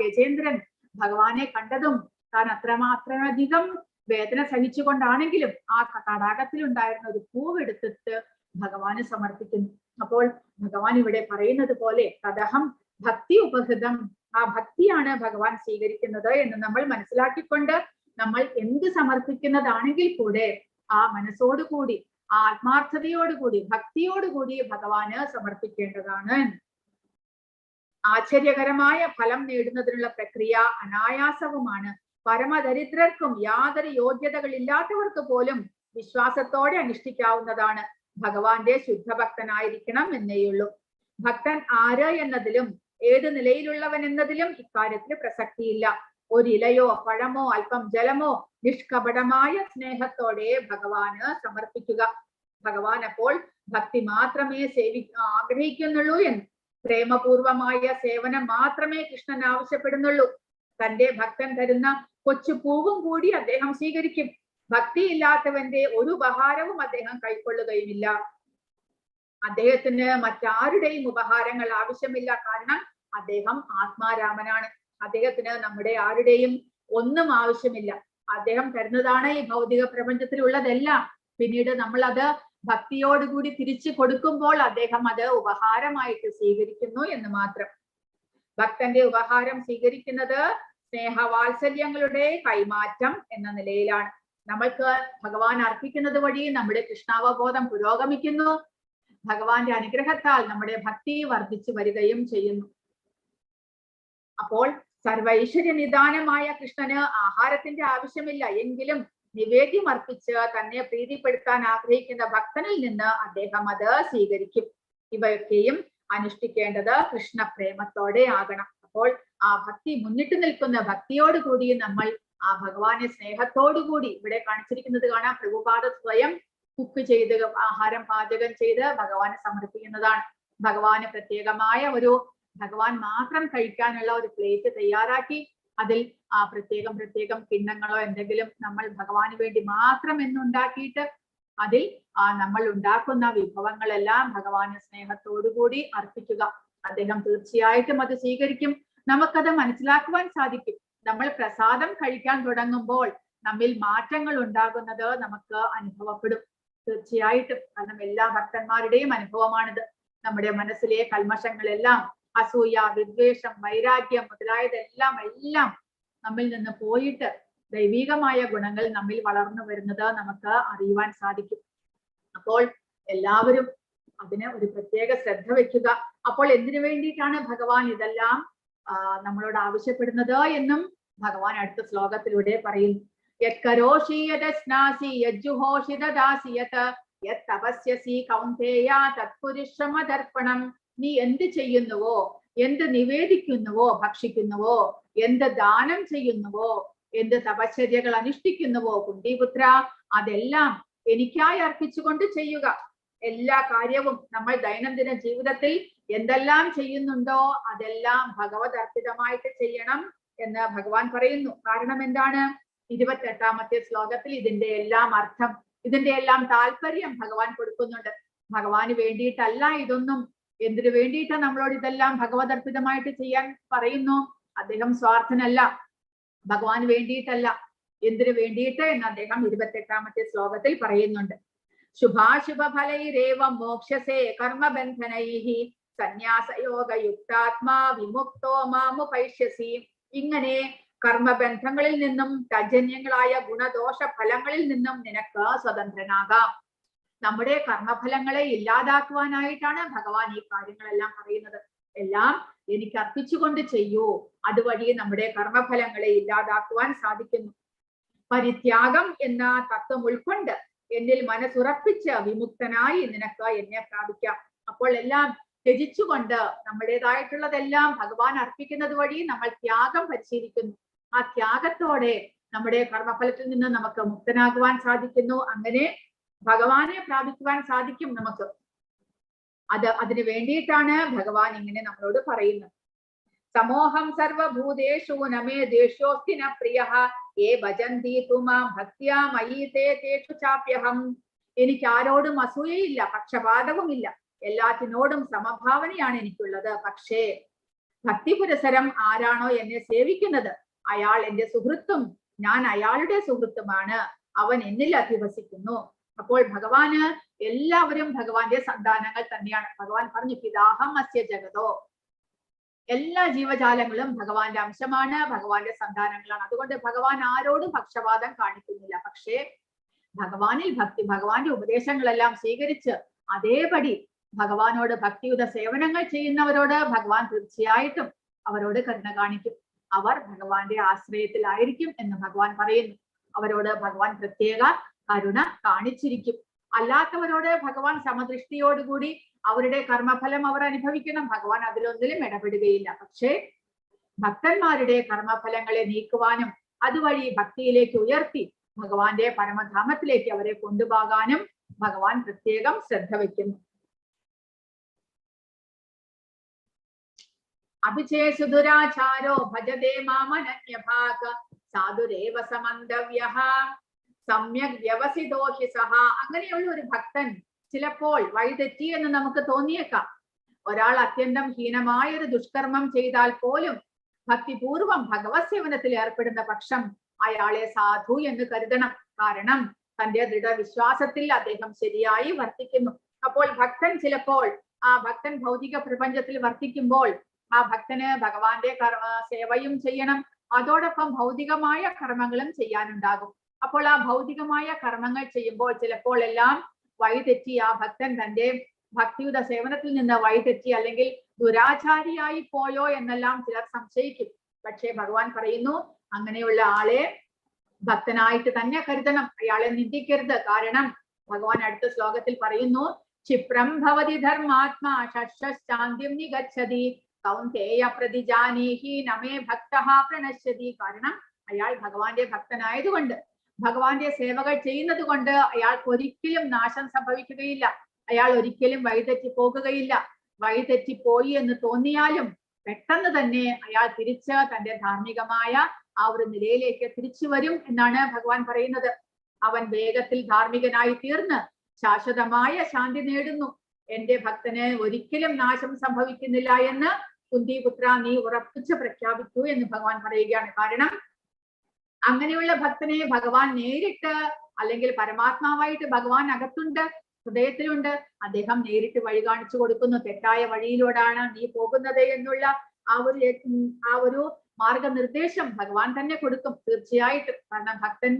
ഗജേന്ദ്രൻ ഭഗവാനെ കണ്ടതും താൻ അത്രമാത്രമധികം വേദന സഹിച്ചുകൊണ്ടാണെങ്കിലും ആ തടാകത്തിൽ ഉണ്ടായിരുന്ന ഒരു പൂവെടുത്തിട്ട് ഭഗവാന് സമർപ്പിക്കുന്നു. അപ്പോൾ ഭഗവാൻ ഇവിടെ പറയുന്നത് പോലെ തദഹം ഭക്തി ഉപഹൃതം, ആ ഭക്തിയാണ് ഭഗവാൻ സ്വീകരിക്കുന്നത് എന്ന് നമ്മൾ മനസ്സിലാക്കിക്കൊണ്ട് നമ്മൾ എന്ത് സമർപ്പിക്കുന്നതാണെങ്കിൽ കൂടെ ആ മനസ്സോടുകൂടി, ആ ആത്മാർത്ഥതയോടുകൂടി, ഭക്തിയോടുകൂടി ഭഗവാന് സമർപ്പിക്കേണ്ടതാണ്. ആശ്ചര്യകരമായ ഫലം നേടുന്നതിനുള്ള പ്രക്രിയ അനായാസവുമാണ്. പരമദരിദ്രർക്കും യാതൊരു യോഗ്യതകളില്ലാത്തവർക്ക് പോലും വിശ്വാസത്തോടെ അനുഷ്ഠിക്കാവുന്നതാണ്. ഭഗവാന്റെ ശുദ്ധഭക്തനായിരിക്കണം എന്നേയുള്ളൂ. ഭക്തൻ ആര് എന്നതിലും ഏത് നിലയിലുള്ളവൻ എന്നതിലും ഇക്കാര്യത്തിൽ പ്രസക്തിയില്ല. ഒരിലയോ പഴമോ അല്പം ജലമോ നിഷ്കപടമായ സ്നേഹത്തോടെ ഭഗവാന് സമർപ്പിക്കുക. ഭഗവാൻ അപ്പോൾ ഭക്തി മാത്രമേ ആഗ്രഹിക്കുന്നുള്ളൂ എന്ന്, പ്രേമപൂർവമായ സേവനം മാത്രമേ കൃഷ്ണൻ ആവശ്യപ്പെടുന്നുള്ളൂ. തന്റെ ഭക്തൻ തരുന്ന കൊച്ചു പൂവും കൂടി അദ്ദേഹം സ്വീകരിക്കും. ഭക്തിയില്ലാത്തവന്റെ ഒരു ഉപഹാരവും അദ്ദേഹം കൈക്കൊള്ളുകയുമില്ല. അദ്ദേഹത്തിന് മറ്റാരുടെയും ഉപഹാരങ്ങൾ ആവശ്യമില്ല. കാരണം അദ്ദേഹം ആത്മാരാമനാണ്. അദ്ദേഹത്തിന് നമ്മുടെ ആരുടെയും ഒന്നും ആവശ്യമില്ല. അദ്ദേഹം തരുന്നതാണ് ഈ ഭൗതിക പ്രപഞ്ചത്തിലുള്ളതെല്ലാം. പിന്നീട് നമ്മൾ അത് ഭക്തിയോടുകൂടി തിരിച്ചു കൊടുക്കുമ്പോൾ അദ്ദേഹം അത് ഉപഹാരമായിട്ട് സ്വീകരിക്കുന്നു എന്ന് മാത്രം. ഭക്തന്റെ ഉപഹാരം സ്വീകരിക്കുന്നത് സ്നേഹവാത്സല്യങ്ങളുടെ കൈമാറ്റം എന്ന നിലയിലാണ്. നമ്മൾക്ക് ഭഗവാൻ അർപ്പിക്കുന്നത് വഴി നമ്മുടെ കൃഷ്ണാവബോധം പുരോഗമിക്കുന്നു. ഭഗവാന്റെ അനുഗ്രഹത്താൽ നമ്മുടെ ഭക്തി വർദ്ധിച്ചു വരികയും ചെയ്യുന്നു. അപ്പോൾ സർവൈശ്വര്യ നിദാനമായ കൃഷ്ണന് ആഹാരത്തിന്റെ ആവശ്യമില്ല. എങ്കിലും നിവേദ്യം അർപ്പിച്ച് തന്നെ പ്രീതിപ്പെടുത്താൻ ആഗ്രഹിക്കുന്ന ഭക്തനിൽ നിന്ന് അദ്ദേഹം അത് സ്വീകരിക്കും. ഇവയൊക്കെയും അനുഷ്ഠിക്കേണ്ടത് കൃഷ്ണപ്രേമത്തോടെ ആകണം. അപ്പോൾ ആ ഭക്തി മുന്നിട്ട് നിൽക്കുന്ന ഭക്തിയോട് കൂടി നമ്മൾ ആ ഭഗവാനെ സ്നേഹത്തോടു കൂടി ഇവിടെ കാണിച്ചിരിക്കുന്നത് കാണാം. പ്രഭുപാദ സ്വയം കുക്ക് ചെയ്ത് ആഹാരം പാചകം ചെയ്ത് ഭഗവാനെ സമർപ്പിക്കുന്നതാണ്. ഭഗവാന് പ്രത്യേകമായ ഒരു ഭഗവാൻ മാത്രം കഴിക്കാനുള്ള ഒരു പ്ലേറ്റ് തയ്യാറാക്കി അതിൽ ആ പ്രത്യേകം കിണ്ണങ്ങളോ എന്തെങ്കിലും നമ്മൾ ഭഗവാന് വേണ്ടി മാത്രം എന്നുണ്ടാക്കിയിട്ട് അതിൽ നമ്മൾ ഉണ്ടാക്കുന്ന വിഭവങ്ങളെല്ലാം ഭഗവാന് സ്നേഹത്തോടുകൂടി അർപ്പിക്കുക. അദ്ദേഹം തീർച്ചയായിട്ടും അത് സ്വീകരിക്കും. നമുക്കത് മനസ്സിലാക്കുവാൻ സാധിക്കും. നമ്മൾ പ്രസാദം കഴിക്കാൻ തുടങ്ങുമ്പോൾ നമ്മിൽ മാറ്റങ്ങൾ ഉണ്ടാകുന്നത് നമുക്ക് അനുഭവപ്പെടും തീർച്ചയായിട്ടും. കാരണം എല്ലാ ഭക്തന്മാരുടെയും അനുഭവമാണിത്. നമ്മുടെ മനസ്സിലെ കൽമഷങ്ങളെല്ലാം അസൂയ, വിദ്വേഷം, വൈരാഗ്യം മുതലായതെല്ലാം നമ്മിൽ നിന്ന് പോയിട്ട് ദൈവികമായ ഗുണങ്ങൾ നമ്മിൽ വളർന്നു വരുന്നത് നമുക്ക് അറിയുവാൻ സാധിക്കും. അപ്പോൾ എല്ലാവരും അതിന് ഒരു പ്രത്യേക ശ്രദ്ധ വെക്കുക. അപ്പോൾ എന്തിനു വേണ്ടിയിട്ടാണ് ഭഗവാൻ ഇതെല്ലാം നമ്മളോട് ആവശ്യപ്പെടുന്നത് എന്നും ഭഗവാൻ അടുത്ത ശ്ലോകത്തിലൂടെ പറയുന്നു. യത്കരോഷി യജ്ജുഹോഷി ദദാസി യത് തപസ്യസി കൗന്ദേയ തത്പുരുഷമദർപ്പണം. നീ എന്ത് ചെയ്യുന്നുവോ, എന്ത് നിവേദിക്കുന്നുവോ, ഭക്ഷിക്കുന്നുവോ, എന്ത് ദാനം ചെയ്യുന്നുവോ, എന്ത് തപശ്ചര്യകൾ അനുഷ്ഠിക്കുന്നുവോ കുന്തിപുത്ര, അതെല്ലാം എനിക്കായി അർപ്പിച്ചുകൊണ്ട് ചെയ്യുക. എല്ലാ കാര്യവും നമ്മൾ ദൈനംദിന ജീവിതത്തിൽ എന്തെല്ലാം ചെയ്യുന്നുണ്ടോ അതെല്ലാം ഭഗവത് അർപ്പിതമായിട്ട് ചെയ്യണം എന്ന് ഭഗവാൻ പറയുന്നു. കാരണം എന്താണ്? 28ാമത്തെ ശ്ലോകത്തിൽ ഇതിന്റെ എല്ലാം അർത്ഥം, ഇതിന്റെ എല്ലാം താല്പര്യം ഭഗവാൻ കൊടുക്കുന്നുണ്ട്. ഭഗവാന് വേണ്ടിയിട്ടല്ല ഇതൊന്നും. എന്തിനു വേണ്ടിയിട്ടാണ് നമ്മളോട് ഇതെല്ലാം ഭഗവത് അർപ്പിതമായിട്ട് ചെയ്യാൻ പറയുന്നു? അദ്ദേഹം സ്വാർത്ഥനല്ല, ഭഗവാന് വേണ്ടിയിട്ടല്ല. എന്തിനു വേണ്ടിയിട്ട് എന്ന് അദ്ദേഹം 28ാമത്തെ ശ്ലോകത്തിൽ പറയുന്നുണ്ട്. ശുഭാശുഭ ഫലൈരേവം മോക്ഷസേ കർമ്മബന്ധനൈഹി സന്യാസയോഗയുക്താത്മാ വിമുക്തോ മാമുപൈഷ്യസി. ഇങ്ങനെ കർമ്മബന്ധങ്ങളിൽ നിന്നും തജന്യങ്ങളായ ഗുണദോഷ ഫലങ്ങളിൽ നിന്നും നിനക്ക് സ്വതന്ത്രനാകാം. നമ്മുടെ കർമ്മഫലങ്ങളെ ഇല്ലാതാക്കുവാനായിട്ടാണ് ഭഗവാൻ ഈ കാര്യങ്ങളെല്ലാം പറയുന്നത്. എല്ലാം എനിക്ക് അർപ്പിച്ചുകൊണ്ട് ചെയ്യൂ, അതുവഴി നമ്മുടെ കർമ്മഫലങ്ങളെ ഇല്ലാതാക്കുവാൻ സാധിക്കുന്നു. പരിത്യാഗം എന്ന തത്വം ഉൾക്കൊണ്ട് എന്നിൽ മനസ്സുറപ്പിച്ച് വിമുക്തനായി നിനക്ക് എന്നെ പ്രാപിക്കാം. അപ്പോൾ എല്ലാം ത്യജിച്ചുകൊണ്ട് നമ്മുടേതായിട്ടുള്ളതെല്ലാം ഭഗവാൻ അർപ്പിക്കുന്നത് വഴി നമ്മൾ ത്യാഗം പരിശീലിക്കുന്നു. ആ ത്യാഗത്തോടെ നമ്മുടെ കർമ്മഫലത്തിൽ നിന്ന് നമുക്ക് മുക്തനാകുവാൻ സാധിക്കുന്നു. അങ്ങനെ ഭഗവാനെ പ്രാപിക്കുവാൻ സാധിക്കും നമുക്ക്. അതിനു വേണ്ടിയിട്ടാണ് ഭഗവാൻ ഇങ്ങനെ നമ്മളോട് പറയുന്നത്. സമോഹം സർവഭൂതേഷു നമേ ദേഷ്യോസ്തി ന പ്രിയഃ യേ ഭജന്തി തുമാം ഭക്ത്യാ മയീ തേഷു ചാപ്യഹം. എനിക്ക് ആരോടും അസൂയയില്ല, പക്ഷപാതവുമില്ല, എല്ലാത്തിനോടും സമഭാവനയാണ് എനിക്കുള്ളത്. പക്ഷേ ഭക്തി പുരസരം ആരാണോ എന്നെ സേവിക്കുന്നത് അയാൾ എന്റെ സുഹൃത്തും ഞാൻ അയാളുടെ സുഹൃത്തുമാണ്. അവൻ എന്നിൽ അധിവസിക്കുന്നു. അപ്പോൾ ഭഗവാന് എല്ലാവരും ഭഗവാന്റെ സന്താനങ്ങൾ തന്നെയാണ്. ഭഗവാൻ പറഞ്ഞു പിതാഹം അസ്യ ജഗതോ. എല്ലാ ജീവജാലങ്ങളും ഭഗവാന്റെ അംശമാണ്, ഭഗവാന്റെ സന്താനങ്ങളാണ്. അതുകൊണ്ട് ഭഗവാൻ ആരോടും പക്ഷപാതം കാണിക്കുന്നില്ല. പക്ഷേ ഭഗവാനിൽ ഭക്തി, ഭഗവാന്റെ ഉപദേശങ്ങളെല്ലാം സ്വീകരിച്ച് അതേപടി ഭഗവാനോട് ഭക്തിയുത സേവനങ്ങൾ ചെയ്യുന്നവരോട് ഭഗവാൻ തീർച്ചയായിട്ടും അവരോട് കരുണ കാണിക്കും. അവർ ഭഗവാന്റെ ആശ്രയത്തിലായിരിക്കും എന്ന് ഭഗവാൻ പറയുന്നു. അവരോട് ഭഗവാൻ പ്രത്യേക കരുണ കാണിച്ചിരിക്കും. അല്ലാത്തവരോട് ഭഗവാൻ സമദൃഷ്ടിയോടുകൂടി അവരുടെ കർമ്മഫലം അവർ അനുഭവിക്കണം. ഭഗവാൻ അതിലൊന്നിലും ഇടപെടുകയില്ല. പക്ഷേ ഭക്തന്മാരുടെ കർമ്മഫലങ്ങളെ നീക്കുവാനും അതുവഴി ഭക്തിയിലേക്ക് ഉയർത്തി ഭഗവാന്റെ പരമധാമത്തിലേക്ക് അവരെ കൊണ്ടുപോകാനും ഭഗവാൻ പ്രത്യേകം ശ്രദ്ധ വയ്ക്കുന്നു. അഭിചേസുദുരാചാരോ ഭജതേ മാമനന്യഭാഗ സാധുരേവ സമന്തവ്യഃ സമ്യക് വ്യവസിതോ ഹി സഹ. അങ്ങനെയുള്ള ഒരു ഭക്തൻ ചിലപ്പോൾ വഴിതെറ്റി എന്ന് നമുക്ക് തോന്നിയേക്കാം. ഒരാൾ അത്യന്തം ഹീനമായ ഒരു ദുഷ്കർമ്മം ചെയ്താൽ പോലും ഭക്തിപൂർവം ഭഗവത് സേവനത്തിൽ ഏർപ്പെടുന്ന പക്ഷം അയാളെ സാധു എന്ന് കരുതണം. കാരണം തന്റെ ദൃഢവിശ്വാസത്തിൽ അദ്ദേഹം ശരിയായി വർത്തിക്കുന്നു. അപ്പോൾ ഭക്തൻ ചിലപ്പോൾ ആ ഭക്തൻ ഭൗതിക പ്രപഞ്ചത്തിൽ വർത്തിക്കുമ്പോൾ ആ ഭക്തന് ഭഗവാന്റെ സേവയും ചെയ്യണം, അതോടൊപ്പം ഭൗതികമായ കർമ്മങ്ങളും ചെയ്യാനുണ്ടാകും. അപ്പോൾ ആ ഭൗതികമായ കർമ്മങ്ങൾ ചെയ്യുമ്പോൾ ചിലപ്പോൾ എല്ലാം വഴിതെറ്റി ആ ഭക്തൻ തന്റെ ഭക്തിയുടെ സേവനത്തിൽ നിന്ന് വഴിതെറ്റി അല്ലെങ്കിൽ ദുരാചാരിയായി പോയോ എന്നെല്ലാം ചിലർ സംശയിക്കും. പക്ഷേ ഭഗവാൻ പറയുന്നു അങ്ങനെയുള്ള ആളെ ഭക്തനായിട്ട് തന്നെ കരുതണം, അയാളെ നിന്ദിക്കരുത്. കാരണം ഭഗവാൻ അടുത്ത ശ്ലോകത്തിൽ പറയുന്നു ക്ഷിപ്രം ഭവതി ധർമാത്മാ ശാന്തിം നിഗച്ഛതി കൗന്ദേയ പ്രതിജാനീഹി നമേ ഭക്തഃ പ്രണശ്യതി. കാരണം അയാൾ ഭഗവാന്റെ ഭക്തനായതുകൊണ്ട്, ഭഗവാന്റെ സേവകൾ ചെയ്യുന്നത് കൊണ്ട് അയാൾക്ക് ഒരിക്കലും നാശം സംഭവിക്കുകയില്ല. അയാൾ ഒരിക്കലും വഴിതെറ്റി പോകുകയില്ല. വഴിതെറ്റിപ്പോയി എന്ന് തോന്നിയാലും പെട്ടെന്ന് തന്നെ അയാൾ തിരിച്ച് തന്റെ ധാർമ്മികമായ ആ ഒരു നിലയിലേക്ക് തിരിച്ചു വരും എന്നാണ് ഭഗവാൻ പറയുന്നത്. അവൻ വേഗത്തിൽ ധാർമ്മികനായി തീർന്ന് ശാശ്വതമായ ശാന്തി നേടുന്നു. എന്റെ ഭക്തന് ഒരിക്കലും നാശം സംഭവിക്കുന്നില്ല എന്ന് കുന്തിപുത്ര നീ ഉറപ്പിച്ച് പ്രഖ്യാപിക്കൂ എന്ന് ഭഗവാൻ പറയുകയാണ്. കാരണം അങ്ങനെയുള്ള ഭക്തനെ ഭഗവാൻ നേരിട്ട്, അല്ലെങ്കിൽ പരമാത്മാവായിട്ട് ഭഗവാൻ അകത്തുണ്ട്, ഹൃദയത്തിലുണ്ട്. അദ്ദേഹം നേരിട്ട് വഴി കാണിച്ചു കൊടുക്കുന്നു. തെറ്റായ വഴിയിലൂടെയാണ് നീ പോകുന്നത് എന്നുള്ള ആ ഒരു മാർഗനിർദ്ദേശം ഭഗവാൻ തന്നെ കൊടുക്കും തീർച്ചയായിട്ടും. കാരണം ഭക്തൻ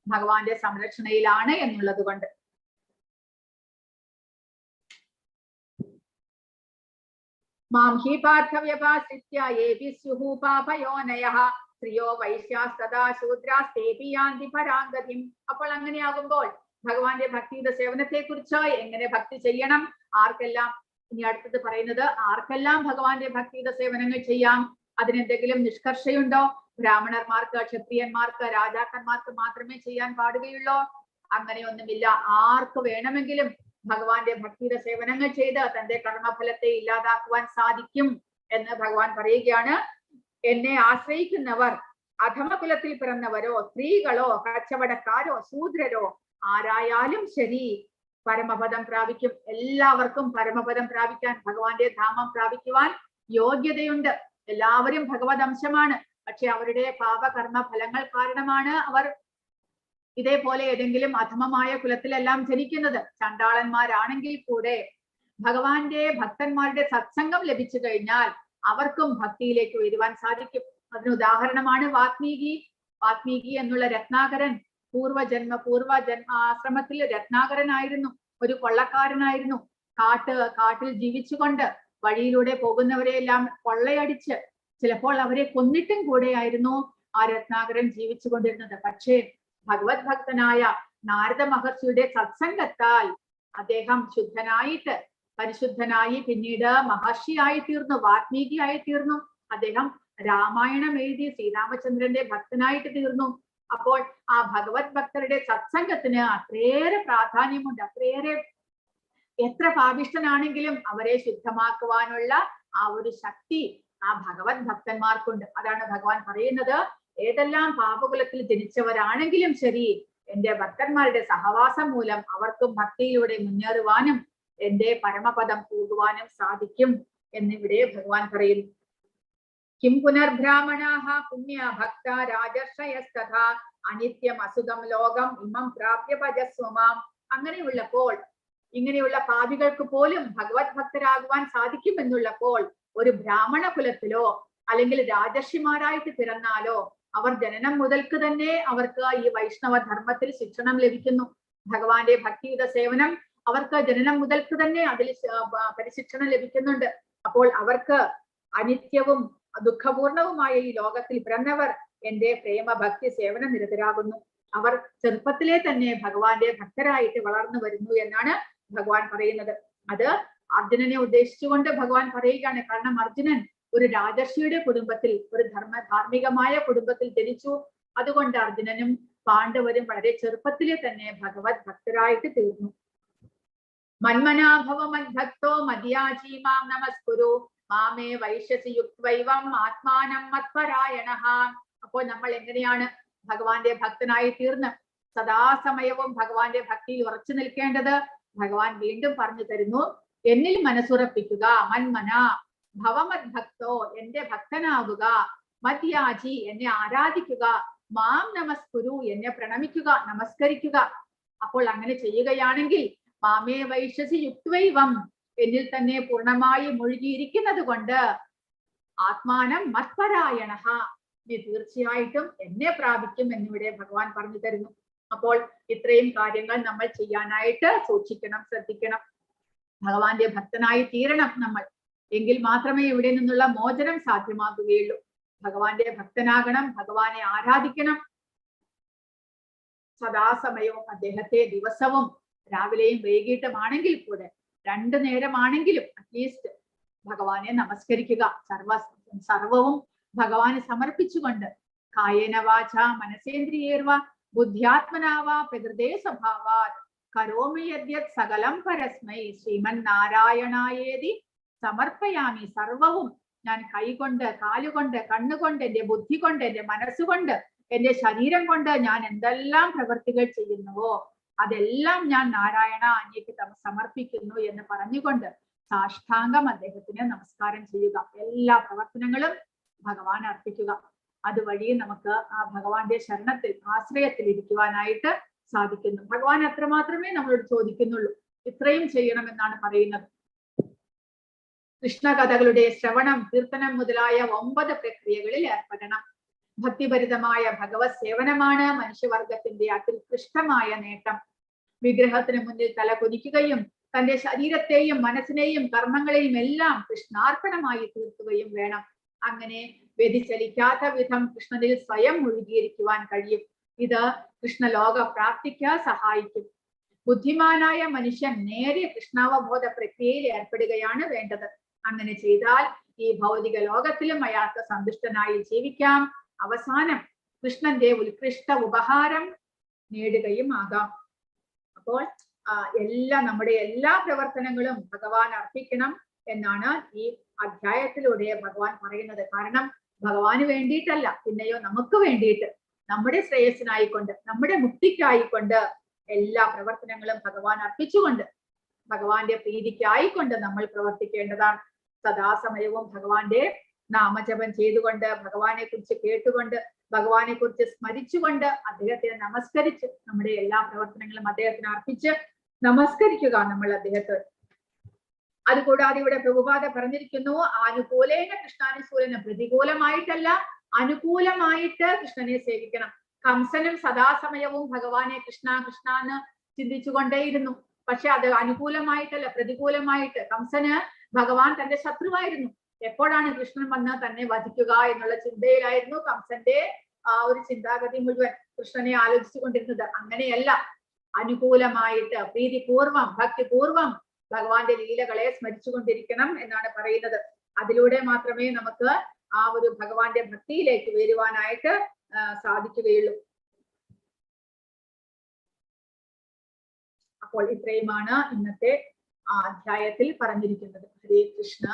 ഭഗവാന്റെ സംരക്ഷണയിലാണ് എന്നുള്ളത് കൊണ്ട്. മാം ഹി പാർത്ഥവ്യപാശ്രിത്യ യേപി സ്യുഃ പാപയോനയഃ സ്ത്രിയോ വൈശ്യാസ്തദാ ശൂദ്രാസ്തേപി യാന്തി പരാംഗതിം. അപ്പോൾ അങ്ങനെയാകുമ്പോൾ ഭഗവാന്റെ ഭക്തിയുടെ സേവനത്തെ കുറിച്ച്, എങ്ങനെ ഭക്തി ചെയ്യണം, ആർക്കെല്ലാം, ഇനി അടുത്തത് പറയുന്നത് ആർക്കെല്ലാം ഭഗവാന്റെ ഭക്തിയുടെ സേവനങ്ങൾ ചെയ്യാം, അതിനെന്തെങ്കിലും നിഷ്കർഷയുണ്ടോ? ബ്രാഹ്മണന്മാർക്ക്, ക്ഷത്രിയന്മാർക്ക്, രാജാക്കന്മാർക്ക് മാത്രമേ ചെയ്യാൻ പാടുകയുള്ളൂ? അങ്ങനെയൊന്നുമില്ല. ആർക്ക് വേണമെങ്കിലും ഭഗവാന്റെ ഭക്തിയുടെ സേവനങ്ങൾ ചെയ്ത് തന്റെ കർമ്മഫലത്തെ ഇല്ലാതാക്കുവാൻ സാധിക്കും എന്ന് ഭഗവാൻ പറയുകയാണ്. എന്നെ ആശ്രയിക്കുന്നവർ അധമകുലത്തിൽ പിറന്നവരോ, സ്ത്രീകളോ, കച്ചവടക്കാരോ, ശൂദ്രരോ ആരായാലും ശരി പരമപദം പ്രാപിക്കും. എല്ലാവർക്കും പരമപദം പ്രാപിക്കാൻ, ഭഗവാന്റെ ധാമം പ്രാപിക്കുവാൻ യോഗ്യതയുണ്ട്. എല്ലാവരും ഭഗവത് അംശമാണ്. പക്ഷെ അവരുടെ പാപകർമ്മ ഫലങ്ങൾ കാരണമാണ് അവർ ഇതേപോലെ ഏതെങ്കിലും അധമമായ കുലത്തിലെല്ലാം ജനിക്കുന്നത്. ചണ്ടാളന്മാരാണെങ്കിൽ കൂടെ ഭഗവാന്റെ ഭക്തന്മാരുടെ സത്സംഗം ലഭിച്ചു കഴിഞ്ഞാൽ അവർക്കും ഭക്തിയിലേക്ക് വരുവാൻ സാധിക്കും. അതിന് ഉദാഹരണമാണ് വാത്മീകി. വാത്മീകി എന്നുള്ള രത്നാകരൻ ആശ്രമത്തിൽ രത്നാകരനായിരുന്നു, ഒരു കൊള്ളക്കാരനായിരുന്നു. കാട്ടിൽ ജീവിച്ചുകൊണ്ട് വഴിയിലൂടെ പോകുന്നവരെയെല്ലാം കൊള്ളയടിച്ച് ചിലപ്പോൾ അവരെ കൊന്നിട്ടും കൂടെയായിരുന്നു ആ രത്നാകരൻ ജീവിച്ചു കൊണ്ടിരുന്നത്. പക്ഷേ ഭഗവത് ഭക്തനായ നാരദ മഹർഷിയുടെ സത്സംഗത്താൽ അദ്ദേഹം ശുദ്ധനായിട്ട്, പരിശുദ്ധനായി, പിന്നീട് മഹർഷിയായി തീർന്നു, വാത്മീകിയായി തീർന്നു. അദ്ദേഹം രാമായണം എഴുതി ശ്രീരാമചന്ദ്രന്റെ ഭക്തനായിട്ട് തീർന്നു. അപ്പോൾ ആ ഭഗവത് ഭക്തരുടെ സത്സംഗത്തിന് അത്രയേറെ പ്രാധാന്യമുണ്ട്. അത്രയേറെ, എത്ര പാപിഷ്ഠനാണെങ്കിലും അവരെ ശുദ്ധമാക്കുവാനുള്ള ആ ഒരു ശക്തി ആ ഭഗവത് ഭക്തന്മാർക്കുണ്ട്. അതാണ് ഭഗവാൻ പറയുന്നത്, ഏതെല്ലാം പാപകുലത്തിൽ ജനിച്ചവരാണെങ്കിലും ശരി, എന്റെ ഭക്തന്മാരുടെ സഹവാസം മൂലം അവർക്കും ഭക്തിയിലൂടെ മുന്നേറുവാനും എന്റെ പരമപദം പോകുവാനും സാധിക്കും എന്നിവിടെ ഭഗവാൻ പറയുന്നു. കിം പുനർബ്രാഹ്മണാഃ പുണ്യ ഭക്ത രാജർഷയസ്തഥാ അനിത്യം അസുഖം ലോകം ഇമം പ്രാപ്യ ഭജസ്വമാം. അങ്ങനെയുള്ളപ്പോൾ, ഇങ്ങനെയുള്ള പാപികൾക്ക് പോലും ഭഗവത് ഭക്തരാകുവാൻ സാധിക്കും എന്നുള്ളപ്പോൾ ഒരു ബ്രാഹ്മണ കുലത്തിലോ അല്ലെങ്കിൽ രാജർഷിമാരായിട്ട് പിറന്നാലോ അവർ ജനനം മുതൽക്ക് തന്നെ അവർക്ക് ഈ വൈഷ്ണവ ധർമ്മത്തിൽ ശിക്ഷണം ലഭിക്കുന്നു. ഭഗവാന്റെ ഭക്തിയുടെ സേവനം അവർക്ക് ജനനം മുതൽക്ക് തന്നെ അതിൽ പരിശിക്ഷണം ലഭിക്കുന്നുണ്ട്. അപ്പോൾ അവർക്ക് അനിത്യവും ദുഃഖപൂർണവുമായ ഈ ലോകത്തിൽ പിറന്നവർ എന്റെ പ്രേമ ഭക്തി സേവന നിരതരാകുന്നു. അവർ ചെറുപ്പത്തിലെ തന്നെ ഭഗവാന്റെ ഭക്തരായിട്ട് വളർന്നു വരുന്നു എന്നാണ് ഭഗവാൻ പറയുന്നത്. അത് അർജുനനെ ഉദ്ദേശിച്ചുകൊണ്ട് ഭഗവാൻ പറയുകയാണ്. കാരണം അർജുനൻ ഒരു രാജർഷിയുടെ കുടുംബത്തിൽ, ഒരു ധാർമ്മികമായ കുടുംബത്തിൽ ജനിച്ചു. അതുകൊണ്ട് അർജുനനും പാണ്ഡവരും വളരെ ചെറുപ്പത്തിലെ തന്നെ ഭഗവത് ഭക്തരായിട്ട് തീർന്നു. മന്മനാഭവ മദ്ഭക്തോ മദ്യാജീ മാം നമസ്കുരു മാമേ വൈശ്യസി യുക്തൈവം ആത്മാനം മത്പരായണഃ. അപ്പോൾ നമ്മൾ എങ്ങനെയാണ് ഭഗവാന്റെ ഭക്തനായി തീർന്ന് സദാസമയവും ഭഗവാന്റെ ഭക്തിയിൽ ഉറച്ചു നിൽക്കേണ്ടത്? ഭഗവാൻ വീണ്ടും പറഞ്ഞു തരുന്നു, എന്നിൽ മനസ്സുറപ്പിക്കുക. മന്മന ഭവമദ്ഭക്തോ, എന്റെ ഭക്തനാവുക. മദ്യാജി, എന്നെ ആരാധിക്കുക. മാം നമസ്കുരു, എന്നെ പ്രണമിക്കുക, നമസ്കരിക്കുക. അപ്പോൾ അങ്ങനെ ചെയ്യുകയാണെങ്കിൽ മാമേ വൈശ്യസി യുക്തൈവം, എന്നിൽ തന്നെ പൂർണ്ണമായി മുഴുകിയിരിക്കുന്നത് കൊണ്ട് ആത്മാനം മത്പരായണഃ, നീ തീർച്ചയായിട്ടും എന്നെ പ്രാപിക്കും എന്നിവിടെ ഭഗവാൻ പറഞ്ഞു തരുന്നു. അപ്പോൾ ഇത്രയും കാര്യങ്ങൾ നമ്മൾ ചെയ്യാനായിട്ട് സൂക്ഷിക്കണം, ശ്രദ്ധിക്കണം. ഭഗവാന്റെ ഭക്തനായി തീരണം നമ്മൾ. എങ്കിൽ മാത്രമേ ഇവിടെ നിന്നുള്ള മോചനം സാധ്യമാകുകയുള്ളൂ. ഭഗവാന്റെ ഭക്തനാകണം, ഭഗവാനെ ആരാധിക്കണം. സദാസമയവും അദ്ദേഹത്തെ ദിവസവും രാവിലെയും വൈകിട്ടുമാണെങ്കിൽ കൂടെ 2 നേരമാണെങ്കിലും അറ്റ്ലീസ്റ്റ് ഭഗവാനെ നമസ്കരിക്കുക. സർവവും ഭഗവാന് സമർപ്പിച്ചുകൊണ്ട് കായേന വാച മനസേന്ദ്രിയേർവ ബുദ്ധ്യാത്മനാവ പ്രകൃതേ സ്വഭാവാത് കരോമി യദ്യത് സകലം പരസ്മൈ ശ്രീമന്നാരായണായേതി സമർപ്പയാമി. സർവവും ഞാൻ കൈകൊണ്ട്, കാലുകൊണ്ട്, കണ്ണുകൊണ്ട്, എന്റെ ബുദ്ധി കൊണ്ട്, എന്റെ മനസ്സുകൊണ്ട്, എന്റെ ശരീരം കൊണ്ട് ഞാൻ എന്തെല്ലാം പ്രവൃത്തികൾ ചെയ്യുന്നുവോ അതെല്ലാം ഞാൻ നാരായണ അങ്ങേക്ക് സമർപ്പിക്കുന്നു എന്ന് പറഞ്ഞുകൊണ്ട് സാഷ്ടാംഗം അദ്ദേഹത്തിന് നമസ്കാരം ചെയ്യുക. എല്ലാ പ്രവർത്തനങ്ങളും ഭഗവാൻ അർപ്പിക്കുക. അതുവഴി നമുക്ക് ആ ഭഗവാന്റെ ശരണത്തിൽ, ആശ്രയത്തിൽ ഇരിക്കുവാനായിട്ട് സാധിക്കുന്നു. ഭഗവാൻ അത്രമാത്രമേ നമ്മളോട് ചോദിക്കുന്നുള്ളൂ. ഇത്രയും ചെയ്യണമെന്നാണ് പറയുന്നത്. കൃഷ്ണകഥകളുടെ ശ്രവണം, കീർത്തനം മുതലായ 9 പ്രക്രിയകളിൽ ഏർപ്പെടണം. ഭക്തിഭരിതമായ ഭഗവത് സേവനമാണ് മനുഷ്യവർഗത്തിന്റെ അത്യുത്കൃഷ്ടമായ നേട്ടം. വിഗ്രഹത്തിന് മുന്നിൽ തല കുനിക്കുകയും തന്റെ ശരീരത്തെയും മനസ്സിനെയും കർമ്മങ്ങളെയും എല്ലാം കൃഷ്ണാർപ്പണമായി തീർക്കുകയും വേണം. അങ്ങനെ വ്യതിചലിക്കാത്ത വിധം കൃഷ്ണനിൽ സ്വയം മുഴുകിയിരിക്കുവാൻ കഴിയും. ഇത് കൃഷ്ണലോക പ്രാപ്തിക്ക് സഹായിക്കും. ബുദ്ധിമാനായ മനുഷ്യൻ നേരെ കൃഷ്ണാവബോധ പ്രക്രിയയിൽ ഏർപ്പെടുകയാണ് വേണ്ടത്. അങ്ങനെ ചെയ്താൽ ഈ ഭൗതിക ലോകത്തിലും അയാൾക്ക് സന്തുഷ്ടനായി ജീവിക്കാം. അവസാനം കൃഷ്ണന്റെ ഉത്കൃഷ്ട ഉപഹാരം നേടുകയും ആകാം. അപ്പോൾ നമ്മുടെ എല്ലാ പ്രവർത്തനങ്ങളും ഭഗവാൻ അർപ്പിക്കണം എന്നാണ് ഈ അധ്യായത്തിലൂടെ ഭഗവാൻ പറയുന്നത്. കാരണം ഭഗവാന് വേണ്ടിയിട്ടല്ല, പിന്നെയോ നമുക്ക് വേണ്ടിയിട്ട്, നമ്മുടെ ശ്രേയസ്സിനായിക്കൊണ്ട്, നമ്മുടെ മുക്തിക്കായിക്കൊണ്ട് എല്ലാ പ്രവർത്തനങ്ങളും ഭഗവാൻ അർപ്പിച്ചുകൊണ്ട് ഭഗവാന്റെ പ്രീതിക്കായിക്കൊണ്ട് നമ്മൾ പ്രവർത്തിക്കേണ്ടതാണ്. സദാസമയവും ഭഗവാന്റെ നാമജപം ചെയ്തുകൊണ്ട്, ഭഗവാനെ കുറിച്ച് കേട്ടുകൊണ്ട്, ഭഗവാനെ കുറിച്ച് സ്മരിച്ചുകൊണ്ട്, അദ്ദേഹത്തെ നമസ്കരിച്ച് നമ്മുടെ എല്ലാ പ്രവർത്തനങ്ങളും അദ്ദേഹത്തിന് അർപ്പിച്ച് നമസ്കരിക്കുക നമ്മൾ അദ്ദേഹത്തെ. അതുകൂടാതെ ഇവിടെ പ്രഭുപാദ പറഞ്ഞിരിക്കുന്നു, അനുകൂലേന കൃഷ്ണാനുകൂലന, പ്രതികൂലമായിട്ടല്ല അനുകൂലമായിട്ട് കൃഷ്ണനെ സേവിക്കണം. കംസനും സദാസമയവും ഭഗവാനെ കൃഷ്ണ കൃഷ്ണ എന്ന് ചിന്തിച്ചുകൊണ്ടേയിരുന്നു. പക്ഷെ അത് അനുകൂലമായിട്ടല്ല, പ്രതികൂലമായിട്ട്. കംസന് ഭഗവാൻ തന്റെ ശത്രുവായിരുന്നു. എപ്പോഴാണ് കൃഷ്ണൻ വന്ന് തന്നെ വധിക്കുക എന്നുള്ള ചിന്തയിലായിരുന്നു കംസന്റെ ആ ഒരു ചിന്താഗതി മുഴുവൻ കൃഷ്ണനെ ആലോചിച്ചു കൊണ്ടിരുന്നത്. അങ്ങനെയല്ല, അനുകൂലമായിട്ട് പ്രീതിപൂർവം ഭക്തിപൂർവം ഭഗവാന്റെ ലീലകളെ സ്മരിച്ചുകൊണ്ടിരിക്കണം എന്നാണ് പറയുന്നത്. അതിലൂടെ മാത്രമേ നമുക്ക് ആ ഒരു ഭഗവാന്റെ ഭക്തിയിലേക്ക് വരുവാനായിട്ട് സാധിക്കുകയുള്ളൂ. അപ്പോൾ ഇത്രയുമാണ് ഇന്നത്തെ അധ്യായത്തിൽ പറഞ്ഞിരിക്കുന്നത്. ഹരേ കൃഷ്ണ.